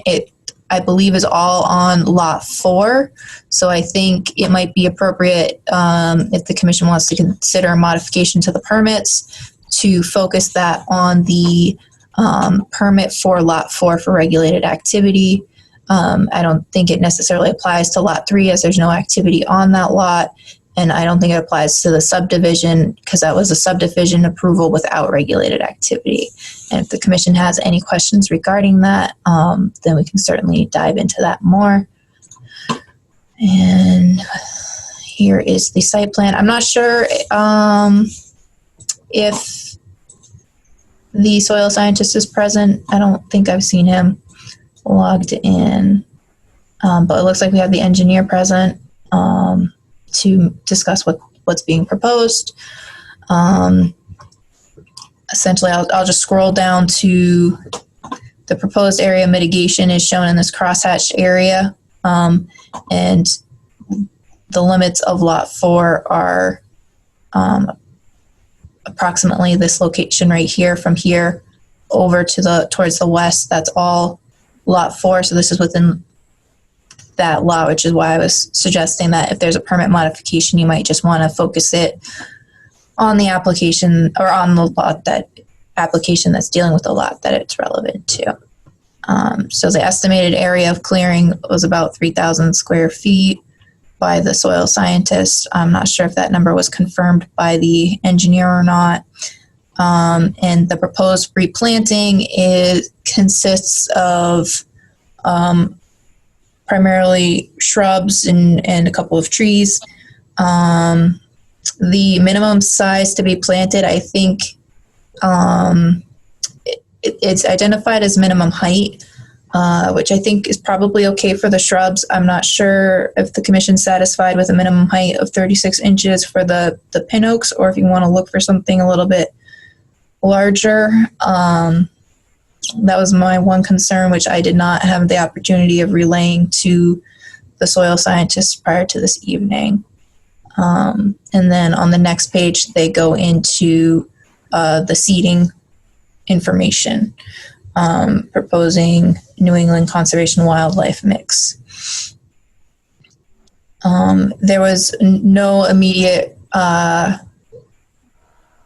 I believe is all on lot 4. So I think it might be appropriate if the commission wants to consider a modification to the permits to focus that on the permit for lot 4 for regulated activity. I don't think it necessarily applies to lot 3 as there's no activity on that lot. And I don't think it applies to the subdivision because that was a subdivision approval without regulated activity. And if the commission has any questions regarding that, then we can certainly dive into that more. And here is the site plan. I'm not sure if the soil scientist is present. I don't think I've seen him logged in, but it looks like we have the engineer present to discuss what's being proposed. Essentially, I'll just scroll down to the proposed area mitigation is shown in this crosshatched area, and the limits of Lot 4 are approximately this location right here. From here over to towards the west, that's all Lot 4. So this is within that lot, which is why I was suggesting that if there's a permit modification, you might just want to focus it on the application or on the lot application that's dealing with the lot that it's relevant to. So the estimated area of clearing was about 3,000 square feet by the soil scientist. I'm not sure if that number was confirmed by the engineer or not. And the proposed replanting consists of primarily shrubs and a couple of trees. The minimum size to be planted, I think it's identified as minimum height, which I think is probably okay for the shrubs. I'm not sure if the commission's satisfied with a minimum height of 36 inches for the pin oaks, or if you want to look for something a little bit larger. That was my one concern, which I did not have the opportunity of relaying to the soil scientists prior to this evening. And then on the next page, they go into the seeding information, proposing New England Conservation Wildlife mix. There was no immediate,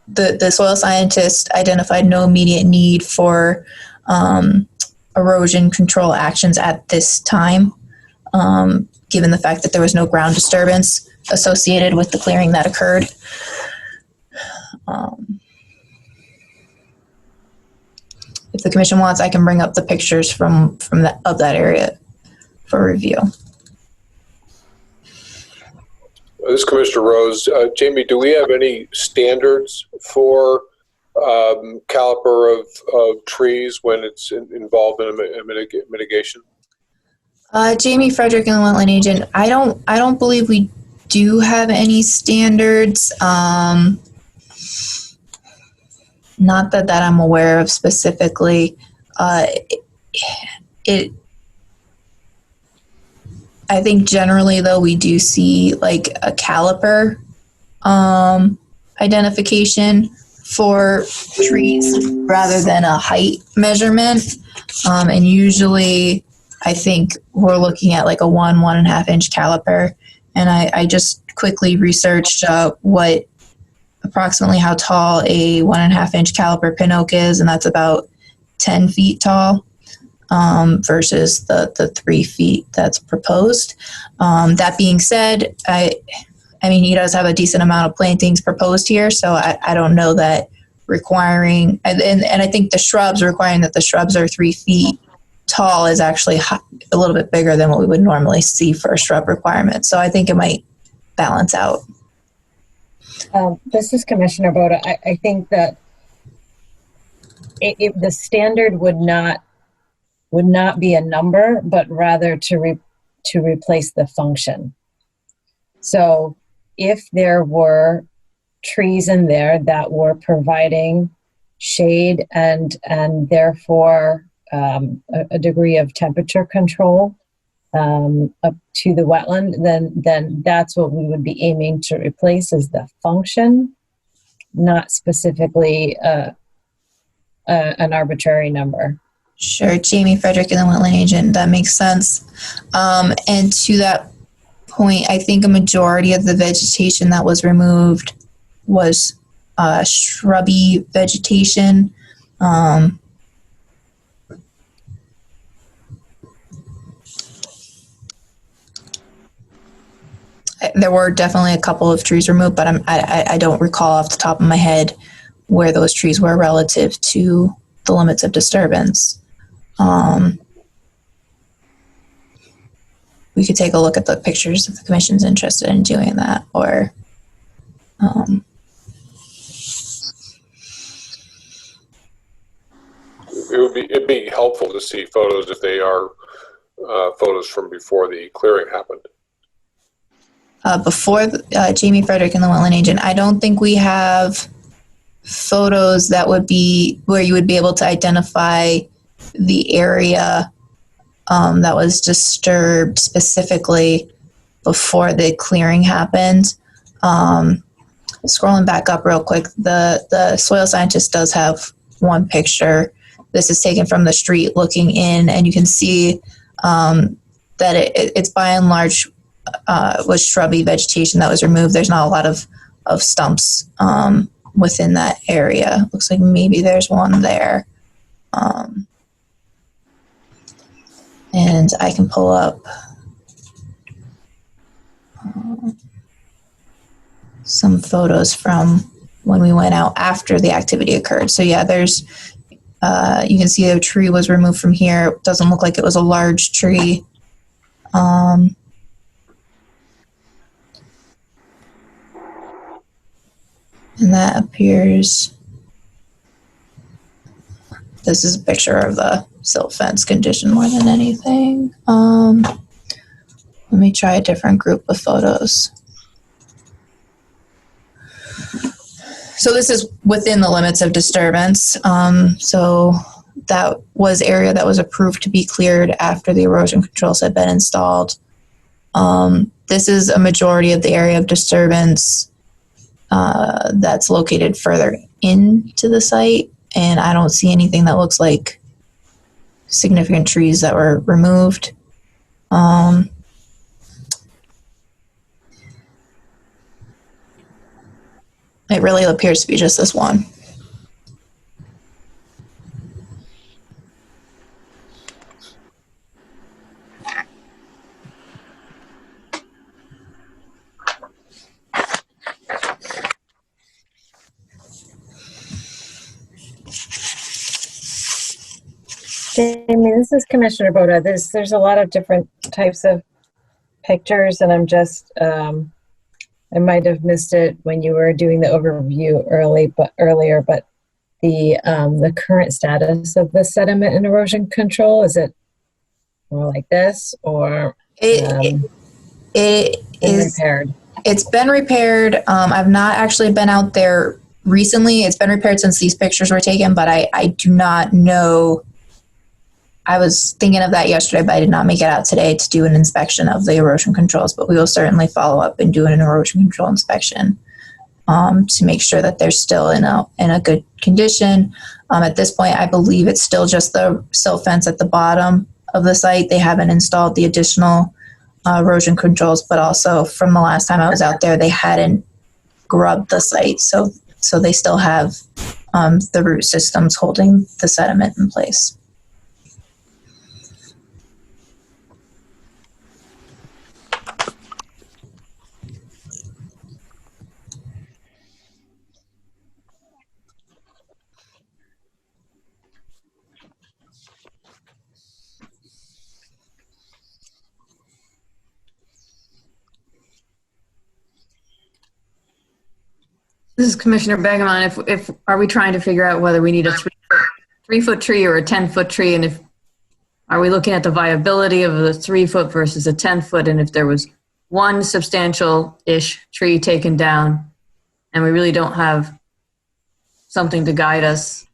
the soil scientist identified no immediate need for erosion control actions at this time, given the fact that there was no ground disturbance associated with the clearing that occurred. If the commission wants, I can bring up the pictures of that area for review. This is Commissioner Rose. Jamie, do we have any standards for caliper of trees when it's involved in a mitigation? Jamie Frederick and the wetland agent. I don't believe we do have any standards. Not that I'm aware of specifically. I think generally though we do see like a caliper identification for trees rather than a height measurement. And usually I think we're looking at like a 1.5 inch caliper. And I just quickly researched approximately how tall a 1.5 inch caliper pin oak is, and that's about 10 feet tall versus the 3 feet that's proposed. That being said, I mean, he does have a decent amount of plantings proposed here, so I don't know that requiring, and I think the shrubs, requiring that the shrubs are 3 feet tall is actually a little bit bigger than what we would normally see for a shrub requirement. So I think it might balance out. This is Commissioner Boda. I think that the standard would not be a number, but rather to replace the function. So if there were trees in there that were providing shade and therefore a degree of temperature control up to the wetland, then that's what we would be aiming to replace as the function, not specifically an arbitrary number. Sure, Jamie Frederick and the wetland agent, that makes sense. And to that point, I think a majority of the vegetation that was removed was shrubby vegetation. there were definitely a couple of trees removed, but I don't recall off the top of my head where those trees were relative to the limits of disturbance. We could take a look at the pictures if the commission's interested in doing that, or it'd be helpful to see photos if they are photos from before the clearing happened. Before Jamie Frederick and the wetland agent, I don't think we have photos that would be where you would be able to identify the area that was disturbed specifically before the clearing happened. Scrolling back up real quick, the soil scientist does have one picture. This is taken from the street looking in, and you can see that it's by and large was shrubby vegetation that was removed. There's not a lot of stumps within that area. Looks like maybe there's one there. And I can pull up some photos from when we went out after the activity occurred. So yeah, there's, you can see a tree was removed from here. It doesn't look like it was a large tree. And that appears, this is a picture of the silt fence condition more than anything. Let me try a different group of photos. So this is within the limits of disturbance. So that was area that was approved to be cleared after the erosion controls had been installed. This is a majority of the area of disturbance that's located further into the site, and I don't see anything that looks like significant trees that were removed. It really appears to be just this one. Jamie, this is Commissioner Boda. There's a lot of different types of pictures, and I'm just I might have missed it when you were doing the overview earlier, but the current status of the sediment and erosion control, is it more like this, or it is repaired? It's been repaired. I've not actually been out there recently. It's been repaired since these pictures were taken, but I do not know. I was thinking of that yesterday, but I did not make it out today to do an inspection of the erosion controls, but we will certainly follow up and do an erosion control inspection to make sure that they're still in a good condition. At this point, I believe it's still just the silt fence at the bottom of the site. They haven't installed the additional erosion controls, but also from the last time I was out there, they hadn't grubbed the site. So they still have the root systems holding the sediment in place. This is Commissioner Begemon. If are we trying to figure out whether we need a 3-foot tree or a 10-foot tree, and if are we looking at the viability of the 3-foot versus a 10-foot, and if there was one substantial-ish tree taken down, and we really don't have something to guide us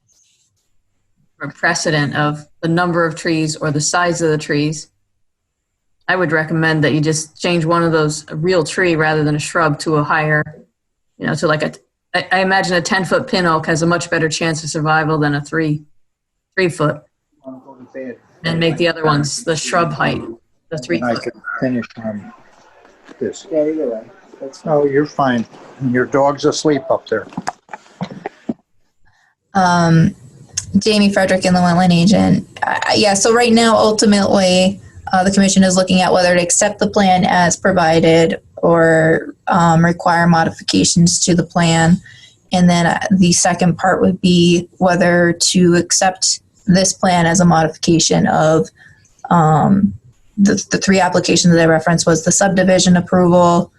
or precedent of the number of trees or the size of the trees, I would recommend that you just change one of those, a real tree rather than a shrub, to a higher, to like I imagine a 10-foot pin oak has a much better chance of survival than a 3-foot. And make the other ones the shrub height, the 3-foot. I could finish on this. Yeah, you're right. Oh, you're fine. Your dog's asleep up there. Jamie Frederick and the wetland agent. Yeah, so right now, ultimately, the commission is looking at whether to accept the plan as provided or require modifications to the plan. And then the second part would be whether to accept this plan as a modification of the three applications that I referenced was the subdivision approval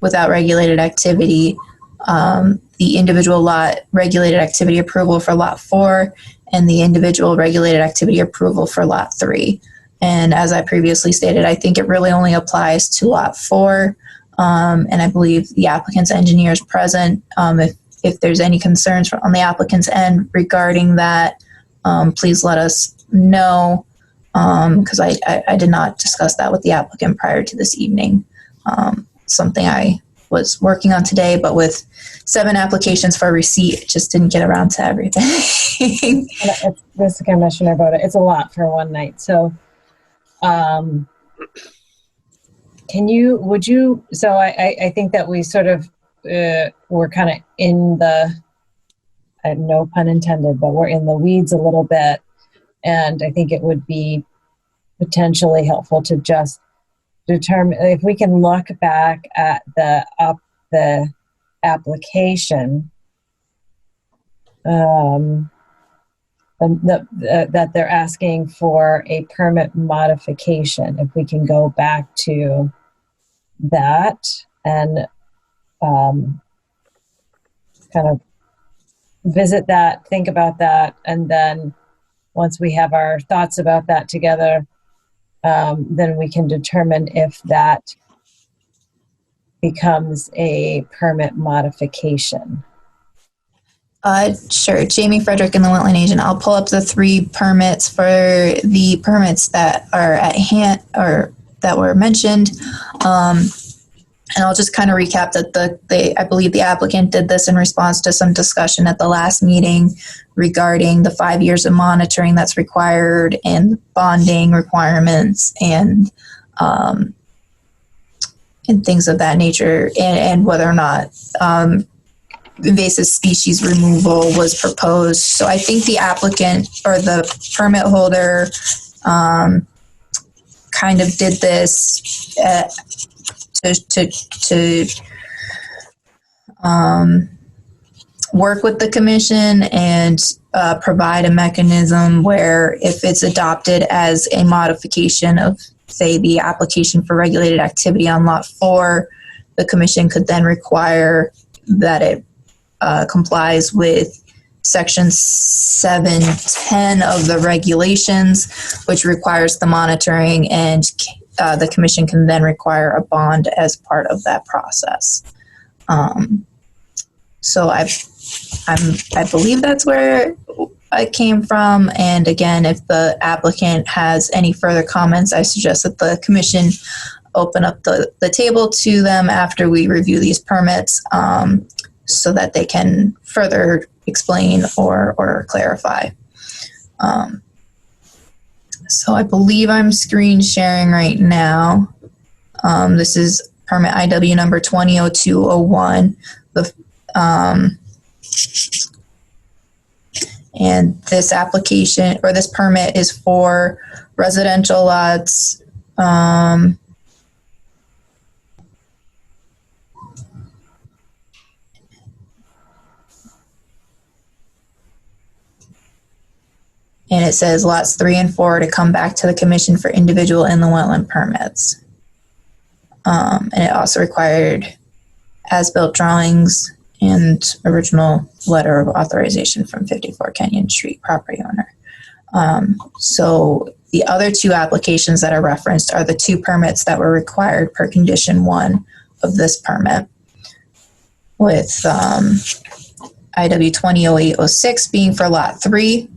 without regulated activity, the individual lot regulated activity approval for lot 4, and the individual regulated activity approval for lot 3. And as I previously stated, I think it really only applies to lot 4. And I believe the applicant's engineer is present. If there's any concerns on the applicant's end regarding that, please let us know, because I did not discuss that with the applicant prior to this evening. Something I was working on today, but with 7 applications for receipt, it just didn't get around to everything. This commissioner voted. It's a lot for one night. So, so I think that we sort of, we're kind of in the, no pun intended, but we're in the weeds a little bit. And I think it would be potentially helpful to just determine if we can look back at the application that they're asking for a permit modification. If we can go back to that and kind of visit that, think about that, and then once we have our thoughts about that together, then we can determine if that becomes a permit modification. Sure. Jamie Frederick and the Wetland Agent. I'll pull up the 3 permits for the permits that are at hand or that were mentioned. And I'll just kind of recap that I believe the applicant did this in response to some discussion at the last meeting regarding the 5 years of monitoring that's required and bonding requirements and things of that nature, and whether or not invasive species removal was proposed. So I think the applicant or the permit holder kind of did this to work with the commission and provide a mechanism where if it's adopted as a modification of, say, the application for regulated activity on lot 4, the commission could then require that it complies with section 710 of the regulations, which requires the monitoring, and the commission can then require a bond as part of that process. So I believe that's where it came from. And again, if the applicant has any further comments, I suggest that the commission open up the table to them after we review these permits, so that they can further explain or clarify. So I believe I'm screen sharing right now. This is permit IW number 200201. And this application or this permit is for residential lots. And it says lots 3 and 4 to come back to the commission for individual inland wetland permits. And it also required as-built drawings and original letter of authorization from 54 Kenyon Street property owner. So the other 2 applications that are referenced are the 2 permits that were required per condition 1 of this permit, with IW 200806 being for lot 3,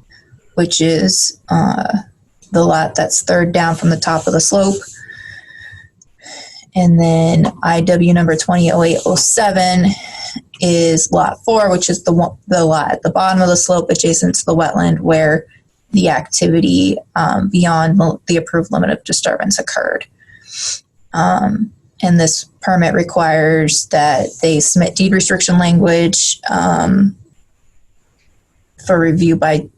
which is the lot that's third down from the top of the slope. And then IW number 200807 is lot 4, which is the lot at the bottom of the slope adjacent to the wetland where the activity beyond the approved limit of disturbance occurred. And this permit requires that they submit deed restriction language for review by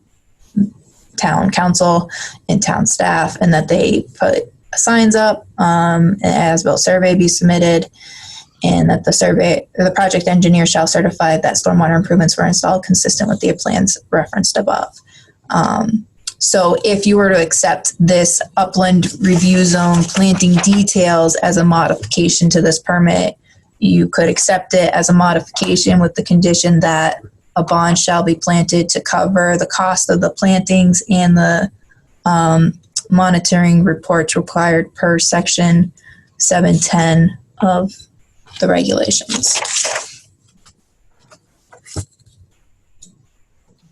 town council and town staff, and that they put signs up, an as-built survey be submitted, and that the project engineer shall certify that stormwater improvements were installed consistent with the plans referenced above. So if you were to accept this upland review zone planting details as a modification to this permit, you could accept it as a modification with the condition that a bond shall be planted to cover the cost of the plantings and the monitoring reports required per section 710 of the regulations.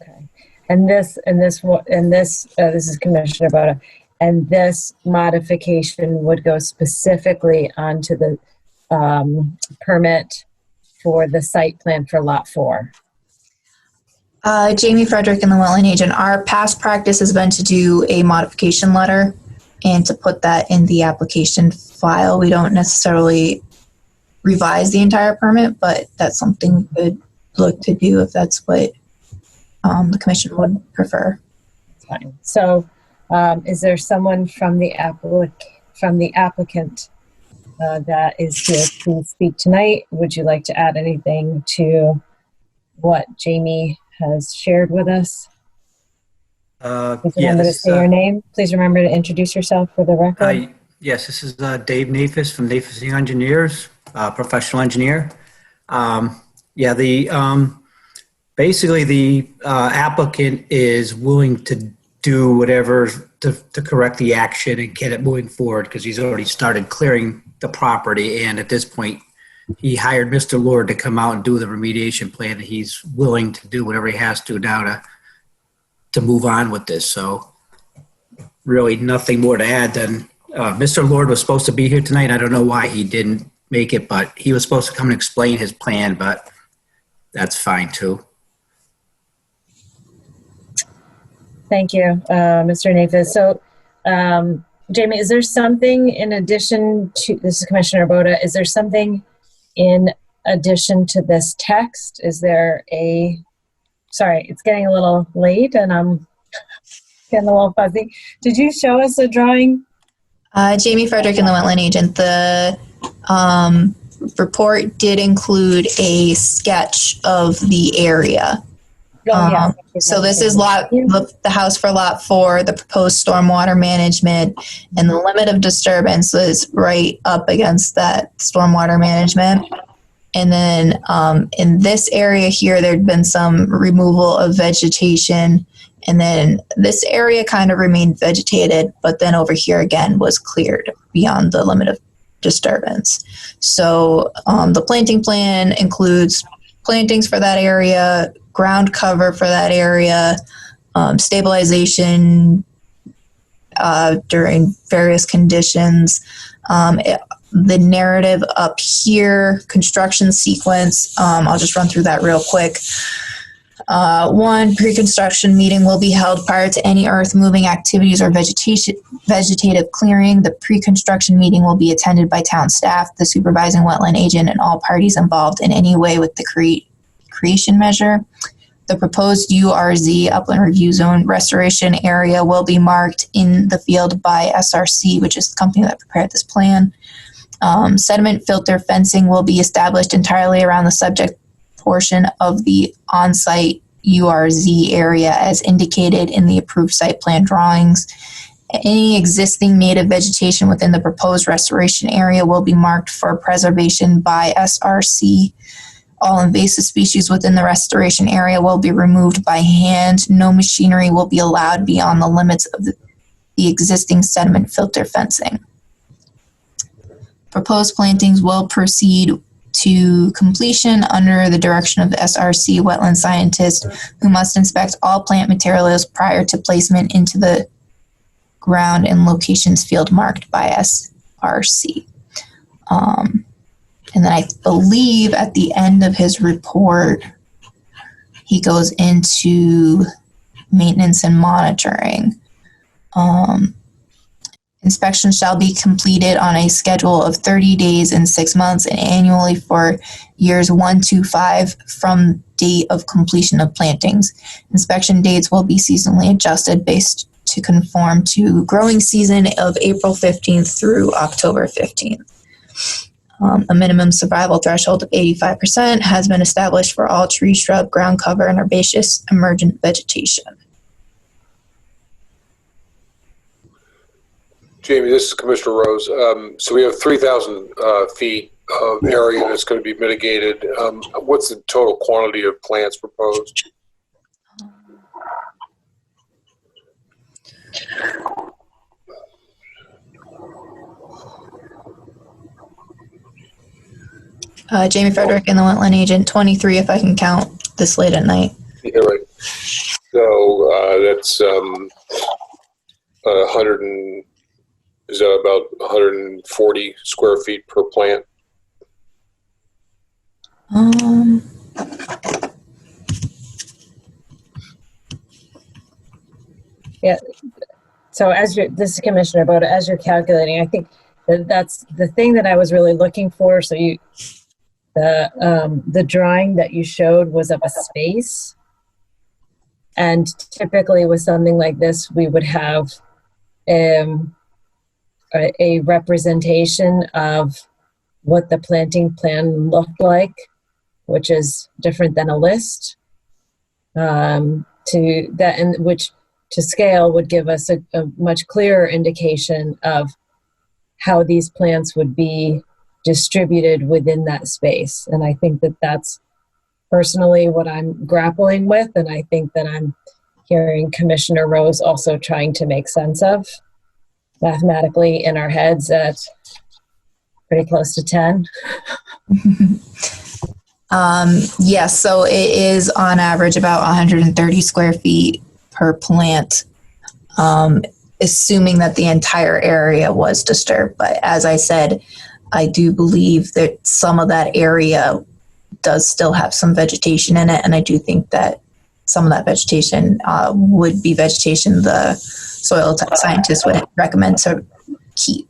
Okay. And this is Commissioner Boda, and this modification would go specifically onto the permit for the site plan for Lot 4. Jamie Frederick and the wetland agent, our past practice has been to do a modification letter and to put that in the application file. We don't necessarily revise the entire permit, but that's something we could look to do if that's what the commission would prefer. Fine. So is there someone from the applicant that is here to speak tonight? Would you like to add anything to what Jamie has shared with us? Please remember to say your name. Please remember to introduce yourself for the record. Yes, this is Dave Nafis from Nafis Engineers, professional engineer. Basically the applicant is willing to do whatever to correct the action and get it moving forward because he's already started clearing the property, and at this point he hired Mr. Lord to come out and do the remediation plan, and he's willing to do whatever he has to now to move on with this. So really nothing more to add than Mr. Lord was supposed to be here tonight. I don't know why he didn't make it, but he was supposed to come and explain his plan, but that's fine too. Thank you, Mr. Nafis. So, Jamie, is there something in addition to, this is Commissioner Boda, is there something in addition to this text? Is there sorry, it's getting a little late and I'm getting a little fuzzy. Did you show us a drawing? Jamie Frederick and the wetland agent, the report did include a sketch of the area. So this is the house for Lot 4, the proposed stormwater management, and the limit of disturbance is right up against that stormwater management. And then in this area here, there'd been some removal of vegetation, and then this area kind of remained vegetated, but then over here again was cleared beyond the limit of disturbance. So the planting plan includes plantings for that area, ground cover for that area, stabilization during various conditions. The narrative up here, construction sequence, I'll just run through that real quick. One, pre-construction meeting will be held prior to any earth-moving activities or vegetative clearing. The pre-construction meeting will be attended by town staff, the supervising wetland agent, and all parties involved in any way with the creation measure. The proposed URZ, Upland Review Zone Restoration Area, will be marked in the field by SRC, which is the company that prepared this plan. Sediment filter fencing will be established entirely around the subject portion of the on-site URZ area as indicated in the approved site plan drawings. Any existing native vegetation within the proposed restoration area will be marked for preservation by SRC. All invasive species within the restoration area will be removed by hand. No machinery will be allowed beyond the limits of the existing sediment filter fencing. Proposed plantings will proceed to completion under the direction of the SRC wetland scientist, who must inspect all plant materials prior to placement into the ground in locations field marked by SRC. And then I believe at the end of his report, he goes into maintenance and monitoring. Inspection shall be completed on a schedule of 30 days and 6 months and annually for years 1 to 5 from date of completion of plantings. Inspection dates will be seasonally adjusted based to conform to growing season of April 15th through October 15th. A minimum survival threshold of 85% has been established for all tree, shrub, ground cover, and herbaceous emergent vegetation. Jamie, this is Commissioner Rose. So we have 3,000 feet of area that's going to be mitigated. What's the total quantity of plants proposed? Jamie Frederick and the wetland agent, 23 if I can count this late at night. Yeah, right. So that's 100 and is that about 140 square feet per plant? Yeah. So this is Commissioner Boda, as you're calculating, I think that's the thing that I was really looking for. So the drawing that you showed was of a space. And typically with something like this, we would have a representation of what the planting plan looked like, which is different than a list. Which to scale would give us a much clearer indication of how these plants would be distributed within that space. And I think that that's personally what I'm grappling with, and I think that I'm hearing Commissioner Rose also trying to make sense of mathematically in our heads at pretty close to 10. Yes, so it is on average about 130 square feet per plant, assuming that the entire area was disturbed. But as I said, I do believe that some of that area does still have some vegetation in it, and I do think that some of that vegetation would be vegetation the soil scientists would recommend to keep.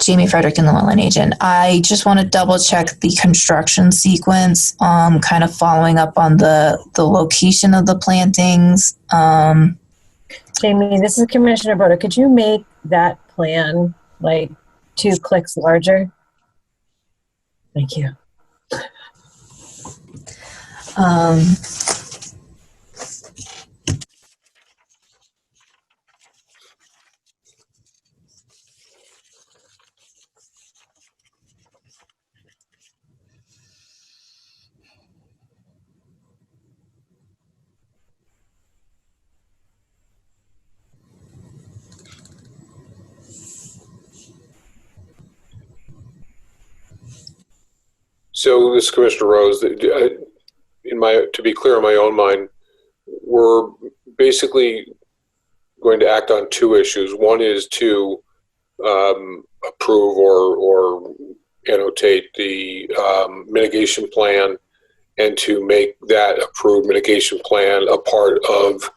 Jamie Frederick and the wetland agent. I just want to double check the construction sequence, kind of following up on the location of the plantings. Jamie, this is Commissioner Boda. Could you make that plan like 2 clicks larger? Thank you. So this is Commissioner Rose. To be clear in my own mind, we're basically going to act on 2 issues. One is to approve or annotate the mitigation plan, and to make that approved mitigation plan a part of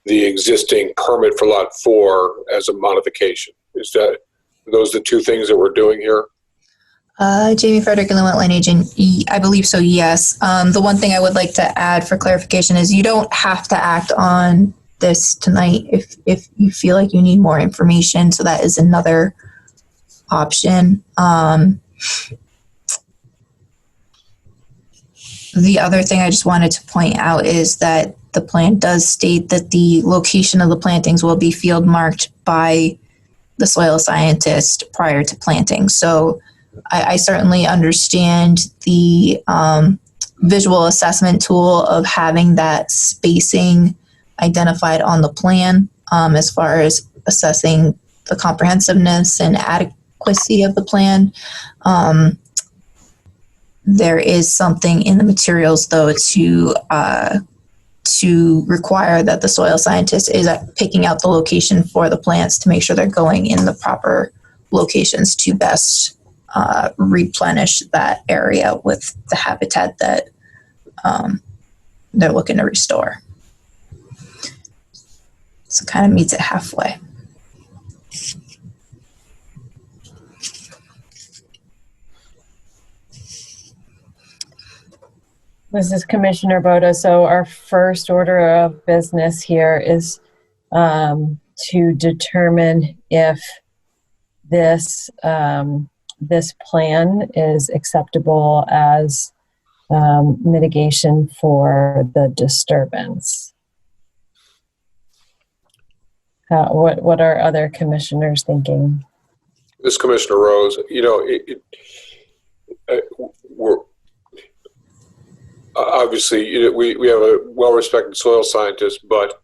the existing permit for Lot 4 as a modification. Those the 2 things that we're doing here? Jamie Frederick and the wetland agent, I believe so, yes. The one thing I would like to add for clarification is you don't have to act on this tonight if you feel like you need more information, so that is another option. The other thing I just wanted to point out is that the plan does state that the location of the plantings will be field marked by the soil scientist prior to planting. So I certainly understand the visual assessment tool of having that spacing identified on the plan as far as assessing the comprehensiveness and adequacy of the plan. There is something in the materials, though, to require that the soil scientist is picking out the location for the plants to make sure they're going in the proper locations to best replenish that area with the habitat that they're looking to restore. So it kind of meets it halfway. This is Commissioner Boda. So our first order of business here is to determine if this this plan is acceptable as mitigation for the disturbance. What are other commissioners thinking? This Commissioner Rose, you know, we're obviously, we have a well-respected soil scientist, but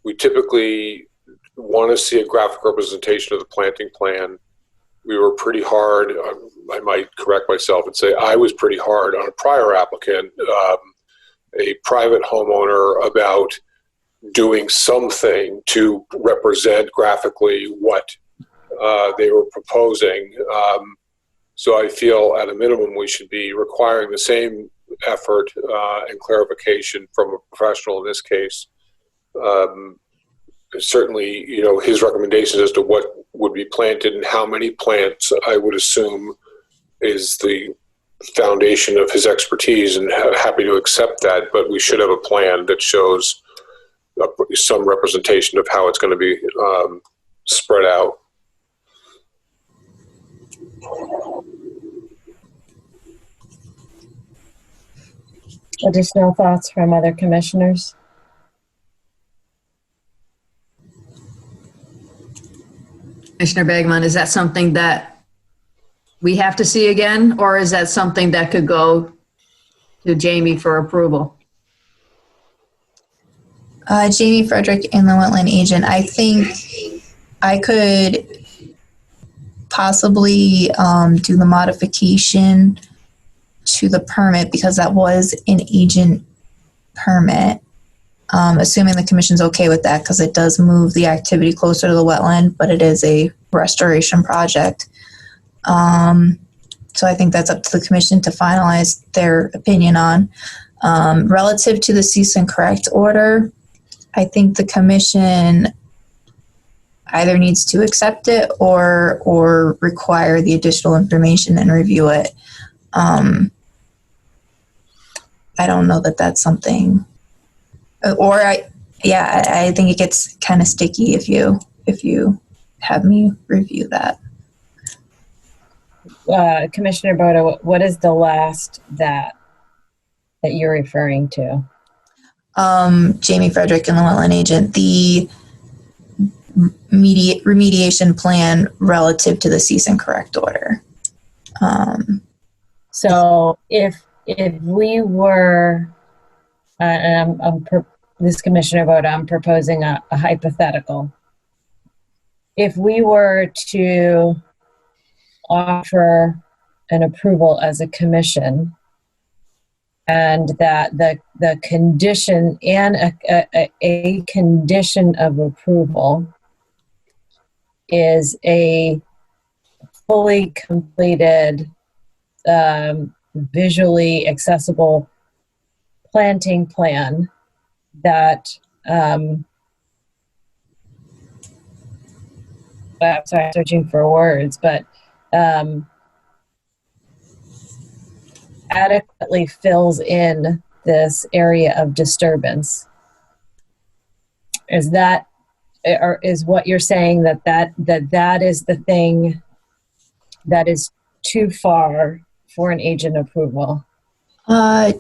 we typically want to see a graphic representation of the planting plan. We were pretty hard, I might correct myself and say I was pretty hard on a prior applicant, a private homeowner, about doing something to represent graphically what they were proposing. So I feel at a minimum we should be requiring the same effort and clarification from a professional in this case. Certainly, you know, his recommendations as to what would be planted and how many plants, I would assume, is the foundation of his expertise, and happy to accept that, but we should have a plan that shows some representation of how it's going to be spread out. Additional thoughts from other commissioners? Commissioner Bergman, is that something that we have to see again, or is that something that could go to Jamie for approval? Jamie Frederick, inland wetland agent. I think I could possibly do the modification to the permit because that was an agent permit, assuming the commission's okay with that, because it does move the activity closer to the wetland, but it is a restoration project. So I think that's up to the commission to finalize their opinion on. Relative to the cease and correct order, I think the commission either needs to accept it or require the additional information and review it. I don't know that that's something, I think it gets kind of sticky if you have me review that. Commissioner Boda, what is the last that you're referring to? Jamie Frederick, and the wetland agent, the remediation plan relative to the cease and correct order. So if we were, this Commissioner Boda, I'm proposing a hypothetical. If we were to offer an approval as a commission, and that the condition and a condition of approval is a fully completed, visually accessible planting plan that I'm sorry, I'm searching for words, but adequately fills in this area of disturbance. Is that, or is what you're saying that is the thing that is too far for an agent approval?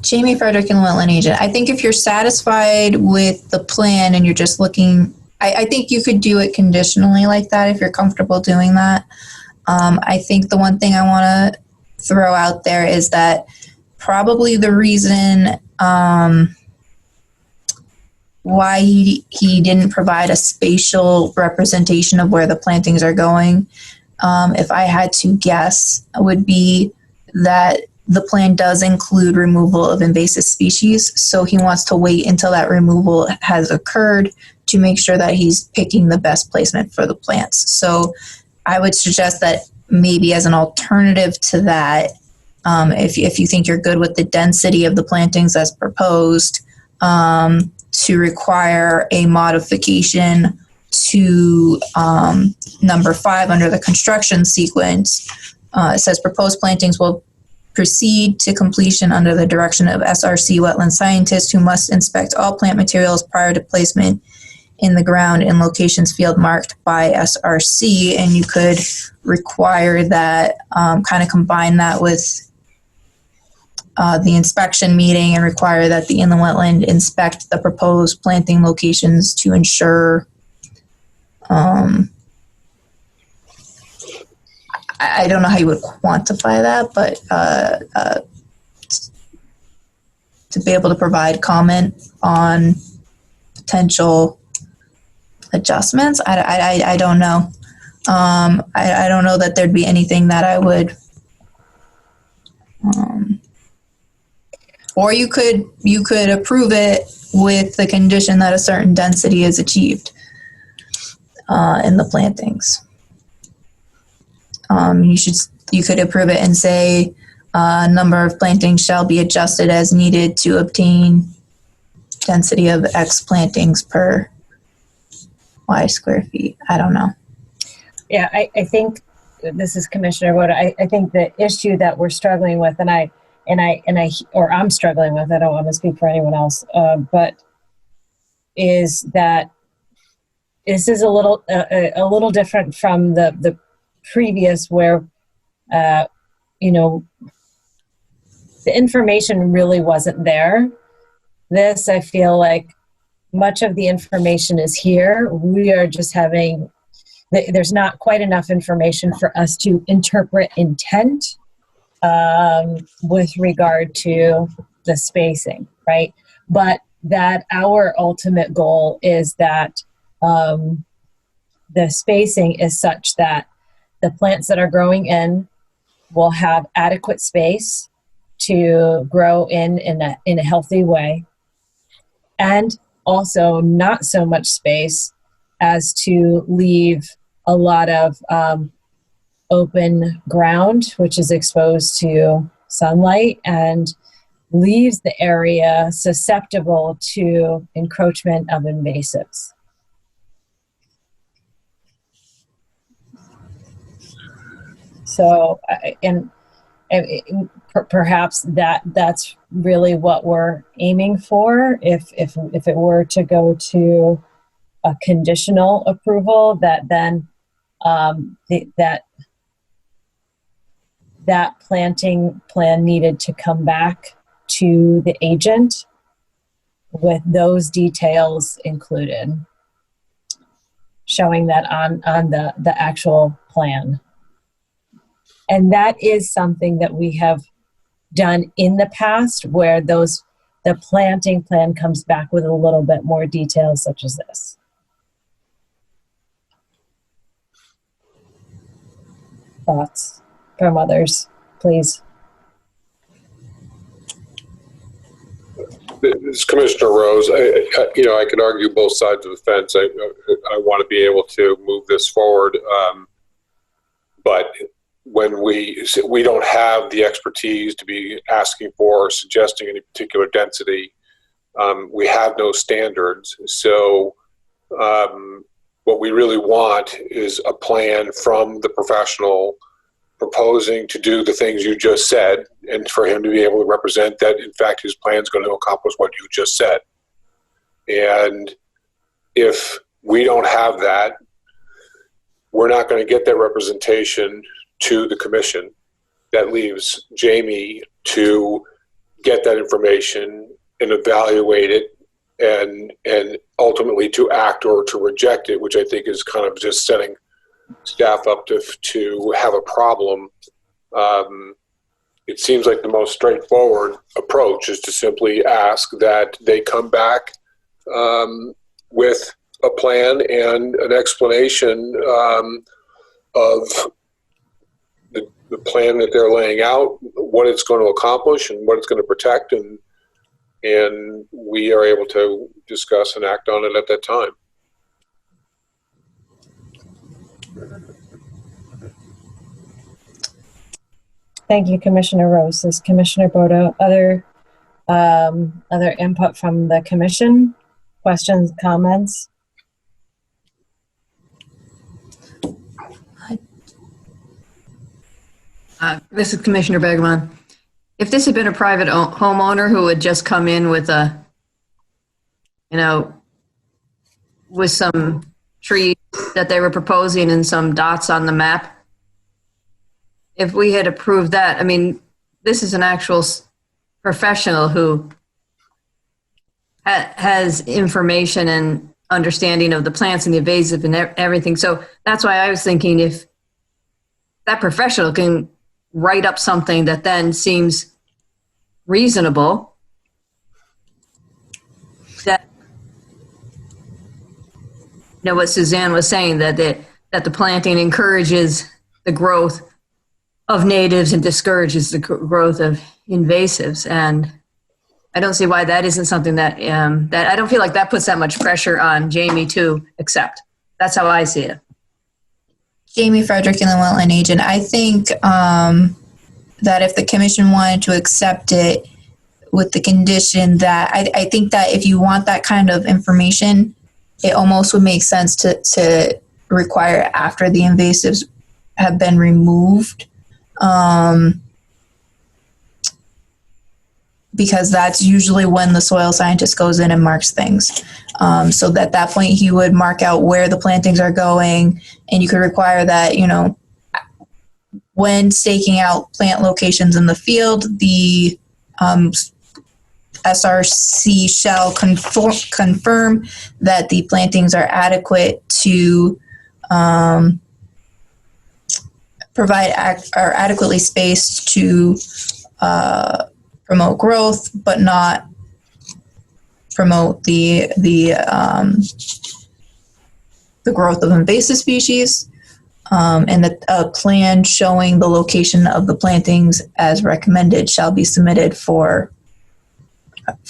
Jamie Frederick, and wetland agent. I think if you're satisfied with the plan and you're just looking, I think you could do it conditionally like that if you're comfortable doing that. I think the one thing I want to throw out there is that probably the reason why he didn't provide a spatial representation of where the plantings are going, if I had to guess, would be that the plan does include removal of invasive species, so he wants to wait until that removal has occurred to make sure that he's picking the best placement for the plants. So I would suggest that maybe as an alternative to that, if you think you're good with the density of the plantings as proposed, to require a modification to number 5 under the construction sequence. It says proposed plantings will proceed to completion under the direction of SRC wetland scientists who must inspect all plant materials prior to placement in the ground in locations field marked by SRC. And you could require that, kind of combine that with the inspection meeting and require that the inland wetland inspect the proposed planting locations to ensure I don't know how you would quantify that, but to be able to provide comment on potential adjustments. I don't know. I don't know that there'd be anything that I would. Or you could approve it with the condition that a certain density is achieved in the plantings. You could approve it and say number of plantings shall be adjusted as needed to obtain density of X plantings per Y square feet. I don't know. Yeah, I think this is Commissioner Wood. I think the issue that we're struggling with, I'm struggling with, I don't want to speak for anyone else, but is that this is a little different from the previous where, the information really wasn't there. This, I feel like much of the information is here. We are just there's not quite enough information for us to interpret intent with regard to the spacing, right? But that our ultimate goal is that the spacing is such that the plants that are growing in will have adequate space to grow in a healthy way, and also not so much space as to leave a lot of open ground, which is exposed to sunlight and leaves the area susceptible to encroachment of invasives. So, perhaps that's really what we're aiming for. If it were to go to a conditional approval, that then that planting plan needed to come back to the agent with those details included, showing that on the actual plan. And that is something that we have done in the past, where the planting plan comes back with a little bit more details, such as this. Thoughts from others, please. This is Commissioner Rose. I can argue both sides of the fence. I want to be able to move this forward, but when we don't have the expertise to be asking for or suggesting any particular density, we have no standards. So what we really want is a plan from the professional proposing to do the things you just said, and for him to be able to represent that, in fact, his plan is going to accomplish what you just said. And if we don't have that, we're not going to get that representation to the commission. That leaves Jamie to get that information and evaluate it and ultimately to act or to reject it, which I think is kind of just setting staff up to have a problem. It seems like the most straightforward approach is to simply ask that they come back with a plan and an explanation of the plan that they're laying out, what it's going to accomplish and what it's going to protect, and we are able to discuss and act on it at that time. Thank you, Commissioner Rose. Is Commissioner Bodo, other input from the commission? Questions, comments? This is Commissioner Begemon. if this had been a private homeowner who had just come in with with some trees that they were proposing and some dots on the map, if we had approved that, I mean, this is an actual professional who has information and understanding of the plants and the invasive and everything. So that's why I was thinking if that professional can write up something that then seems reasonable, that, what Suzanne was saying, that the planting encourages the growth of natives and discourages the growth of invasives. And I don't see why that isn't something that I don't feel like that puts that much pressure on Jamie to accept. That's how I see it. Jamie Frederick, and the wetland agent. I think that if the commission wanted to accept it with the condition that I think that if you want that kind of information, it almost would make sense to require it after the invasives have been removed. Because that's usually when the soil scientist goes in and marks things. So that at that point he would mark out where the plantings are going, and you could require that, when staking out plant locations in the field, the SRC shall confirm that the plantings are adequate to are adequately spaced to promote growth, but not promote the growth of invasive species, and that a plan showing the location of the plantings as recommended shall be submitted for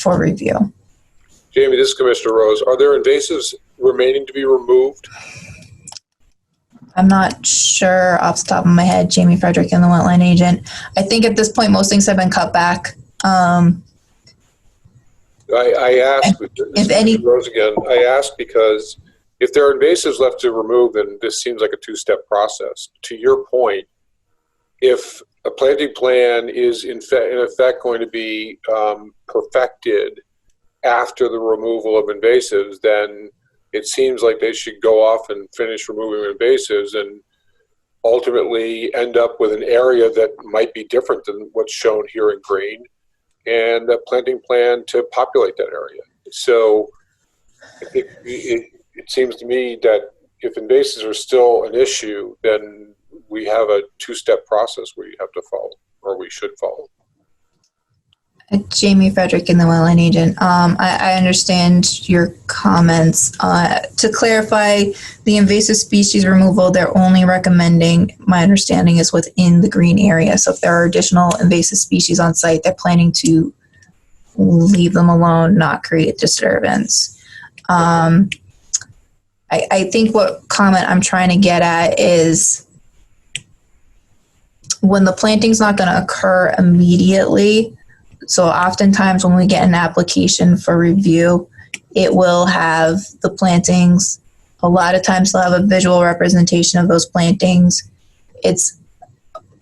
review. Jamie, this is Commissioner Rose. Are there invasives remaining to be removed? I'm not sure off the top of my head, Jamie Frederick and the wetland agent. I think at this point, most things have been cut back. I asked, if any, Rose again, I asked because if there are invasives left to remove, then this seems like a two-step process. To your point, if a planting plan is in effect going to be perfected after the removal of invasives, then it seems like they should go off and finish removing invasives and ultimately end up with an area that might be different than what's shown here in green, and a planting plan to populate that area. So I think it seems to me that if invasives are still an issue, then we have a two-step process where you have to follow, or we should follow. Jamie Frederick and the wetland agent. I understand your comments. To clarify, the invasive species removal, they're only recommending, my understanding is within the green area. So if there are additional invasive species on site, they're planning to leave them alone, not create disturbance. I think what comment I'm trying to get at is when the planting's not going to occur immediately. So oftentimes when we get an application for review, it will have the plantings. A lot of times they'll have a visual representation of those plantings. It's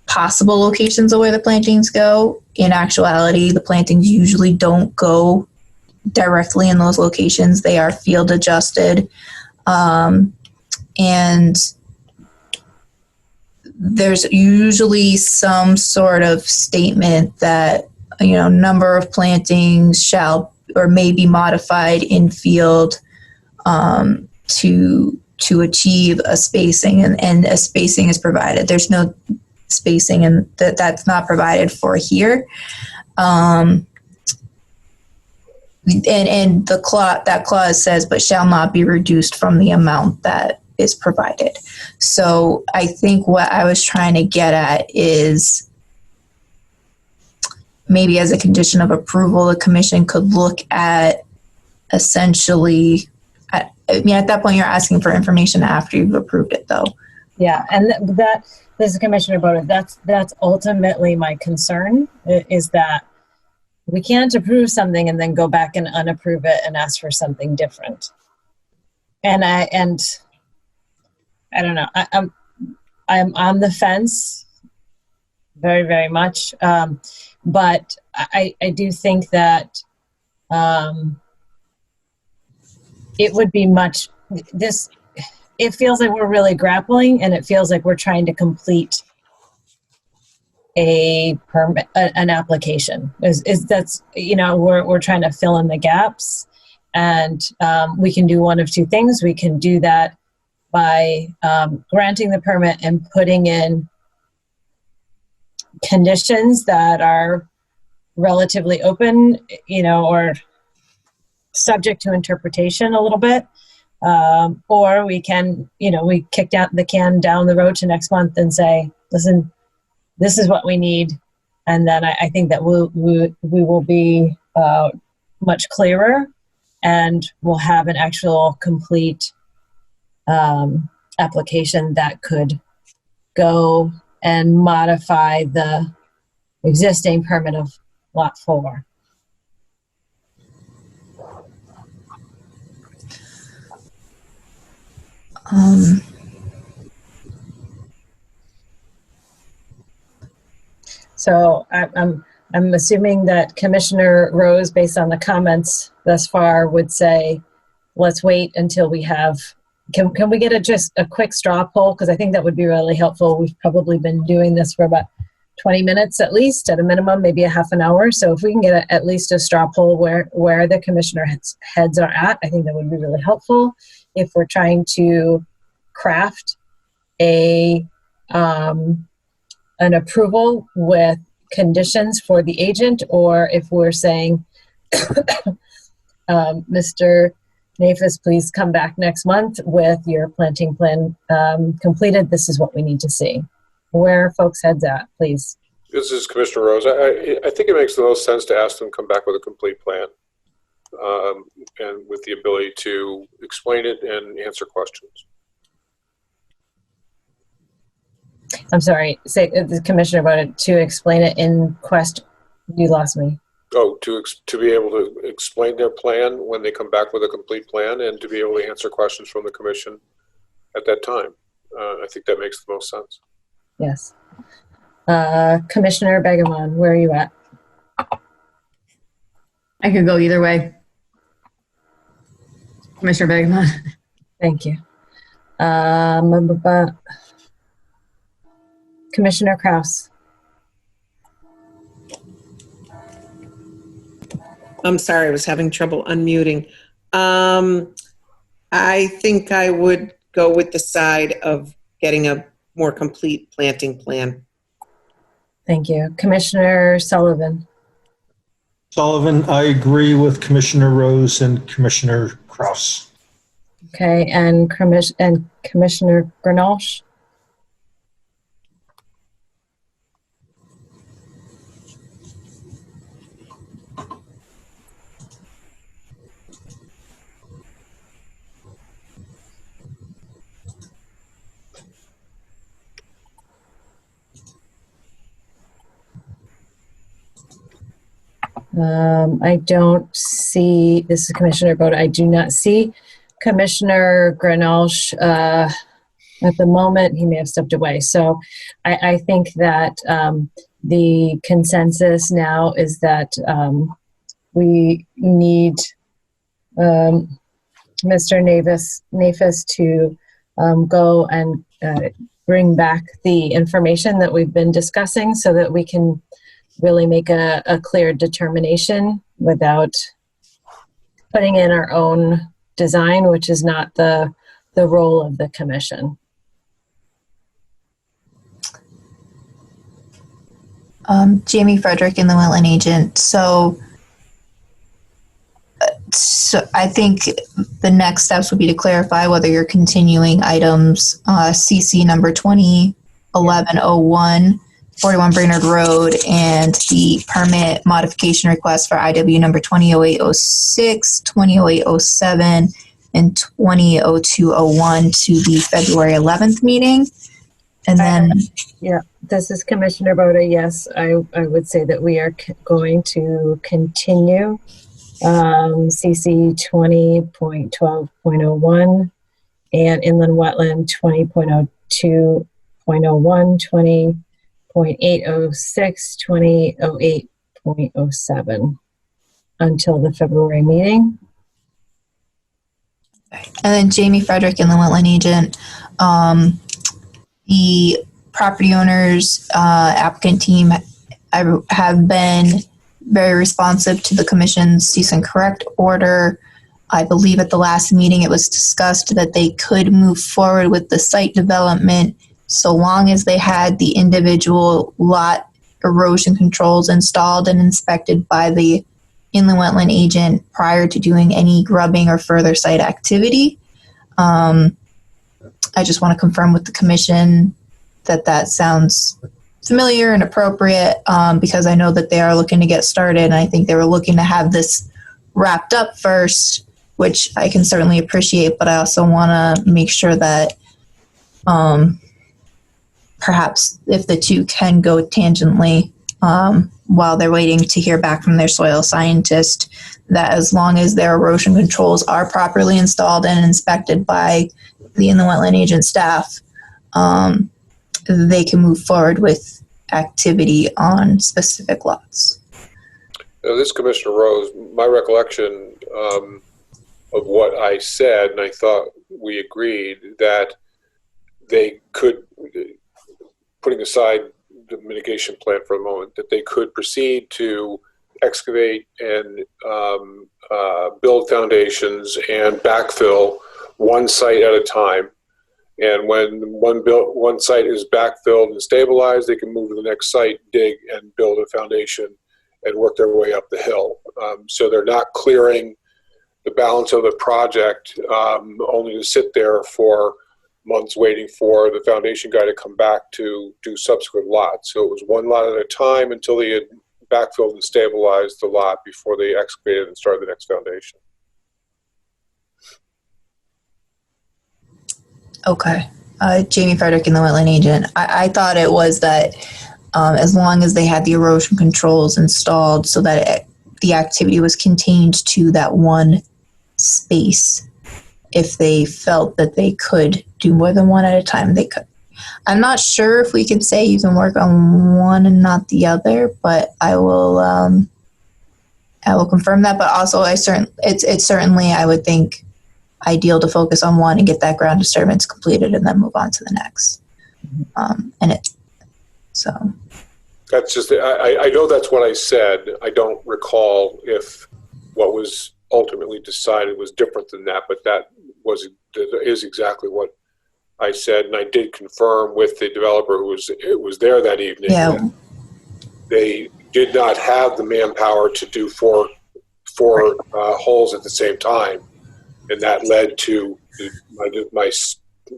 possible locations of where the plantings go. In actuality, the plantings usually don't go directly in those locations. They are field adjusted. And there's usually some sort of statement that, number of plantings shall or may be modified in field to achieve a spacing, and a spacing is provided. There's no spacing, and that's not provided for here. And that clause says, but shall not be reduced from the amount that is provided. So I think what I was trying to get at is maybe as a condition of approval, the commission could look at essentially, at that point you're asking for information after you've approved it though. Yeah, and that, this is Commissioner Bowden, that's ultimately my concern, is that we can't approve something and then go back and unapprove it and ask for something different. And I don't know, I'm on the fence very, very much. But I do think that it would be it feels like we're really grappling, and it feels like we're trying to complete a permit, an application. That's, we're trying to fill in the gaps, and we can do one of two things. We can do that by granting the permit and putting in conditions that are relatively open, or subject to interpretation a little bit. Or we can, we kick the can down the road to next month and say, listen, this is what we need. And then I think that we will be much clearer, and we'll have an actual complete application that could go and modify the existing permit of Lot 4. So I'm assuming that Commissioner Rose, based on the comments thus far, would say, let's wait until we have, can we get just a quick straw poll? Because I think that would be really helpful. We've probably been doing this for about 20 minutes at least, at a minimum, maybe a half an hour. So if we can get at least a straw poll where the commissioner heads are at, I think that would be really helpful. If we're trying to craft an approval with conditions for the agent, or if we're saying, Mr. Nafis, please come back next month with your planting plan completed. This is what we need to see. Where are folks' heads at, please? This is Commissioner Rose. I think it makes the most sense to ask them to come back with a complete plan, and with the ability to explain it and answer questions. I'm sorry, say the commissioner about it, to explain it in question. You lost me. Oh, to be able to explain their plan when they come back with a complete plan, and to be able to answer questions from the commission at that time. I think that makes the most sense. Yes. Commissioner Begamon, where are you at? I could go either way. Commissioner Begamon. Thank you. Commissioner Kraus. I'm sorry, I was having trouble unmuting. I think I would go with the side of getting a more complete planting plan. Thank you. Commissioner Sullivan. Sullivan, I agree with Commissioner Rose and Commissioner Kraus. Okay, and Commissioner Grenache. I don't see, this is Commissioner Boda, I do not see Commissioner Grenache at the moment. He may have stepped away. So I think that the consensus now is that we need Mr. Nafis to go and bring back the information that we've been discussing, so that we can really make a clear determination without putting in our own design, which is not the role of the commission. Jamie Frederick in the Wetland Agent. So I think the next steps would be to clarify whether you're continuing items CC number 201101, 41 Brainerd Road, and the permit modification request for IW number 200806, 200807, and 200201 to the February 11th meeting. And then... Yeah, this is Commissioner Boda. Yes, I would say that we are going to continue CC 20.12.01 and Inland Wetland 20.02.01, 20.806, 20.08 5.07 until the February meeting. And then Jamie Frederick and the wetland agent. The property owners, applicant team have been very responsive to the commission's cease and correct order. I believe at the last meeting it was discussed that they could move forward with the site development so long as they had the individual lot erosion controls installed and inspected by the inland wetland agent prior to doing any grubbing or further site activity. I just want to confirm with the commission that that sounds familiar and appropriate, because I know that they are looking to get started, and I think they were looking to have this wrapped up first, which I can certainly appreciate, but I also want to make sure that perhaps if the two can go tangentially while they're waiting to hear back from their soil scientist, that as long as their erosion controls are properly installed and inspected by the inland wetland agent staff, they can move forward with activity on specific lots. This is Commissioner Rose. My recollection of what I said, and I thought we agreed that they could, putting aside the mitigation plan for a moment, that they could proceed to excavate and build foundations and backfill one site at a time. And when one site is backfilled and stabilized, they can move to the next site, dig, and build a foundation and work their way up the hill. So they're not clearing the balance of the project only to sit there for months waiting for the foundation guy to come back to do subsequent lots. So it was one lot at a time until they had backfilled and stabilized the lot before they excavated and started the next foundation. Okay. Jamie Frederick and the wetland agent. I thought it was that as long as they had the erosion controls installed so that the activity was contained to that one space, if they felt that they could do more than one at a time, they could. I'm not sure if we can say you can work on one and not the other, but I will confirm that. But also, it's certainly, I would think, ideal to focus on one and get that ground disturbance completed and then move on to the next. So that's just, I know that's what I said. I don't recall if what was ultimately decided was different than that, but that is exactly what I said. And I did confirm with the developer who was there that evening. Yeah. That they did not have the manpower to do four holes at the same time. And that led to my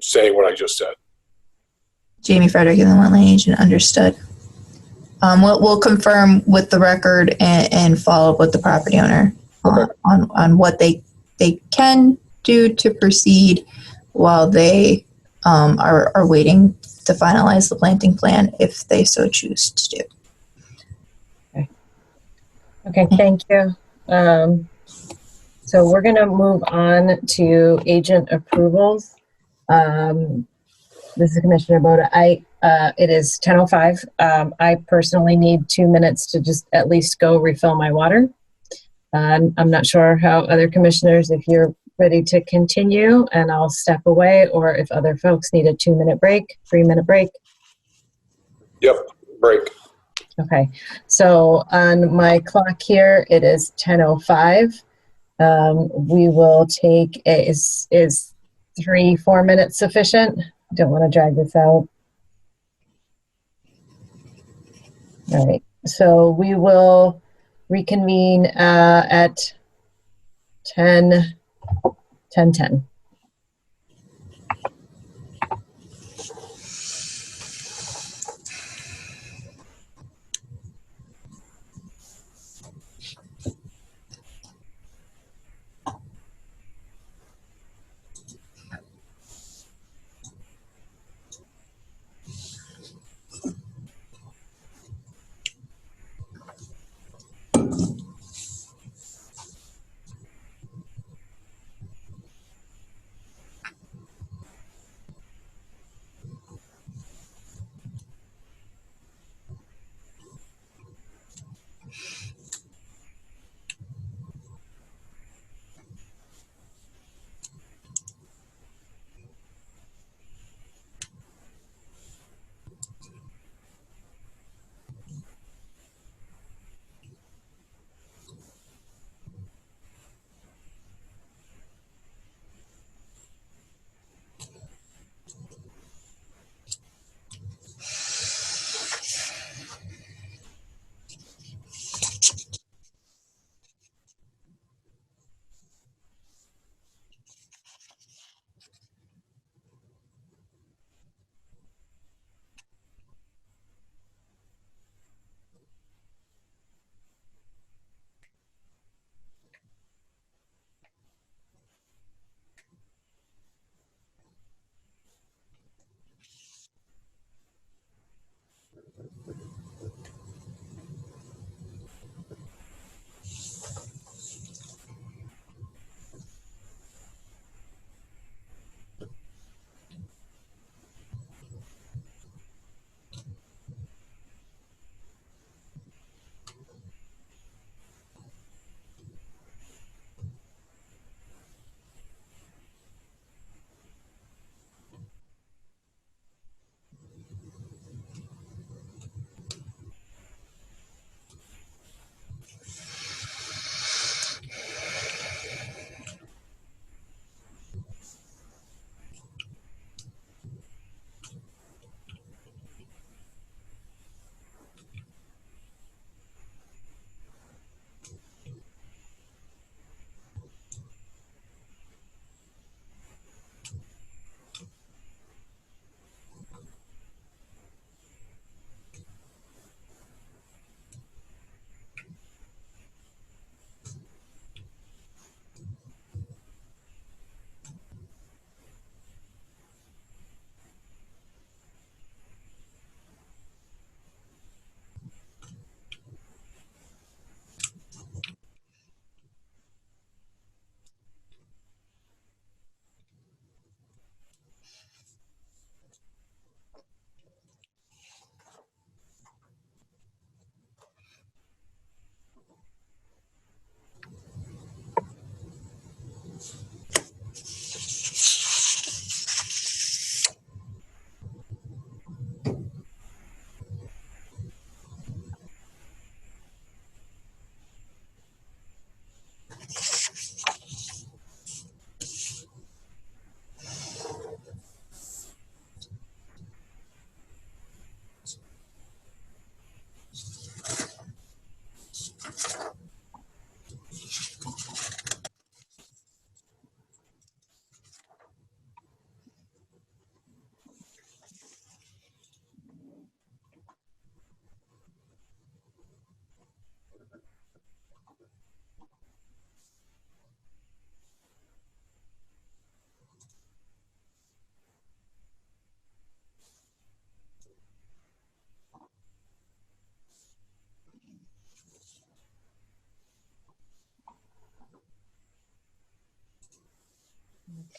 saying what I just said. Jamie Frederick and the wetland agent, understood. We'll confirm with the record and follow up with the property owner on what they can do to proceed while they are waiting to finalize the planting plan if they so choose to do. Okay, thank you. So we're going to move on to agent approvals. This is Commissioner Boda. It is 10:05. I personally need 2 minutes to just at least go refill my water. I'm not sure how other commissioners, if you're ready to continue and I'll step away, or if other folks need a 2-minute break, 3-minute break. Yep, break. Okay, so on my clock here, it is 10:05. We will take, is 3-4 minutes sufficient? Don't want to drag this out. All right, so we will reconvene at 10:10.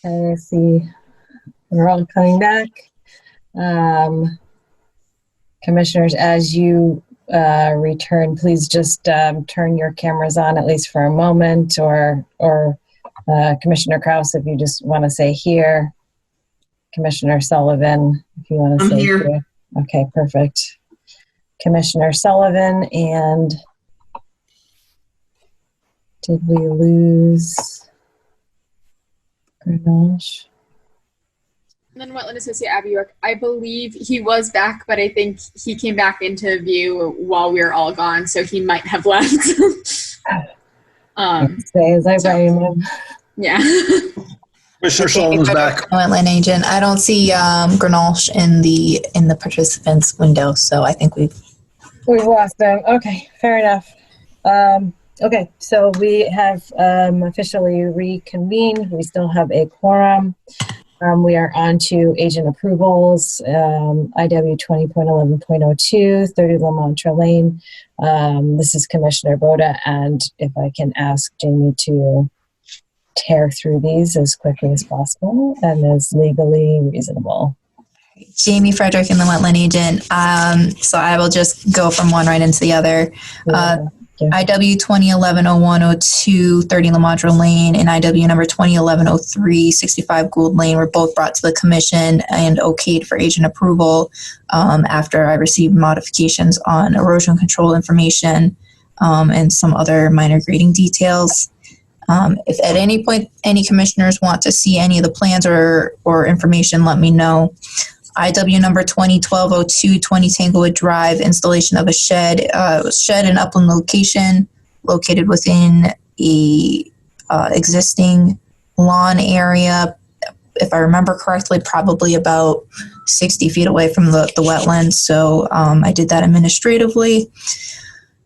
Okay, I see we're all coming back. Commissioners, as you return, please just turn your cameras on at least for a moment, or Commissioner Krause, if you just want to say here. Commissioner Sullivan, if you want to say here. Okay, perfect. Commissioner Sullivan, and did we lose Grenache? And then Wetland Associate Abby York, I believe he was back, but I think he came back into view while we were all gone, so he might have left. As I blame him. Yeah. Commissioner Sullivan's back. Wetland agent. I don't see Grenache in the participants window, so I think we've lost him. Okay, fair enough. Okay, so we have officially reconvened. We still have a quorum. We are on to agent approvals, IW 20.11.02, 30 Lamontre Lane. This is Commissioner Boda, and if I can ask Jamie to tear through these as quickly as possible and as legally reasonable. Jamie Frederick and the Wetland agent. So I will just go from one right into the other. IW 2011-01-02, 30 Lamontre Lane, and IW number 2011-03, 65 Gould Lane were both brought to the commission and okayed for agent approval after I received modifications on erosion control information and some other minor grading details. If at any point any commissioners want to see any of the plans or information, let me know. IW number 2012-02, 20 Tanglewood Drive, installation of a shed. Shed and upland location located within a existing lawn area. If I remember correctly, probably about 60 feet away from the wetlands. So I did that administratively.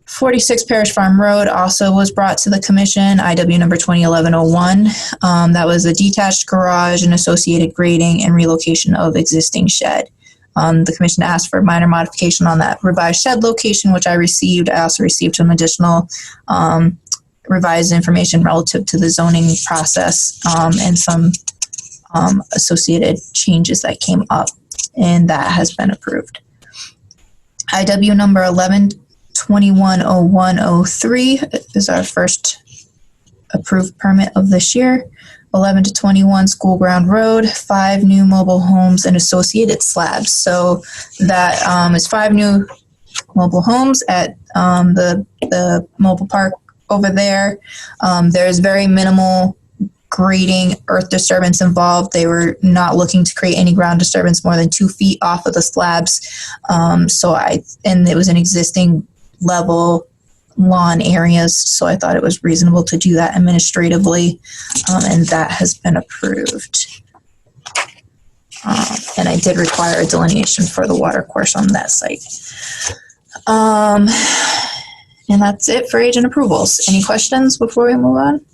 46 Parish Farm Road also was brought to the commission, IW number 2011-01. That was a detached garage and associated grading and relocation of existing shed. The commission asked for minor modification on that revised shed location, which I received. I also received some additional revised information relative to the zoning process and some associated changes that came up, and that has been approved. IW number 210103 is our first approved permit of this year. 11 to 21 School Ground Road, 5 new mobile homes and associated slabs. So that is 5 new mobile homes at the mobile park over there. There's very minimal grading, earth disturbance involved. They were not looking to create any ground disturbance more than 2 feet off of the slabs. And it was an existing level lawn areas, so I thought it was reasonable to do that administratively, and that has been approved. And I did require a delineation for the water course on that site. And that's it for agent approvals. Any questions before we move on?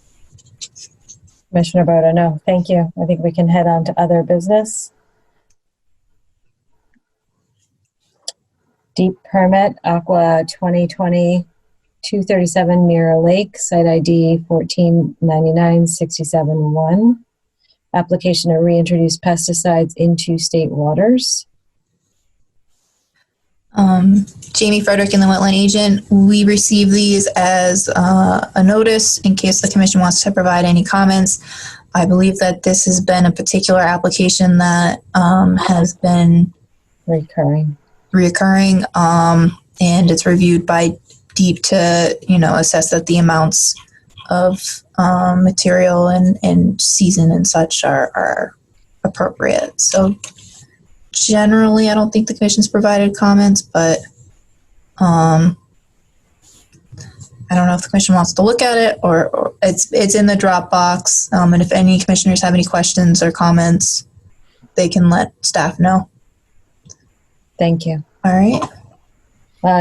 Commissioner Boda, no, thank you. I think we can head on to other business. Deep permit, Aqua 2020-237 Mirror Lake, site ID 1499-67-1. Application to reintroduce pesticides into state waters. Jamie Frederick and the Wetland agent, we received these as a notice in case the commission wants to provide any comments. I believe that this has been a particular application that has been reoccurring, and it's reviewed by DEEP to assess that the amounts of material and season and such are appropriate. So generally, I don't think the commission's provided comments, but I don't know if the commission wants to look at it or it's in the Dropbox. And if any commissioners have any questions or comments, they can let staff know. Thank you. All right.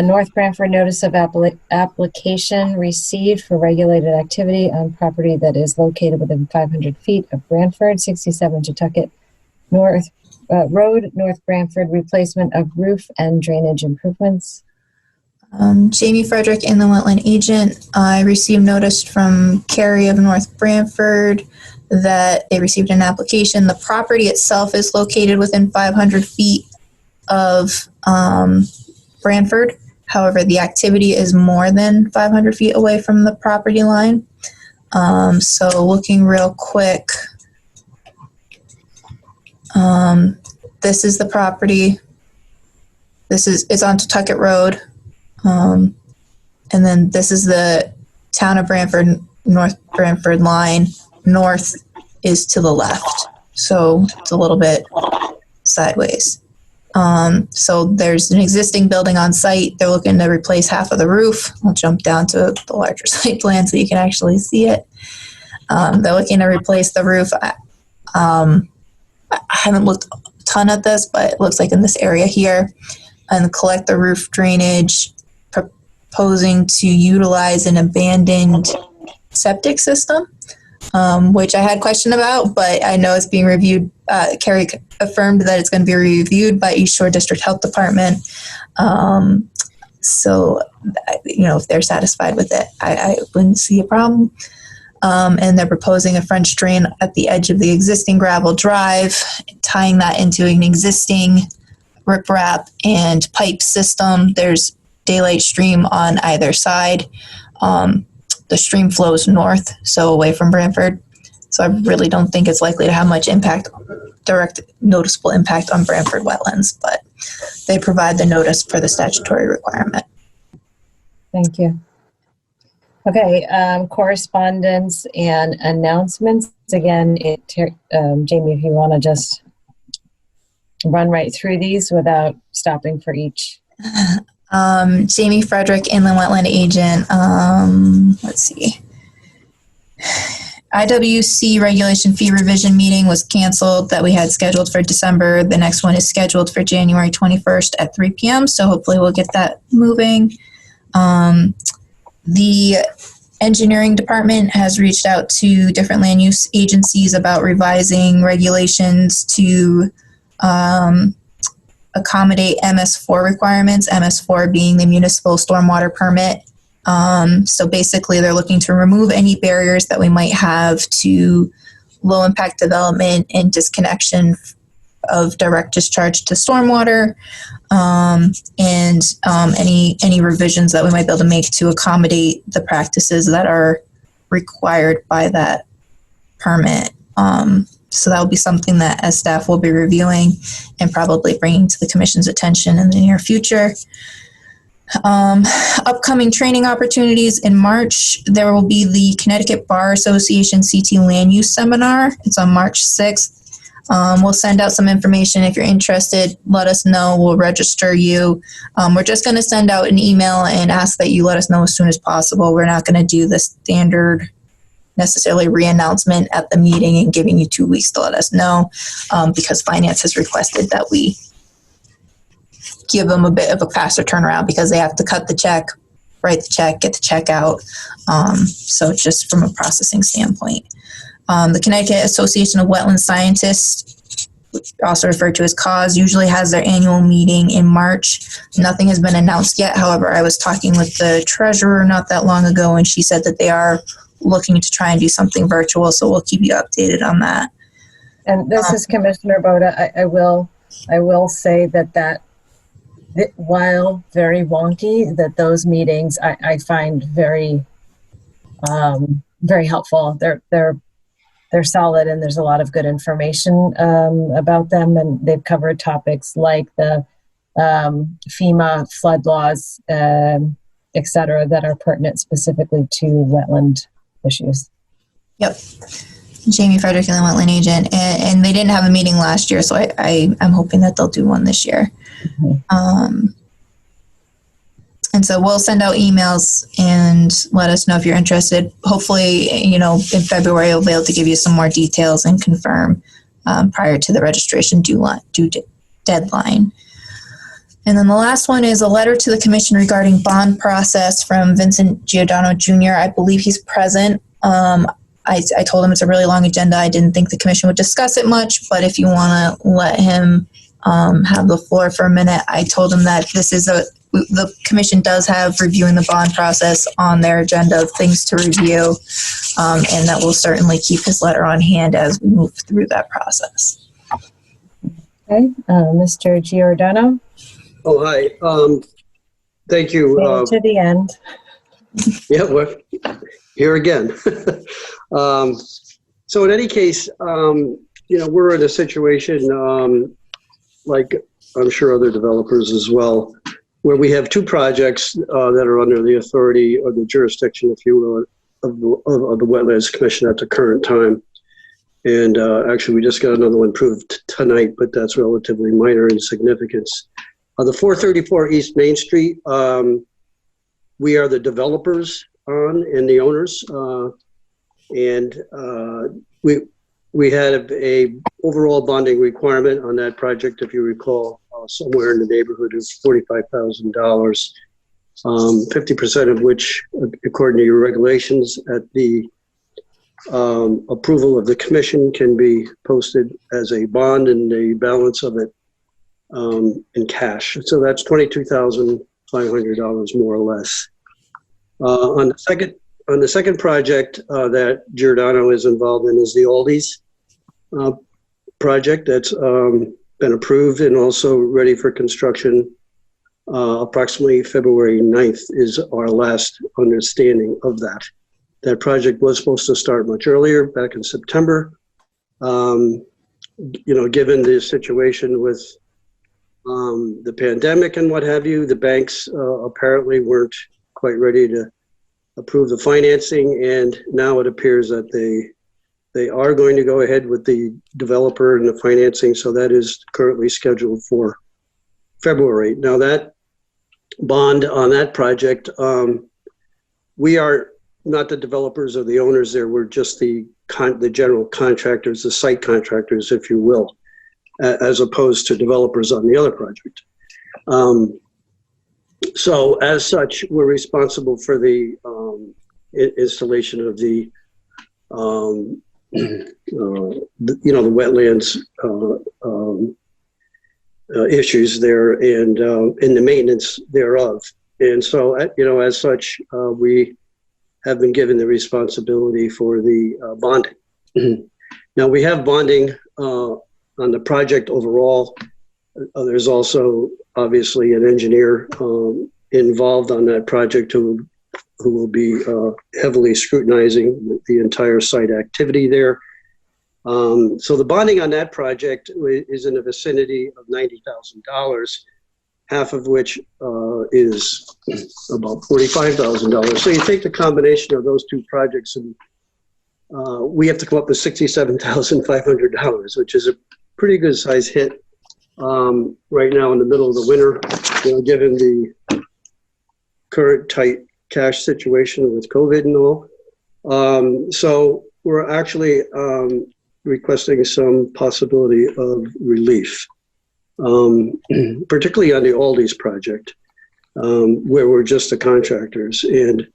North Branford notice of application received for regulated activity on property that is located within 500 feet of Branford, 67 Tutucket North Road, North Branford, replacement of roof and drainage improvements. Jamie Frederick and the Wetland agent. I received notice from Carrie of North Branford that they received an application. The property itself is located within 500 feet of Branford. However, the activity is more than 500 feet away from the property line. So looking real quick, this is the property. It's on Tucket Road. And then this is the town of Branford, North Branford line. North is to the left. So it's a little bit sideways. So there's an existing building on site. They're looking to replace half of the roof. I'll jump down to the larger site plan so you can actually see it. They're looking to replace the roof. I haven't looked a ton at this, but it looks like in this area here, and collect the roof drainage, proposing to utilize an abandoned septic system, which I had a question about, but I know it's being reviewed. Carrie affirmed that it's going to be reviewed by East Shore District Health Department. So, if they're satisfied with it, I wouldn't see a problem. And they're proposing a French drain at the edge of the existing gravel drive, tying that into an existing riprap and pipe system. There's daylight stream on either side. The stream flows north, so away from Branford. So I really don't think it's likely to have much impact, direct noticeable impact on Branford wetlands, but they provide the notice for the statutory requirement. Thank you. Okay, correspondence and announcements. Again, Jamie, if you want to just run right through these without stopping for each. Jamie Frederick, Inland Wetland Agent. Let's see. IWC regulation fee revision meeting was canceled that we had scheduled for December. The next one is scheduled for January 21st at 3 p.m. So hopefully we'll get that moving. The engineering department has reached out to different land use agencies about revising regulations to accommodate MS4 requirements, MS4 being the municipal stormwater permit. So basically they're looking to remove any barriers that we might have to low impact development and disconnection of direct discharge to stormwater, and any revisions that we might be able to make to accommodate the practices that are required by that permit. So that will be something that as staff will be reviewing and probably bringing to the commission's attention in the near future. Upcoming training opportunities in March, there will be the Connecticut Bar Association CT Land Use Seminar. It's on March 6th. We'll send out some information. If you're interested, let us know. We'll register you. We're just going to send out an email and ask that you let us know as soon as possible. We're not going to do the standard necessarily re-announcement at the meeting and giving you 2 weeks to let us know, because finance has requested that we give them a bit of a faster turnaround because they have to cut the check, write the check, get the check out. So just from a processing standpoint. The Connecticut Association of Wetland Scientists, also referred to as CAUS, usually has their annual meeting in March. Nothing has been announced yet. However, I was talking with the treasurer not that long ago, and she said that they are looking to try and do something virtual, so we'll keep you updated on that. And this is Commissioner Boda. I will say that while very wonky, that those meetings I find very very helpful. They're solid, and there's a lot of good information about them, and they've covered topics like the FEMA flood laws, et cetera, that are pertinent specifically to wetland issues. Yep. Jamie Frederick, and the Wetland Agent, and they didn't have a meeting last year, so I'm hoping that they'll do one this year. Mm-hmm. And so we'll send out emails and let us know if you're interested. Hopefully, in February, we'll be able to give you some more details and confirm prior to the registration due deadline. And then the last one is a letter to the commission regarding bond process from Vincent Giordano Jr. I believe he's present. I told him it's a really long agenda. I didn't think the commission would discuss it much, but if you want to let him have the floor for a minute, I told him that this is the commission does have reviewing the bond process on their agenda of things to review, and that will certainly keep his letter on hand as we move through that process. Okay, Mr. Giordano. Oh, hi. Thank you. To the end. Yeah, we're here again. So in any case, we're in a situation, like I'm sure other developers as well, where we have two projects that are under the authority or the jurisdiction, if you will, of the Wetlands Commission at the current time. And actually, we just got another one approved tonight, but that's relatively minor in significance. The 434 East Main Street, we are the developers on and the owners. We had a overall bonding requirement on that project, if you recall, somewhere in the neighborhood of $45,000, 50% of which, according to your regulations, at the approval of the commission, can be posted as a bond, and the balance of it in cash. So that's $22,500 more or less. On the second project that Giordano is involved in is the Aldi's project that's been approved and also ready for construction. Approximately February 9th is our last understanding of that. That project was supposed to start much earlier, back in September. Given the situation with the pandemic and what have you, the banks apparently weren't quite ready to approve the financing, and now it appears that they are going to go ahead with the developer and the financing, so that is currently scheduled for February. Now that bond on that project, we are not the developers or the owners there, we're just the general contractors, the site contractors, if you will, as opposed to developers on the other project. So as such, we're responsible for the installation of the wetlands issues there and the maintenance thereof. And so, as such, we have been given the responsibility for the bonding. Now we have bonding on the project overall. There's also obviously an engineer involved on that project who will be heavily scrutinizing the entire site activity there. So the bonding on that project is in the vicinity of $90,000, half of which is about $45,000. So you take the combination of those two projects and we have to come up with $67,500, which is a pretty good size hit right now in the middle of the winter, given the current tight cash situation with COVID and all. So we're actually requesting some possibility of relief, particularly on the Aldi's project, where we're just the contractors. And,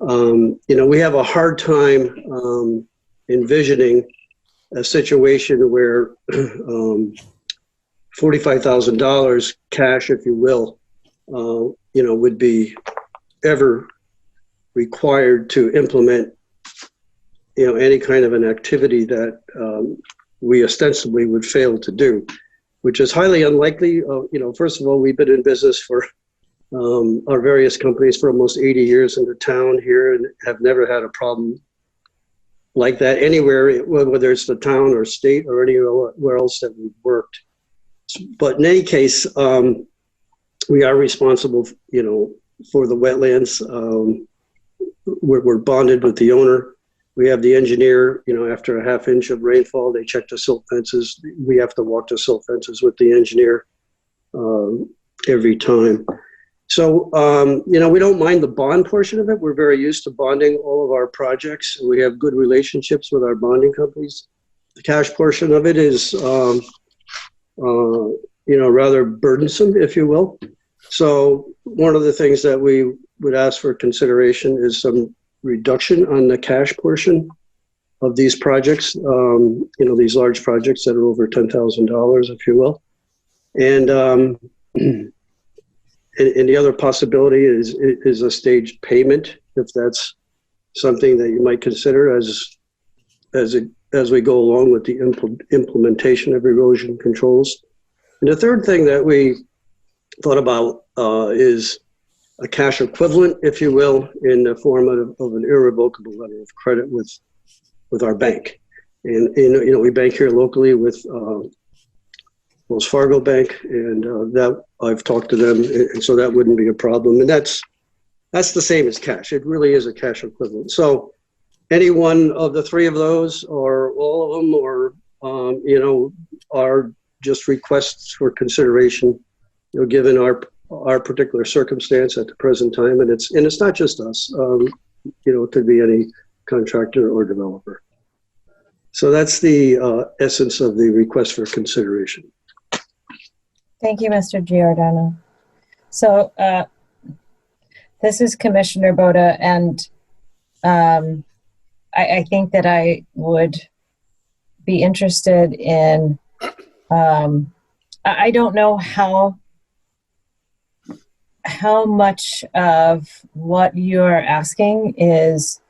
we have a hard time envisioning a situation where $45,000 cash, if you will, would be ever required to implement, any kind of an activity that we ostensibly would fail to do, which is highly unlikely. First of all, we've been in business for our various companies for almost 80 years in the town here and have never had a problem like that anywhere, whether it's the town or state or anywhere else that we've worked. But in any case, we are responsible, for the wetlands. We're bonded with the owner. We have the engineer, after a half inch of rainfall, they check the silt fences. We have to walk the silt fences with the engineer every time. So, we don't mind the bond portion of it. We're very used to bonding all of our projects. We have good relationships with our bonding companies. The cash portion of it is, rather burdensome, if you will. So one of the things that we would ask for consideration is some reduction on the cash portion of these projects, these large projects that are over $10,000, if you will. And And the other possibility is a staged payment, if that's something that you might consider as we go along with the implementation of erosion controls. And the third thing that we thought about is a cash equivalent, if you will, in the form of an irrevocable letter of credit with our bank. And we bank here locally with Wells Fargo Bank, and that I've talked to them, and so that wouldn't be a problem. And that's the same as cash. It really is a cash equivalent. So any one of the three of those, or all of them, or are just requests for consideration, given our particular circumstance at the present time, and it's not just us. It could be any contractor or developer. So that's the essence of the request for consideration. Thank you, Mr. Giordano. So this is Commissioner Boda, and I think that I would be interested in, I don't know how much of what you're asking is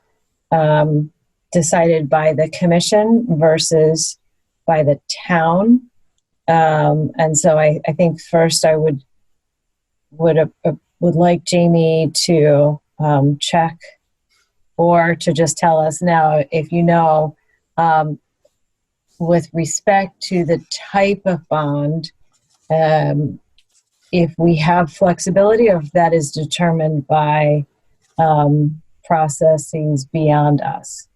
decided by the commission versus by the town. And so I think first I would like Jamie to check, or to just tell us now if you know, with respect to the type of bond, if we have flexibility, or if that is determined by processes beyond us.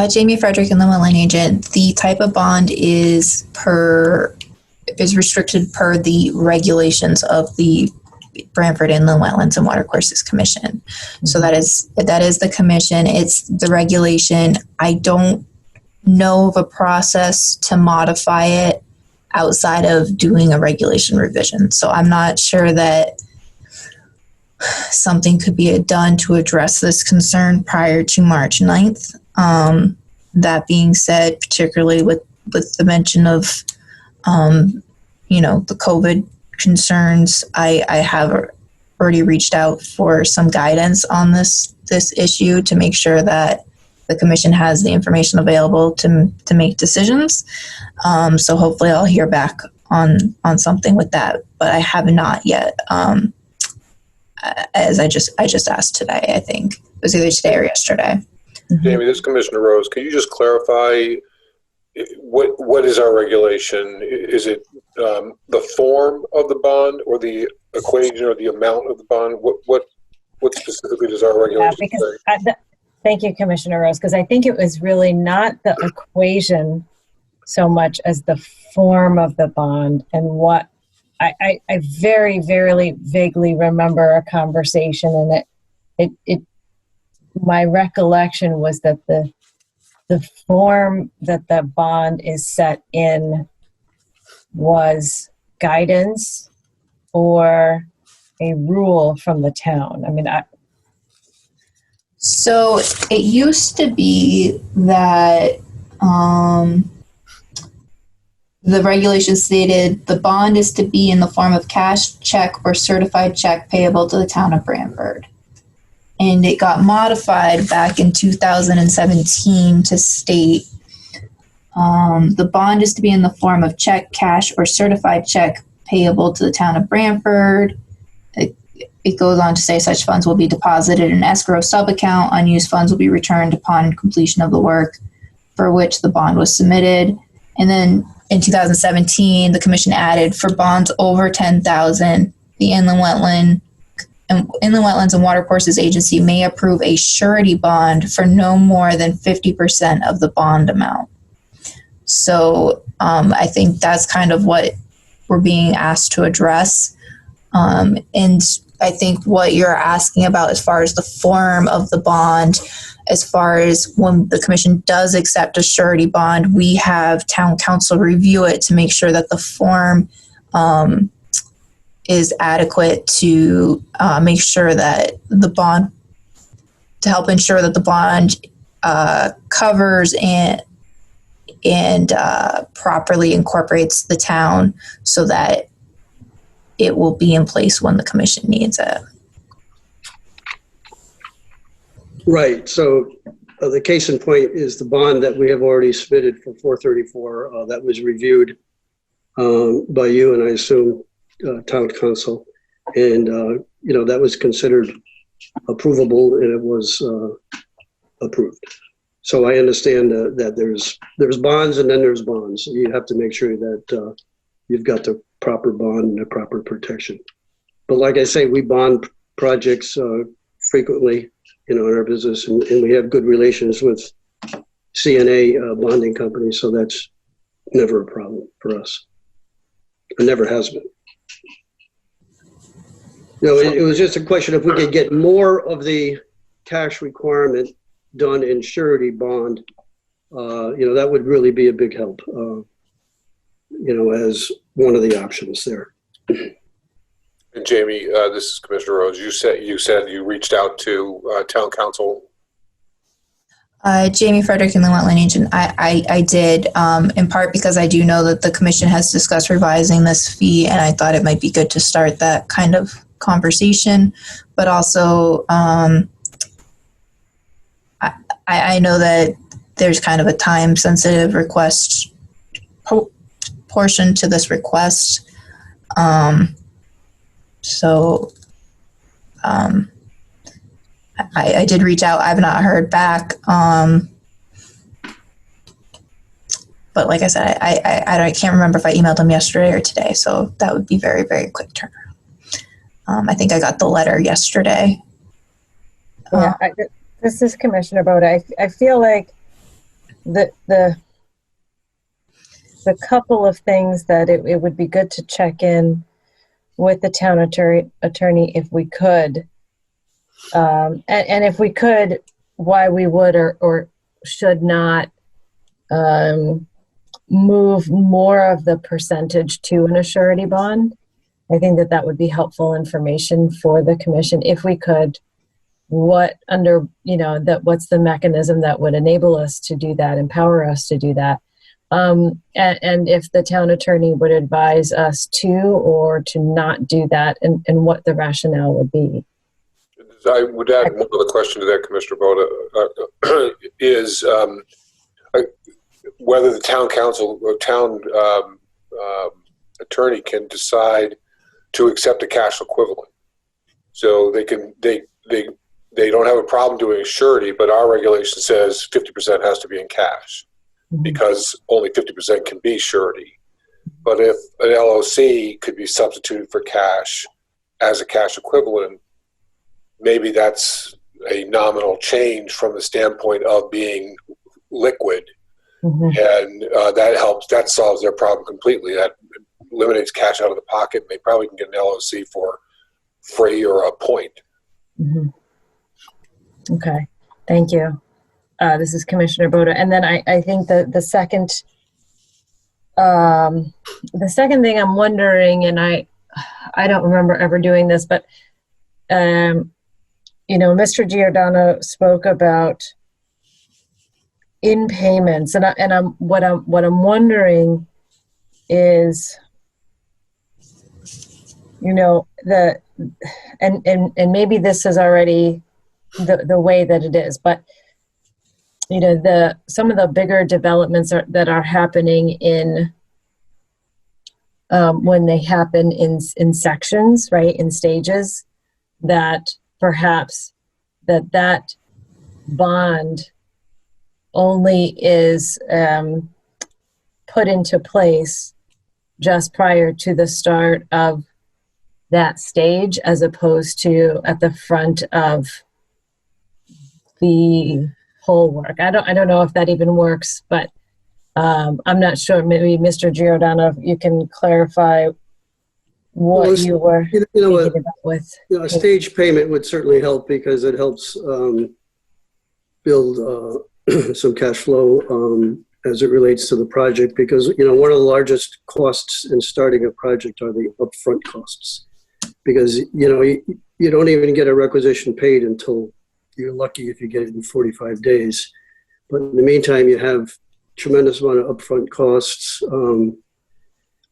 Jamie Frederick, Inland Wetland Agent. The type of bond is restricted per the regulations of the Branford Inland Wetlands and Watercourses Commission. So that is the commission. It's the regulation. I don't know of a process to modify it outside of doing a regulation revision. So I'm not sure that something could be done to address this concern prior to March 9th. That being said, particularly with the mention of, the COVID concerns, I have already reached out for some guidance on this issue to make sure that the commission has the information available to make decisions. So hopefully I'll hear back on something with that, but I have not yet. As I just asked today, I think it was either today or yesterday. Jamie, this is Commissioner Rose. Can you just clarify what is our regulation? Is it the form of the bond, or the equation, or the amount of the bond? What specifically does our regulation say? Thank you, Commissioner Rose, because I think it was really not the equation so much as the form of the bond, and what I very, very vaguely remember a conversation, and it my recollection was that the form that the bond is set in was guidance or a rule from the town. So it used to be that the regulation stated the bond is to be in the form of cash, check, or certified check payable to the town of Branford. And it got modified back in 2017 to state the bond is to be in the form of check, cash, or certified check payable to the town of Branford. It goes on to say such funds will be deposited in escrow subaccount. Unused funds will be returned upon completion of the work for which the bond was submitted. And then in 2017, the commission added for bonds over $10,000, the Inland Wetlands and Watercourses Agency may approve a surety bond for no more than 50% of the bond amount. So I think that's kind of what we're being asked to address. And I think what you're asking about as far as the form of the bond, as far as when the commission does accept a surety bond, we have town council review it to make sure that the form is adequate to make sure that the bond, to help ensure that the bond covers and properly incorporates the town, so that it will be in place when the commission needs it. Right. So the case in point is the bond that we have already submitted for 434 that was reviewed by you and I assume town council. And, that was considered approvable and it was approved. So I understand that there's bonds and then there's bonds. You have to make sure that you've got the proper bond and the proper protection. But like I say, we bond projects frequently, in our business, and we have good relations with CNA bonding companies, so that's never a problem for us. It never has been. No, it was just a question if we could get more of the cash requirement done in surety bond, that would really be a big help, as one of the options there. And Jamie, this is Commissioner Rose. You said you reached out to town council. Jamie Frederick and the wetland agent. I did, in part because I do know that the commission has discussed revising this fee, and I thought it might be good to start that kind of conversation. But also, I know that there's kind of a time-sensitive request portion to this request. So I did reach out. I've not heard back. But like I said, I can't remember if I emailed them yesterday or today. So that would be very, very quick turnaround. I think I got the letter yesterday. Yeah, this is Commissioner Boda. I feel like the couple of things that it would be good to check in with the town attorney if we could, and if we could, why we would or should not move more of the percentage to an surety bond. I think that would be helpful information for the commission if we could. What's the mechanism that would enable us to do that, empower us to do that. And if the town attorney would advise us to or to not do that, and what the rationale would be. I would add one other question to that, Commissioner Boda, is whether the town council or town attorney can decide to accept a cash equivalent. So they don't have a problem doing a surety, but our regulation says 50% has to be in cash, because only 50% can be surety. But if an LOC could be substituted for cash as a cash equivalent, maybe that's a nominal change from the standpoint of being liquid. And that solves their problem completely. That eliminates cash out of the pocket. They probably can get an LOC for free or a point. Okay, thank you. This is Commissioner Boda. And then I think the second thing I'm wondering, and I don't remember ever doing this, but Mr. Giordano spoke about in payments, and what I'm wondering is, and maybe this is already the way that it is, but some of the bigger developments that are happening in when they happen in sections, right, in stages, that perhaps that bond only is put into place just prior to the start of that stage, as opposed to at the front of the whole work. I don't know if that even works, but I'm not sure. Maybe Mr. Giordano, you can clarify what you were thinking about with. A stage payment would certainly help, because it helps build some cash flow as it relates to the project, because one of the largest costs in starting a project are the upfront costs, because you don't even get a requisition paid until you're lucky if you get it in 45 days. But in the meantime, you have tremendous amount of upfront costs.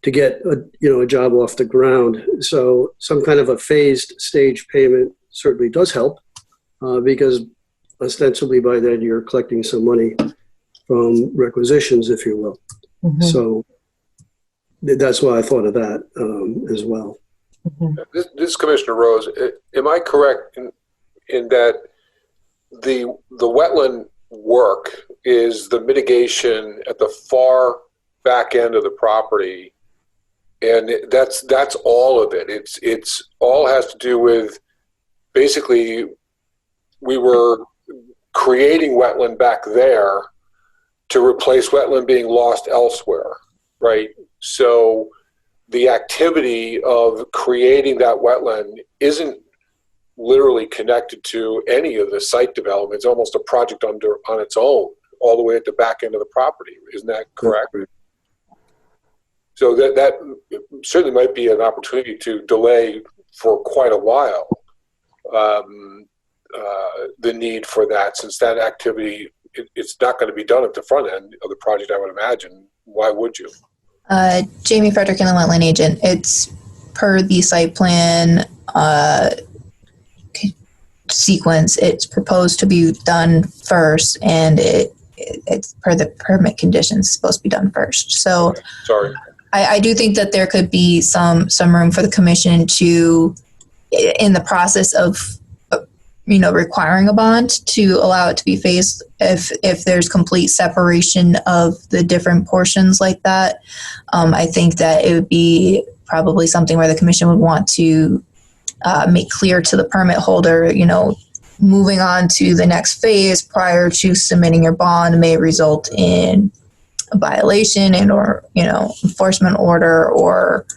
to get a job off the ground. So some kind of a phased stage payment certainly does help, because ostensibly by then you're collecting some money from requisitions, if you will. Mm-hmm. So that's why I thought of that as well. Mm-hmm. This is Commissioner Rose. Am I correct in that the wetland work is the mitigation at the far back end of the property, and that's all of it? It's all has to do with, basically, we were creating wetland back there to replace wetland being lost elsewhere, right? So the activity of creating that wetland isn't literally connected to any of the site development. It's almost a project on its own, all the way at the back end of the property. Isn't that correct? So that certainly might be an opportunity to delay for quite a while the need for that, since that activity, it's not going to be done at the front end of the project, I would imagine. Why would you? Jamie Frederick, and the wetland agent. It's per the site plan sequence. It's proposed to be done first, and it's per the permit conditions supposed to be done first. So, sorry. I do think that there could be some room for the commission to, in the process of requiring a bond, to allow it to be phased if there's complete separation of the different portions like that. I think that it would be probably something where the commission would want to make clear to the permit holder, moving on to the next phase prior to submitting your bond may result in a violation or enforcement order or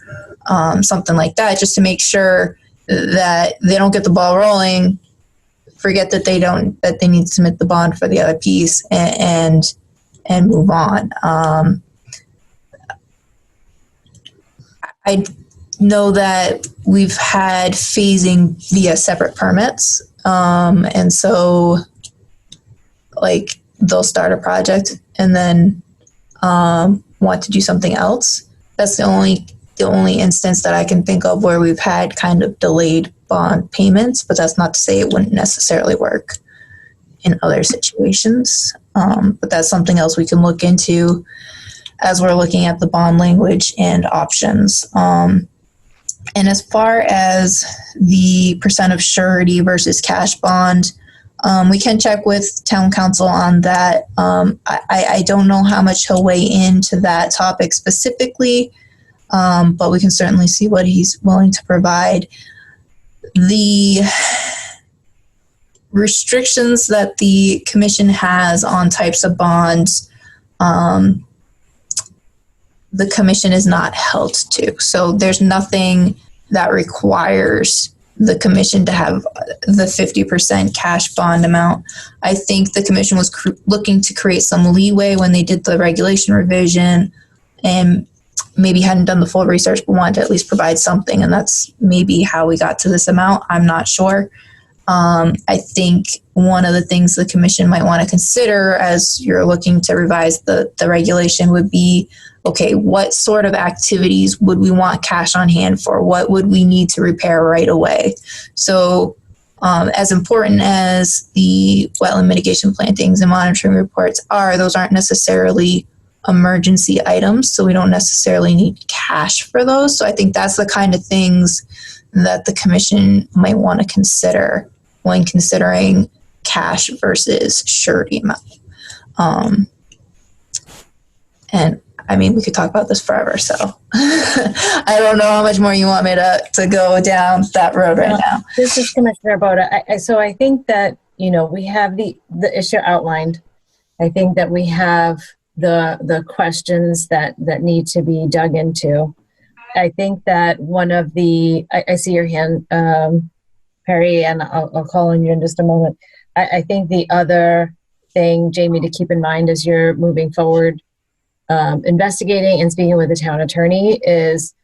something like that, just to make sure that they don't get the ball rolling, forget that they need to submit the bond for the other piece and move on. I know that we've had phasing via separate permits, and so they'll start a project and then want to do something else. That's the only instance that I can think of where we've had kind of delayed bond payments, but that's not to say it wouldn't necessarily work in other situations. But that's something else we can look into as we're looking at the bond language and options. And as far as the percent of surety versus cash bond, we can check with town council on that. I don't know how much he'll weigh into that topic specifically, but we can certainly see what he's willing to provide. The restrictions that the commission has on types of bonds, the commission is not held to. So there's nothing that requires the commission to have the 50% cash bond amount. I think the commission was looking to create some leeway when they did the regulation revision and maybe hadn't done the full research but wanted to at least provide something, and that's maybe how we got to this amount. I'm not sure. I think one of the things the commission might want to consider as you're looking to revise the regulation would be, okay, what sort of activities would we want cash on hand for? What would we need to repair right away? So as important as the wetland mitigation plantings and monitoring reports are, those aren't necessarily emergency items, so we don't necessarily need cash for those. So I think that's the kind of things that the commission might want to consider when considering cash versus surety amount. And I mean, we could talk about this forever, so I don't know how much more you want me to go down that road right now. This is Commissioner Boda. So I think that, we have the issue outlined. I think that we have the questions that need to be dug into. I think that one of the, I see your hand, Perry, and I'll call on you in just a moment. I think the other thing, Jamie, to keep in mind as you're moving forward, investigating and speaking with the town attorney, is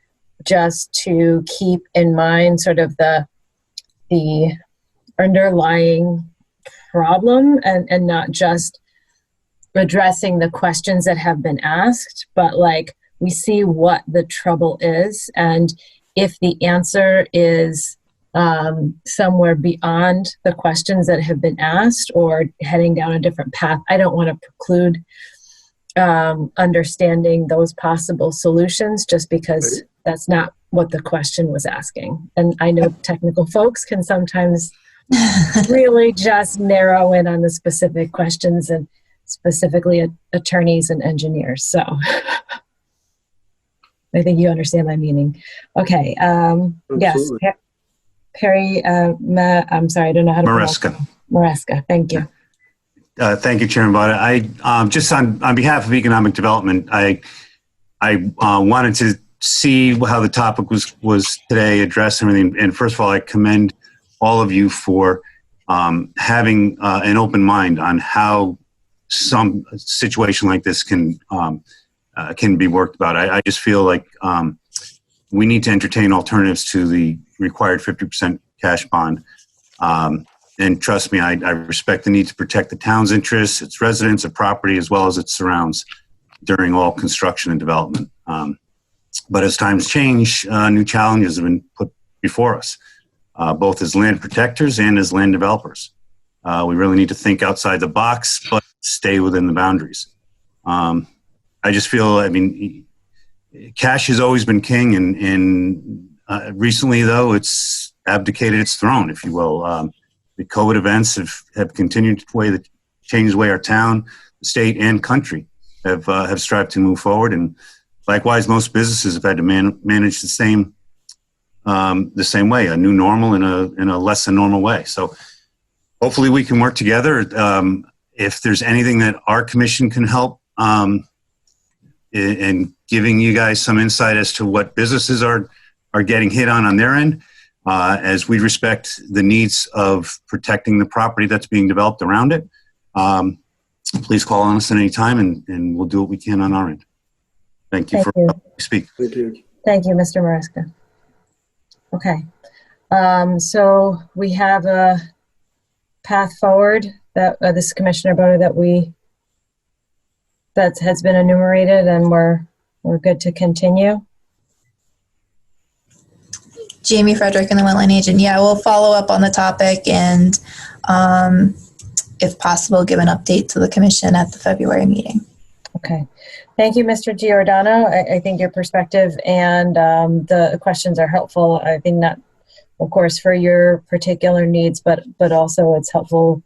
just to keep in mind sort of the underlying problem and not just addressing the questions that have been asked, but we see what the trouble is, and if the answer is somewhere beyond the questions that have been asked or heading down a different path, I don't want to preclude understanding those possible solutions just because that's not what the question was asking. And I know technical folks can sometimes really just narrow in on the specific questions, and specifically attorneys and engineers. So I think you understand my meaning. Okay. Yes. Perry, I'm sorry, I don't know how to Maresca. Maresca, thank you. Thank you, Chairman Bada. I just on behalf of economic development, I wanted to see how the topic was today, address everything. And first of all, I commend all of you for having an open mind on how some situation like this can be worked about. I just feel like we need to entertain alternatives to the required 50% cash bond. And trust me, I respect the need to protect the town's interests, its residents, its property, as well as its surrounds during all construction and development. But as times change, new challenges have been put before us, both as land protectors and as land developers. We really need to think outside the box, but stay within the boundaries. I just feel, I mean, cash has always been king, and recently, though, it's abdicated its throne, if you will. The COVID events have continued to change the way our town, the state, and country have strived to move forward. And likewise, most businesses have had to manage the same way, a new normal in a less than normal way. So hopefully we can work together. If there's anything that our commission can help in giving you guys some insight as to what businesses are getting hit on their end, as we respect the needs of protecting the property that's being developed around it. Please call on us at any time, and we'll do what we can on our end. Thank you for letting me speak. Thank you. Thank you, Mr. Maresca. Okay. So we have a path forward that this is Commissioner Boda that has been enumerated, and we're good to continue. Jamie Frederick and the Wetland Agent. Yeah, we'll follow up on the topic and, if possible, give an update to the Commission at the February meeting. Okay. Thank you, Mr. Giordano. I think your perspective and the questions are helpful. I think not, of course, for your particular needs, but also it's helpful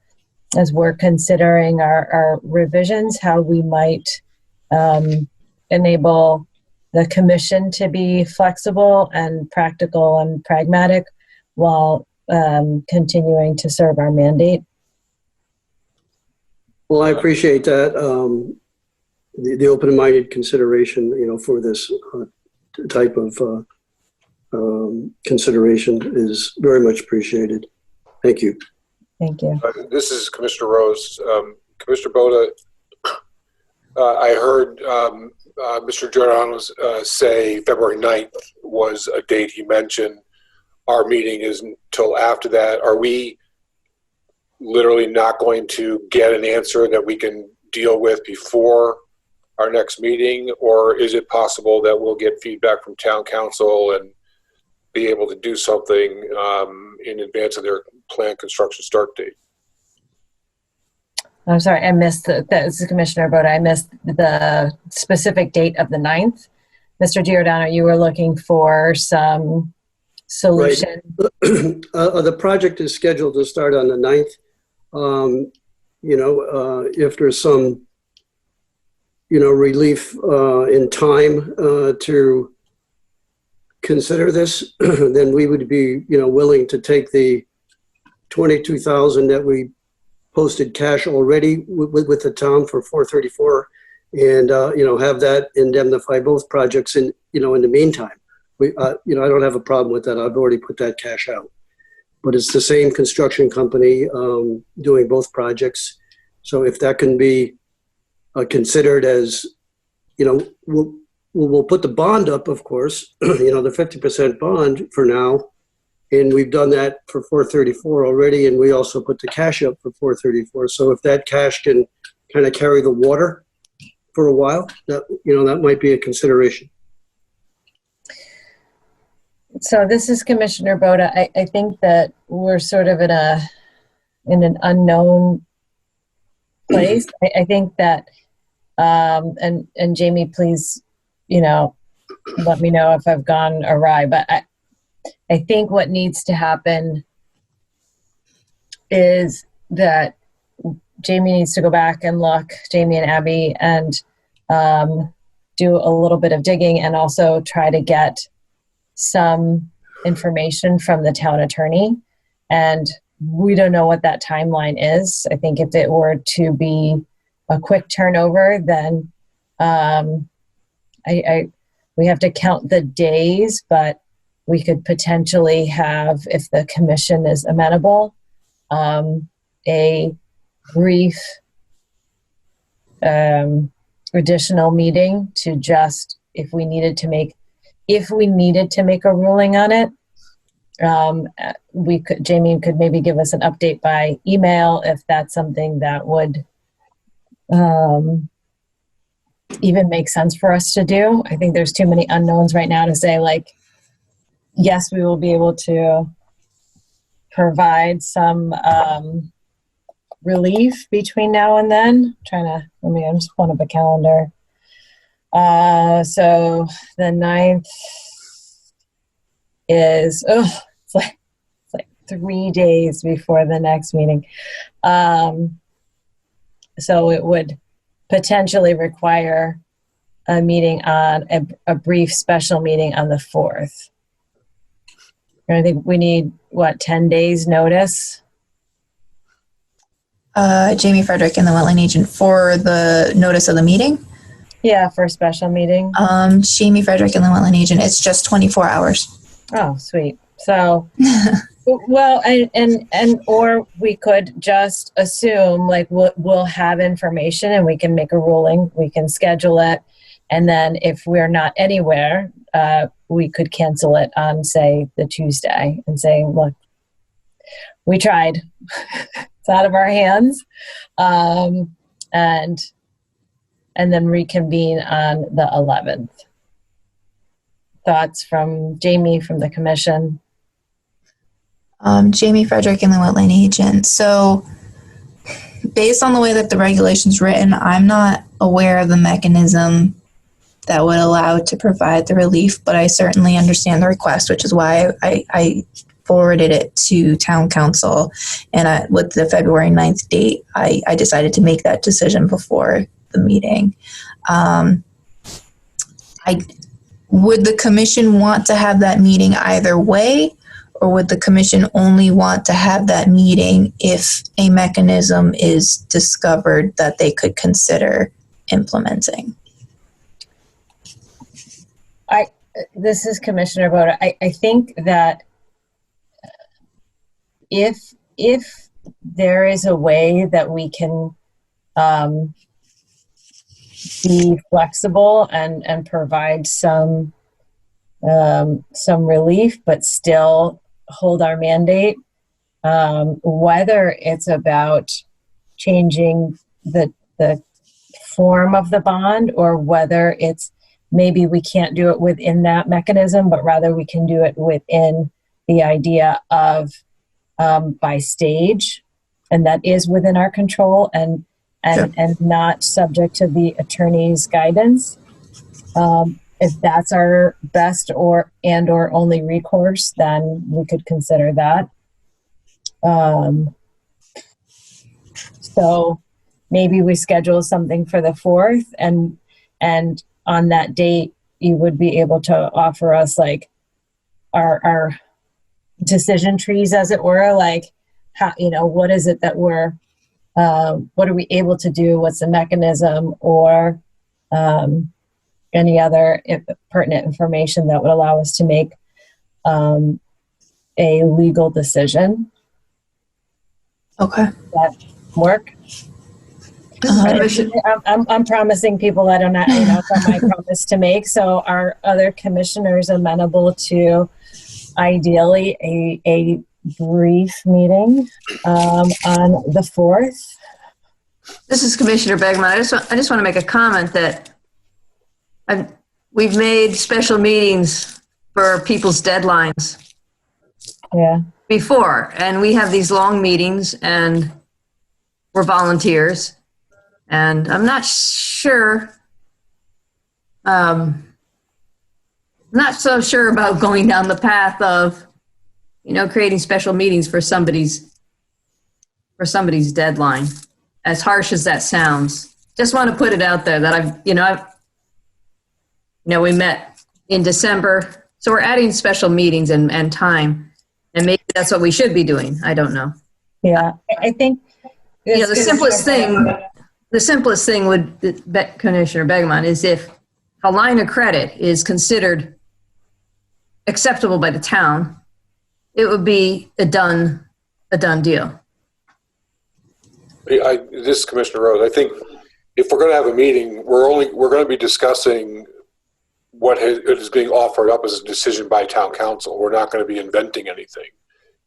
as we're considering our revisions, how we might enable the Commission to be flexible and practical and pragmatic while continuing to serve our mandate. Well, I appreciate that. The open-minded consideration, for this type of consideration is very much appreciated. Thank you. Thank you. This is Commissioner Rose. Commissioner Boda, I heard Mr. Giordano say February 9th was a date he mentioned. Our meeting is until after that. Are we literally not going to get an answer that we can deal with before our next meeting, or is it possible that we'll get feedback from town council and be able to do something in advance of their planned construction start date? I'm sorry, I missed this is Commissioner Boda. I missed the specific date of the 9th. Mr. Giordano, you were looking for some solution. Right. The project is scheduled to start on the 9th. If there's some, relief in time to consider this, then we would be, willing to take the $22,000 that we posted cash already with the town for 434 and, have that indemnify both projects in the meantime. I don't have a problem with that. I've already put that cash out. But it's the same construction company doing both projects. So if that can be considered as, we'll put the bond up, of course, the 50% bond for now. And we've done that for 434 already. And we also put the cash up for 434. So if that cash can kind of carry the water for a while, that might be a consideration. So this is Commissioner Boda. I think that we're sort of in an unknown place. I think that, and Jamie, please, let me know if I've gone awry, but I think what needs to happen is that Jamie needs to go back and look, Jamie and Abby, and do a little bit of digging and also try to get some information from the town attorney. And we don't know what that timeline is. I think if it were to be a quick turnover, then we have to count the days, but we could potentially have, if the commission is amenable, a brief additional meeting to just, if we needed to make a ruling on it, Jamie could maybe give us an update by email if that's something that would even make sense for us to do. I think there's too many unknowns right now to say, like, yes, we will be able to provide some relief between now and then. I'm just pulling up a calendar. So the 9th is, it's like 3 days before the next meeting. So it would potentially require a meeting on a brief special meeting on the 4th. I think we need, 10 days notice? Jamie Frederick and the wetland agent for the notice of the meeting? Yeah, for a special meeting. Jamie Frederick and the wetland agent, it's just 24 hours. Oh, sweet. So, well, or we could just assume, like, we'll have information and we can make a ruling, we can schedule it, and then if we're not anywhere, we could cancel it on, say, the Tuesday and say, look, we tried. It's out of our hands. And then reconvene on the 11th. Thoughts from Jamie, from the commission? Jamie Frederick and the wetland agent. So based on the way that the regulation's written, I'm not aware of the mechanism that would allow it to provide the relief, but I certainly understand the request, which is why I forwarded it to town council. And with the February 9th date, I decided to make that decision before the meeting. Would the commission want to have that meeting either way, or would the commission only want to have that meeting if a mechanism is discovered that they could consider implementing? This is Commissioner Boda. I think that if there is a way that we can be flexible and provide some relief, but still hold our mandate, whether it's about changing the form of the bond, or whether it's maybe we can't do it within that mechanism, but rather we can do it within the idea of by stage, and that is within our control and not subject to the attorney's guidance. If that's our best or only recourse, then we could consider that. So maybe we schedule something for the 4th, and on that date, you would be able to offer us, like, our decision trees, as it were, like, how, what is it that we're, what are we able to do? What's the mechanism, or any other pertinent information that would allow us to make a legal decision. Okay. Does that work? I'm promising people I don't know, it's not my promise to make. So are other commissioners amenable to ideally a brief meeting on the 4th? This is Commissioner Begman. I just want to make a comment that we've made special meetings for people's deadlines before, and we have these long meetings, and we're volunteers, and I'm not sure, not so sure about going down the path of, creating special meetings for somebody's deadline, as harsh as that sounds. Just want to put it out there that we met in December, so we're adding special meetings and time, and maybe that's what we should be doing. I don't know. Yeah, I think the simplest thing would, Commissioner Begemon, is if a line of credit is considered acceptable by the town, it would be a done deal. This is Commissioner Rose. I think if we're going to have a meeting, we're going to be discussing what is being offered up as a decision by town council. We're not going to be inventing anything.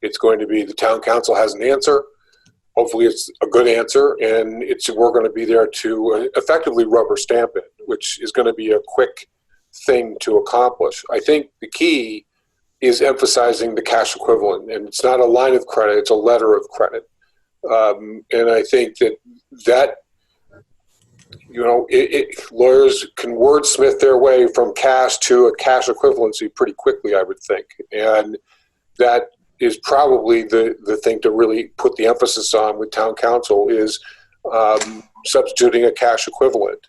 It's going to be the town council has an answer. Hopefully it's a good answer, and we're going to be there to effectively rubber stamp it, which is going to be a quick thing to accomplish. I think the key is emphasizing the cash equivalent, and it's not a line of credit, it's a letter of credit. And I think that lawyers can wordsmith their way from cash to a cash equivalency pretty quickly, I would think. And that is probably the thing to really put the emphasis on with town council is substituting a cash equivalent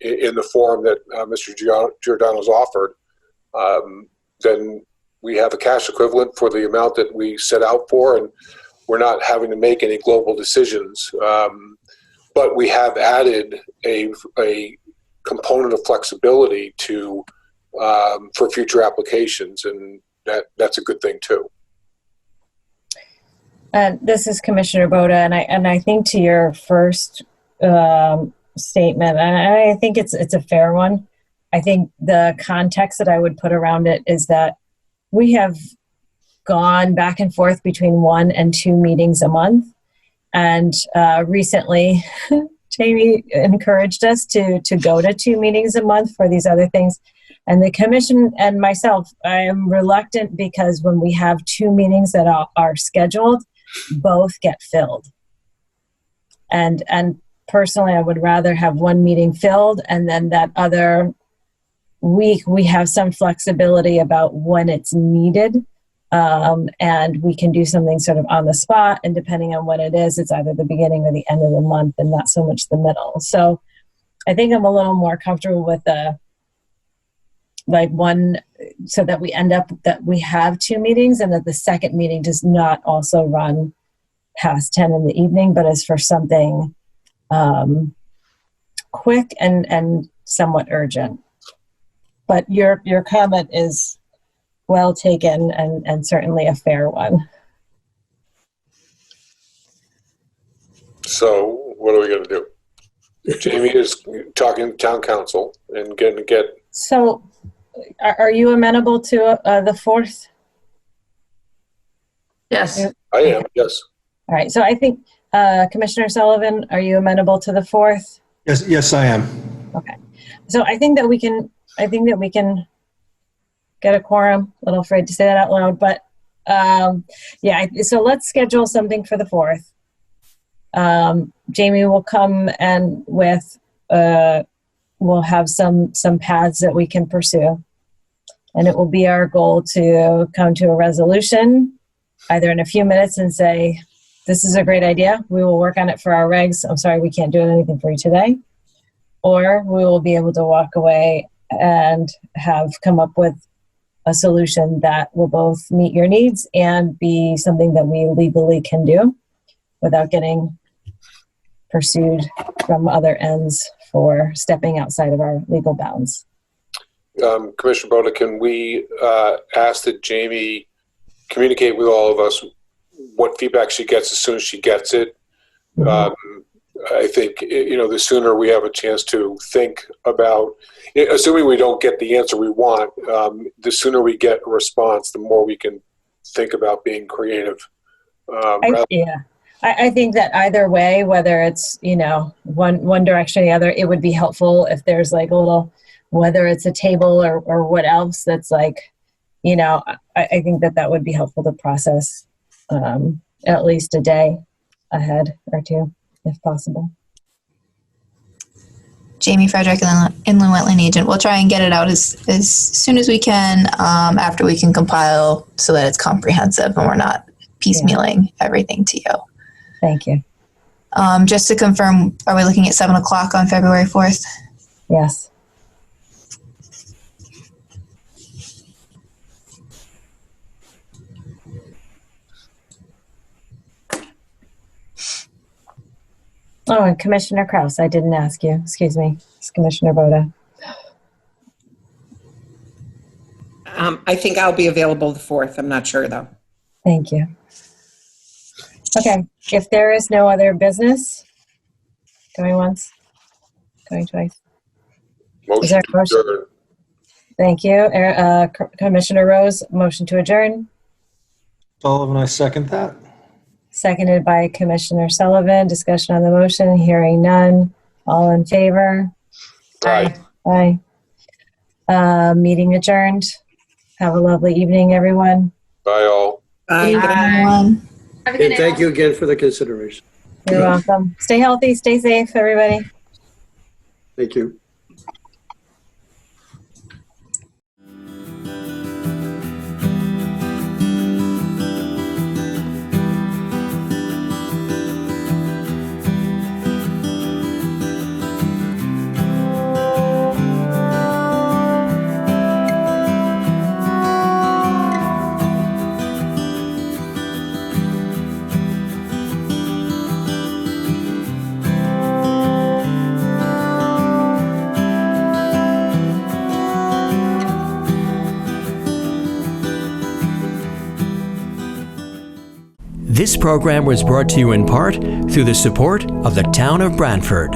in the form that Mr. Giordano's offered. Then we have a cash equivalent for the amount that we set out for, and we're not having to make any global decisions. But we have added a component of flexibility to for future applications, and that's a good thing too. And this is Commissioner Boda, and I think to your first statement, and I think it's a fair one. I think the context that I would put around it is that we have gone back and forth between 1 and 2 meetings a month, and recently Jamie encouraged us to go to 2 meetings a month for these other things. And the commission and myself, I am reluctant because when we have 2 meetings that are scheduled, both get filled. And personally, I would rather have 1 meeting filled, and then that other week we have some flexibility about when it's needed. And we can do something sort of on the spot, and depending on when it is, it's either the beginning or the end of the month and not so much the middle. So I think I'm a little more comfortable with one, so that we end up that we have 2 meetings, and that the second meeting does not also run past 10 in the evening, but is for something quick and somewhat urgent. But your comment is well taken, and certainly a fair one. So what are we going to do? Jamie is talking to town council and going to get. So are you amenable to the 4th? Yes. I am, yes. All right. So I think Commissioner Sullivan, are you amenable to the 4th? Yes, I am. Okay. So I think that we can get a quorum. A little afraid to say that out loud, but yeah. So let's schedule something for the 4th. Jamie will come and we'll have some paths that we can pursue, and it will be our goal to come to a resolution either in a few minutes and say, this is a great idea, we will work on it for our regs, I'm sorry we can't do anything for you today, or we will be able to walk away and have come up with a solution that will both meet your needs and be something that we legally can do without getting pursued from other ends for stepping outside of our legal bounds. Commissioner Boda, can we ask that Jamie communicate with all of us what feedback she gets as soon as she gets it? I think, the sooner we have a chance to think about, assuming we don't get the answer we want, the sooner we get a response, the more we can think about being creative. Yeah. I think that either way, whether it's, one direction or the other, it would be helpful if there's like a little, whether it's a table or what else that's like, I think that would be helpful to process at least a day ahead or two, if possible. Jamie Frederick, Inland Wetland Agent. We'll try and get it out as soon as we can after we can compile so that it's comprehensive and we're not piecemealing everything to you. Thank you. Just to confirm, are we looking at 7 o'clock on February 4th? Yes. Oh, and Commissioner Kraus, I didn't ask you. Excuse me. It's Commissioner Boda. I think I'll be available the 4th. I'm not sure, though. Thank you. Okay. If there is no other business, going once, going twice. Is there a motion? Adjourn. Thank you. Commissioner Rose, motion to adjourn. Sullivan, I second that. Seconded by Commissioner Sullivan. Discussion on the motion. Hearing none. All in favor? Aye. Aye. Meeting adjourned. Have a lovely evening, everyone. Bye, all. Bye. Everyone. Have a good And night. thank you again for the consideration. You're welcome. Stay healthy. Stay safe, everybody. Thank you. This program was brought to you in part through the support of the Town of Branford.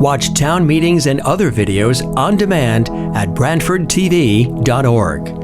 Watch town meetings and other videos on demand at BranfordTV.org.